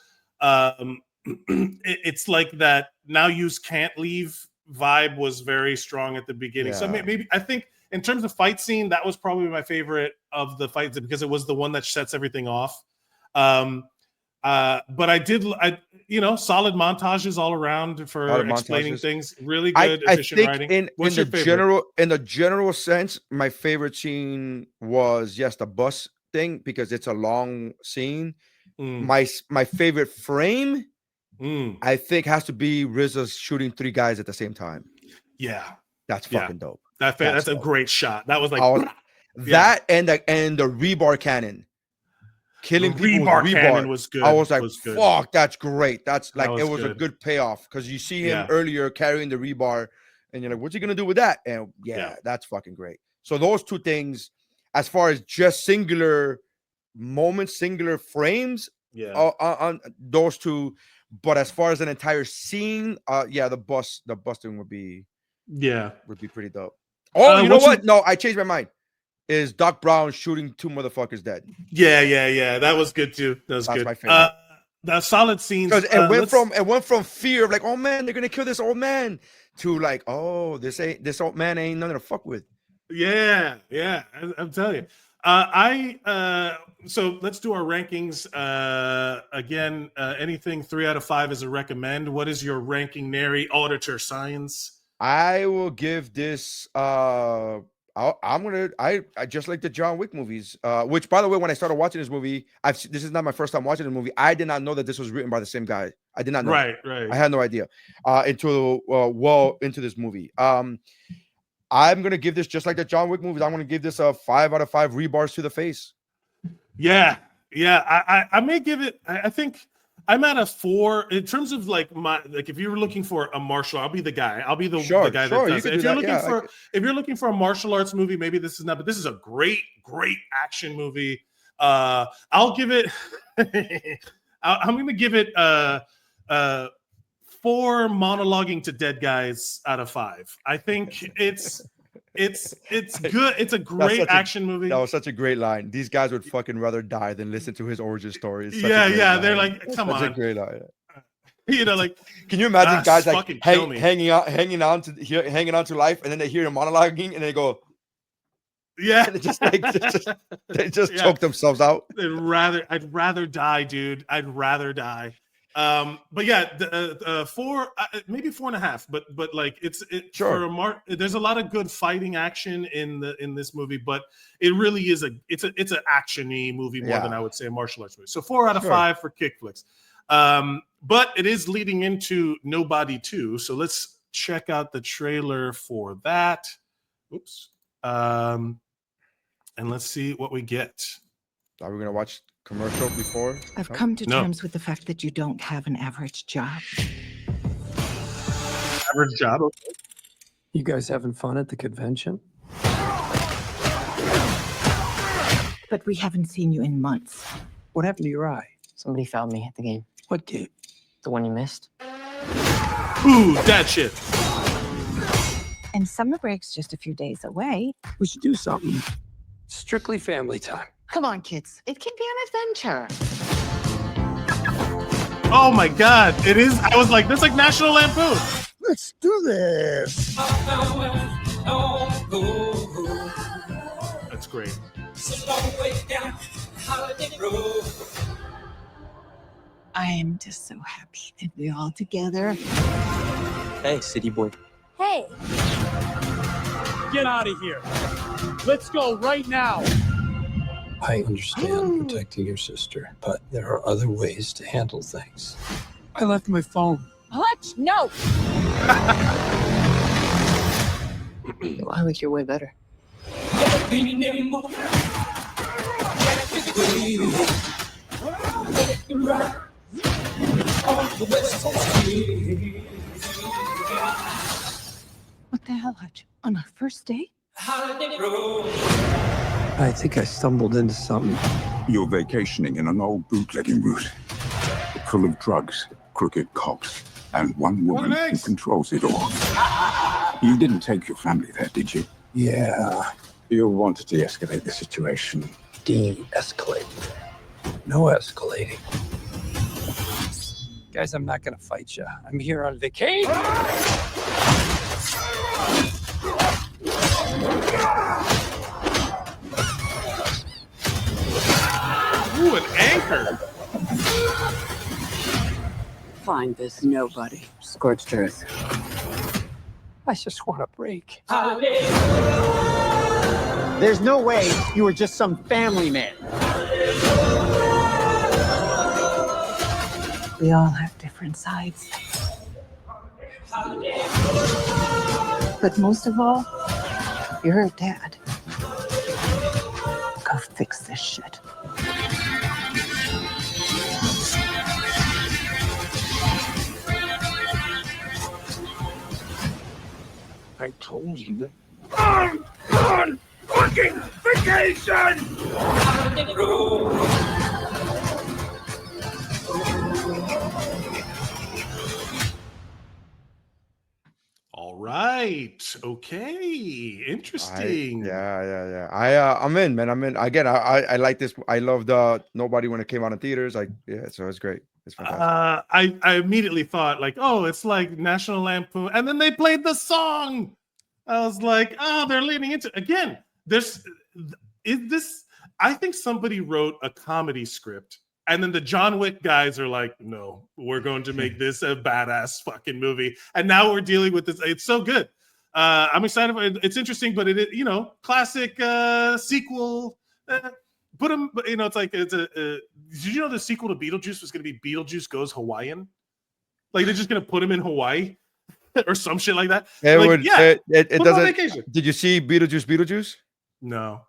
[SPEAKER 10] It's like that now you can't leave vibe was very strong at the beginning. So maybe I think in terms of fight scene, that was probably my favorite of the fights because it was the one that sets everything off. But I solid montages all around for explaining things. Really good, efficient writing. In
[SPEAKER 11] the general sense, my favorite scene was the bus thing because it's a long scene. My favorite frame, I think, has to be RZA shooting 3 guys at the same time.
[SPEAKER 10] Yeah,
[SPEAKER 11] that's fucking dope.
[SPEAKER 10] That's a great shot. That was like
[SPEAKER 11] that and the rebar cannon. Killing people with rebar
[SPEAKER 10] was good.
[SPEAKER 11] I was like, fuck, that's great. That's like it was
[SPEAKER 10] good.
[SPEAKER 11] A good payoff because you see him earlier carrying the rebar, and you're like, what's he gonna do with that? And that's fucking great. So those 2 things, as far as just singular moments, singular frames, on those 2. But as far as an entire scene, the bus thing would be pretty dope. Oh, you know what? No, I changed my mind. Is Doc Brown shooting 2 motherfuckers dead?
[SPEAKER 10] Yeah. That was good too. That's good. My favorite. The solid scenes.
[SPEAKER 11] Because it went from fear of like, oh man, they're gonna kill this old man, to like, oh, this old man ain't nothing to fuck with.
[SPEAKER 10] Yeah. I'm telling you. So let's do our rankings. Again, anything 3 out of 5 is a recommend. What is your ranking, Nery Auditor Science?
[SPEAKER 11] I will give this. I just like the John Wick movies. Which, by the way, when I started watching this movie, this is not my first time watching the movie. I did not know that this was written by the same guy. I did not know.
[SPEAKER 10] Right.
[SPEAKER 11] I had no idea. Into this movie. I'm gonna give this just like the John Wick movies. I'm gonna give this a 5 out of 5 rebars to the face.
[SPEAKER 10] Yeah. I may give it. I think I'm at a 4 in terms of if you're looking for a martial, I'll be the guy. I'll be the guy that does it. If you're looking for a martial arts movie, maybe this is not. But this is a great action movie. I'll give it. I'm going to give it 4 monologuing to dead guys out of 5. I think it's good. It's a great action movie.
[SPEAKER 11] That was such a great line. These guys would fucking rather die than listen to his origin story.
[SPEAKER 10] Yeah. They're like, come on.
[SPEAKER 11] That's a great line.
[SPEAKER 10] Like,
[SPEAKER 11] can you imagine guys like hanging on to life, and then they hear him monologuing, and they go,
[SPEAKER 10] yeah,
[SPEAKER 11] and they just choke themselves out.
[SPEAKER 10] I'd rather die, dude. I'd rather die. But yeah, 4, maybe 4.5, but like sure. There's a lot of good fighting action in this movie, but it really is it's an action-y movie more than I would say a martial arts movie. So 4 out of 5 for Kickflix. But it is leading into Nobody 2. So let's check out the trailer for that. Oops. and let's see what we get.
[SPEAKER 11] Are we gonna watch commercial before?
[SPEAKER 2] I've come to terms with the fact that you don't have an average job.
[SPEAKER 10] Average job.
[SPEAKER 12] You guys having fun at the convention?
[SPEAKER 2] But we haven't seen you in months.
[SPEAKER 12] What happened to your eye?
[SPEAKER 13] Somebody fouled me at the game.
[SPEAKER 12] What game?
[SPEAKER 13] The one you missed.
[SPEAKER 10] Ooh, that shit.
[SPEAKER 2] And summer break's just a few days away.
[SPEAKER 12] We should do something. Strictly family time.
[SPEAKER 2] Come on, kids. It can be an adventure.
[SPEAKER 10] Oh my God, it is. I was like, that's like National Lampoon.
[SPEAKER 4] Let's do this.
[SPEAKER 10] That's great.
[SPEAKER 2] I am just so happy that we're all together.
[SPEAKER 13] Hey, city boy.
[SPEAKER 2] Hey.
[SPEAKER 12] Get out of here. Let's go right now. I understand protecting your sister, but there are other ways to handle things. I left my phone.
[SPEAKER 2] What? No.
[SPEAKER 13] I like your way better.
[SPEAKER 2] What the hell, Hutch? On our first date?
[SPEAKER 12] I think I stumbled into something.
[SPEAKER 14] You're vacationing in an old bootlegging route, full of drugs, crooked cops, and one woman who controls it all. You didn't take your family there, did you?
[SPEAKER 12] Yeah.
[SPEAKER 14] You want to de-escalate the situation.
[SPEAKER 12] De-escalate. No escalating. Guys, I'm not gonna fight you. I'm here on vacation.
[SPEAKER 10] Ooh, an anchor.
[SPEAKER 2] Find this nobody.
[SPEAKER 13] Scorched earth.
[SPEAKER 12] I just want a break.
[SPEAKER 7] There's no way you were just some family man.
[SPEAKER 2] We all have different sides. But most of all, you're a dad. Go fix this shit.
[SPEAKER 12] I told you that.
[SPEAKER 14] I'm on fucking vacation!
[SPEAKER 10] All right. Okay. Interesting.
[SPEAKER 11] Yeah. I'm in, man. I'm in. Again, I like this. I love the Nobody when it came out in theaters. So it's great. It's fantastic.
[SPEAKER 10] I immediately thought like, oh, it's like National Lampoon, and then they played the song. I was like, oh, they're leaning into again. I think somebody wrote a comedy script, and then the John Wick guys are like, no, we're going to make this a badass fucking movie, and now we're dealing with this. It's so good. I'm excited. It's interesting, but it classic sequel. Put them, it's like did you know the sequel to Beetlejuice was going to be Beetlejuice Goes Hawaiian? Like they're just going to put him in Hawaii or some shit like that.
[SPEAKER 11] It
[SPEAKER 10] doesn't. On vacation.
[SPEAKER 11] Did you see Beetlejuice?
[SPEAKER 10] No.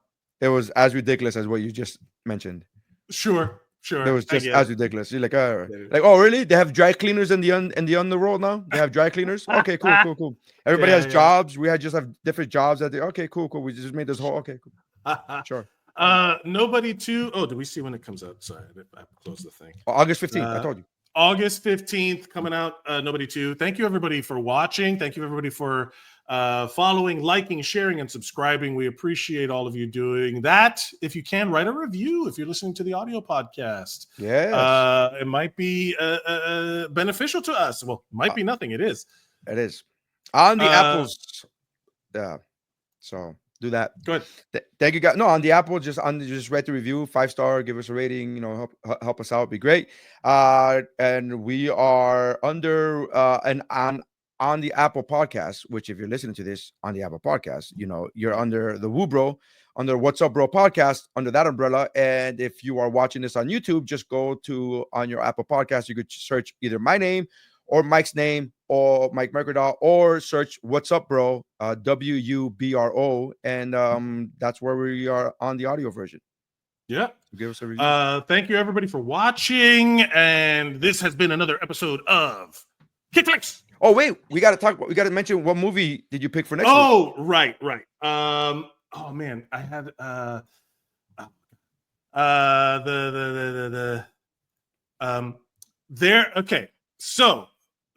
[SPEAKER 11] It was as ridiculous as what you just mentioned.
[SPEAKER 10] Sure.
[SPEAKER 11] It was just as ridiculous. You're like, oh, really? They have dry cleaners in the underworld now. They have dry cleaners. Okay, cool. Everybody has jobs. We just have different jobs. Okay, cool. We just made this whole. Okay, cool. Sure.
[SPEAKER 10] Nobody 2. Oh, do we see when it comes out? Sorry, I closed the thing.
[SPEAKER 11] August 15th. I told you.
[SPEAKER 10] August 15th coming out. Nobody 2. Thank you everybody for watching. Thank you everybody for following, liking, sharing, and subscribing. We appreciate all of you doing that. If you can, write a review if you're listening to the audio podcast.
[SPEAKER 11] Yeah,
[SPEAKER 10] it might be beneficial to us. Well, might be nothing. It is.
[SPEAKER 11] It is on the apples. Yeah. So do that.
[SPEAKER 10] Good.
[SPEAKER 11] Thank you guys. No, on the Apple, just write the review, 5-star, give us a rating. Help us out. Be great. And we are under and on the Apple Podcast, which if you're listening to this on the Apple Podcast, you're under the Woo Bro, under What's Up Bro Podcast, under that umbrella. And if you are watching this on YouTube, just go to on your Apple Podcast. You could search either my name or Mike's name, or Mike Mercadal, or search "What's Up, Bro," WUBRO, and that's where we are on the audio version.
[SPEAKER 10] Yeah.
[SPEAKER 11] Give us a review.
[SPEAKER 10] Thank you everybody for watching, and this has been another episode of Kickflix.
[SPEAKER 11] Oh wait, we got to mention what movie did you pick for next week?
[SPEAKER 10] Oh, right. Oh man, I had okay. So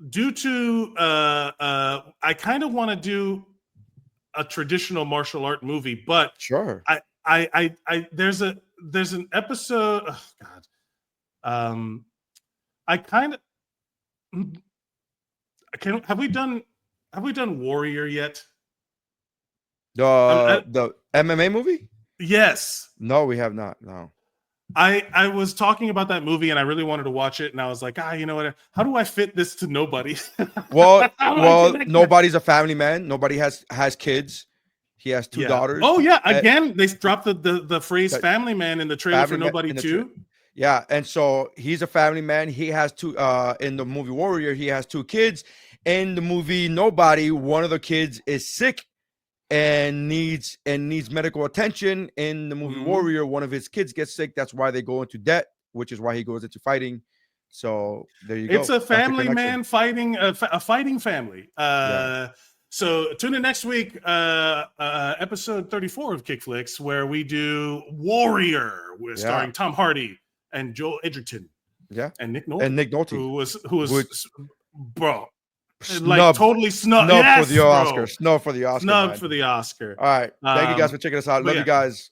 [SPEAKER 10] due to I kind of want to do a traditional martial art movie, but
[SPEAKER 11] sure.
[SPEAKER 10] I there's an episode. Oh God. Have we done Warrior yet?
[SPEAKER 11] The MMA movie?
[SPEAKER 10] Yes.
[SPEAKER 11] No, we have not. No.
[SPEAKER 10] I was talking about that movie and I really wanted to watch it, and I was like, you know what? How do I fit this to nobody?
[SPEAKER 11] Well, nobody's a family man. Nobody has kids. He has two daughters.
[SPEAKER 10] Oh yeah, again, they dropped the phrase "family man" in the trailer for nobody too.
[SPEAKER 11] Yeah, and so he's a family man. He has two. In the movie Warrior, he has two kids. In the movie Nobody, one of the kids is sick and needs medical attention. In the movie Warrior, one of his kids gets sick. That's why they go into debt, which is why he goes into fighting. So there you go.
[SPEAKER 10] It's a family man fighting a fighting family. So tune in next week, episode 34 of Kickflix, where we do Warrior, starring Tom Hardy and Joel Edgerton.
[SPEAKER 11] Yeah,
[SPEAKER 10] and Nick Nolte. Who was bro. Totally snubbed
[SPEAKER 11] for the Oscar. Snubbed for the Oscar.
[SPEAKER 10] Snubbed for the Oscar.
[SPEAKER 11] All right. Thank you guys for checking us out. Love you guys.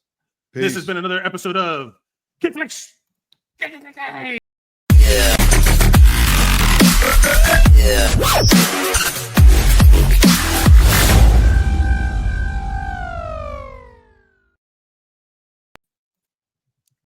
[SPEAKER 11] Peace.
[SPEAKER 10] This has been another episode of Kickflix.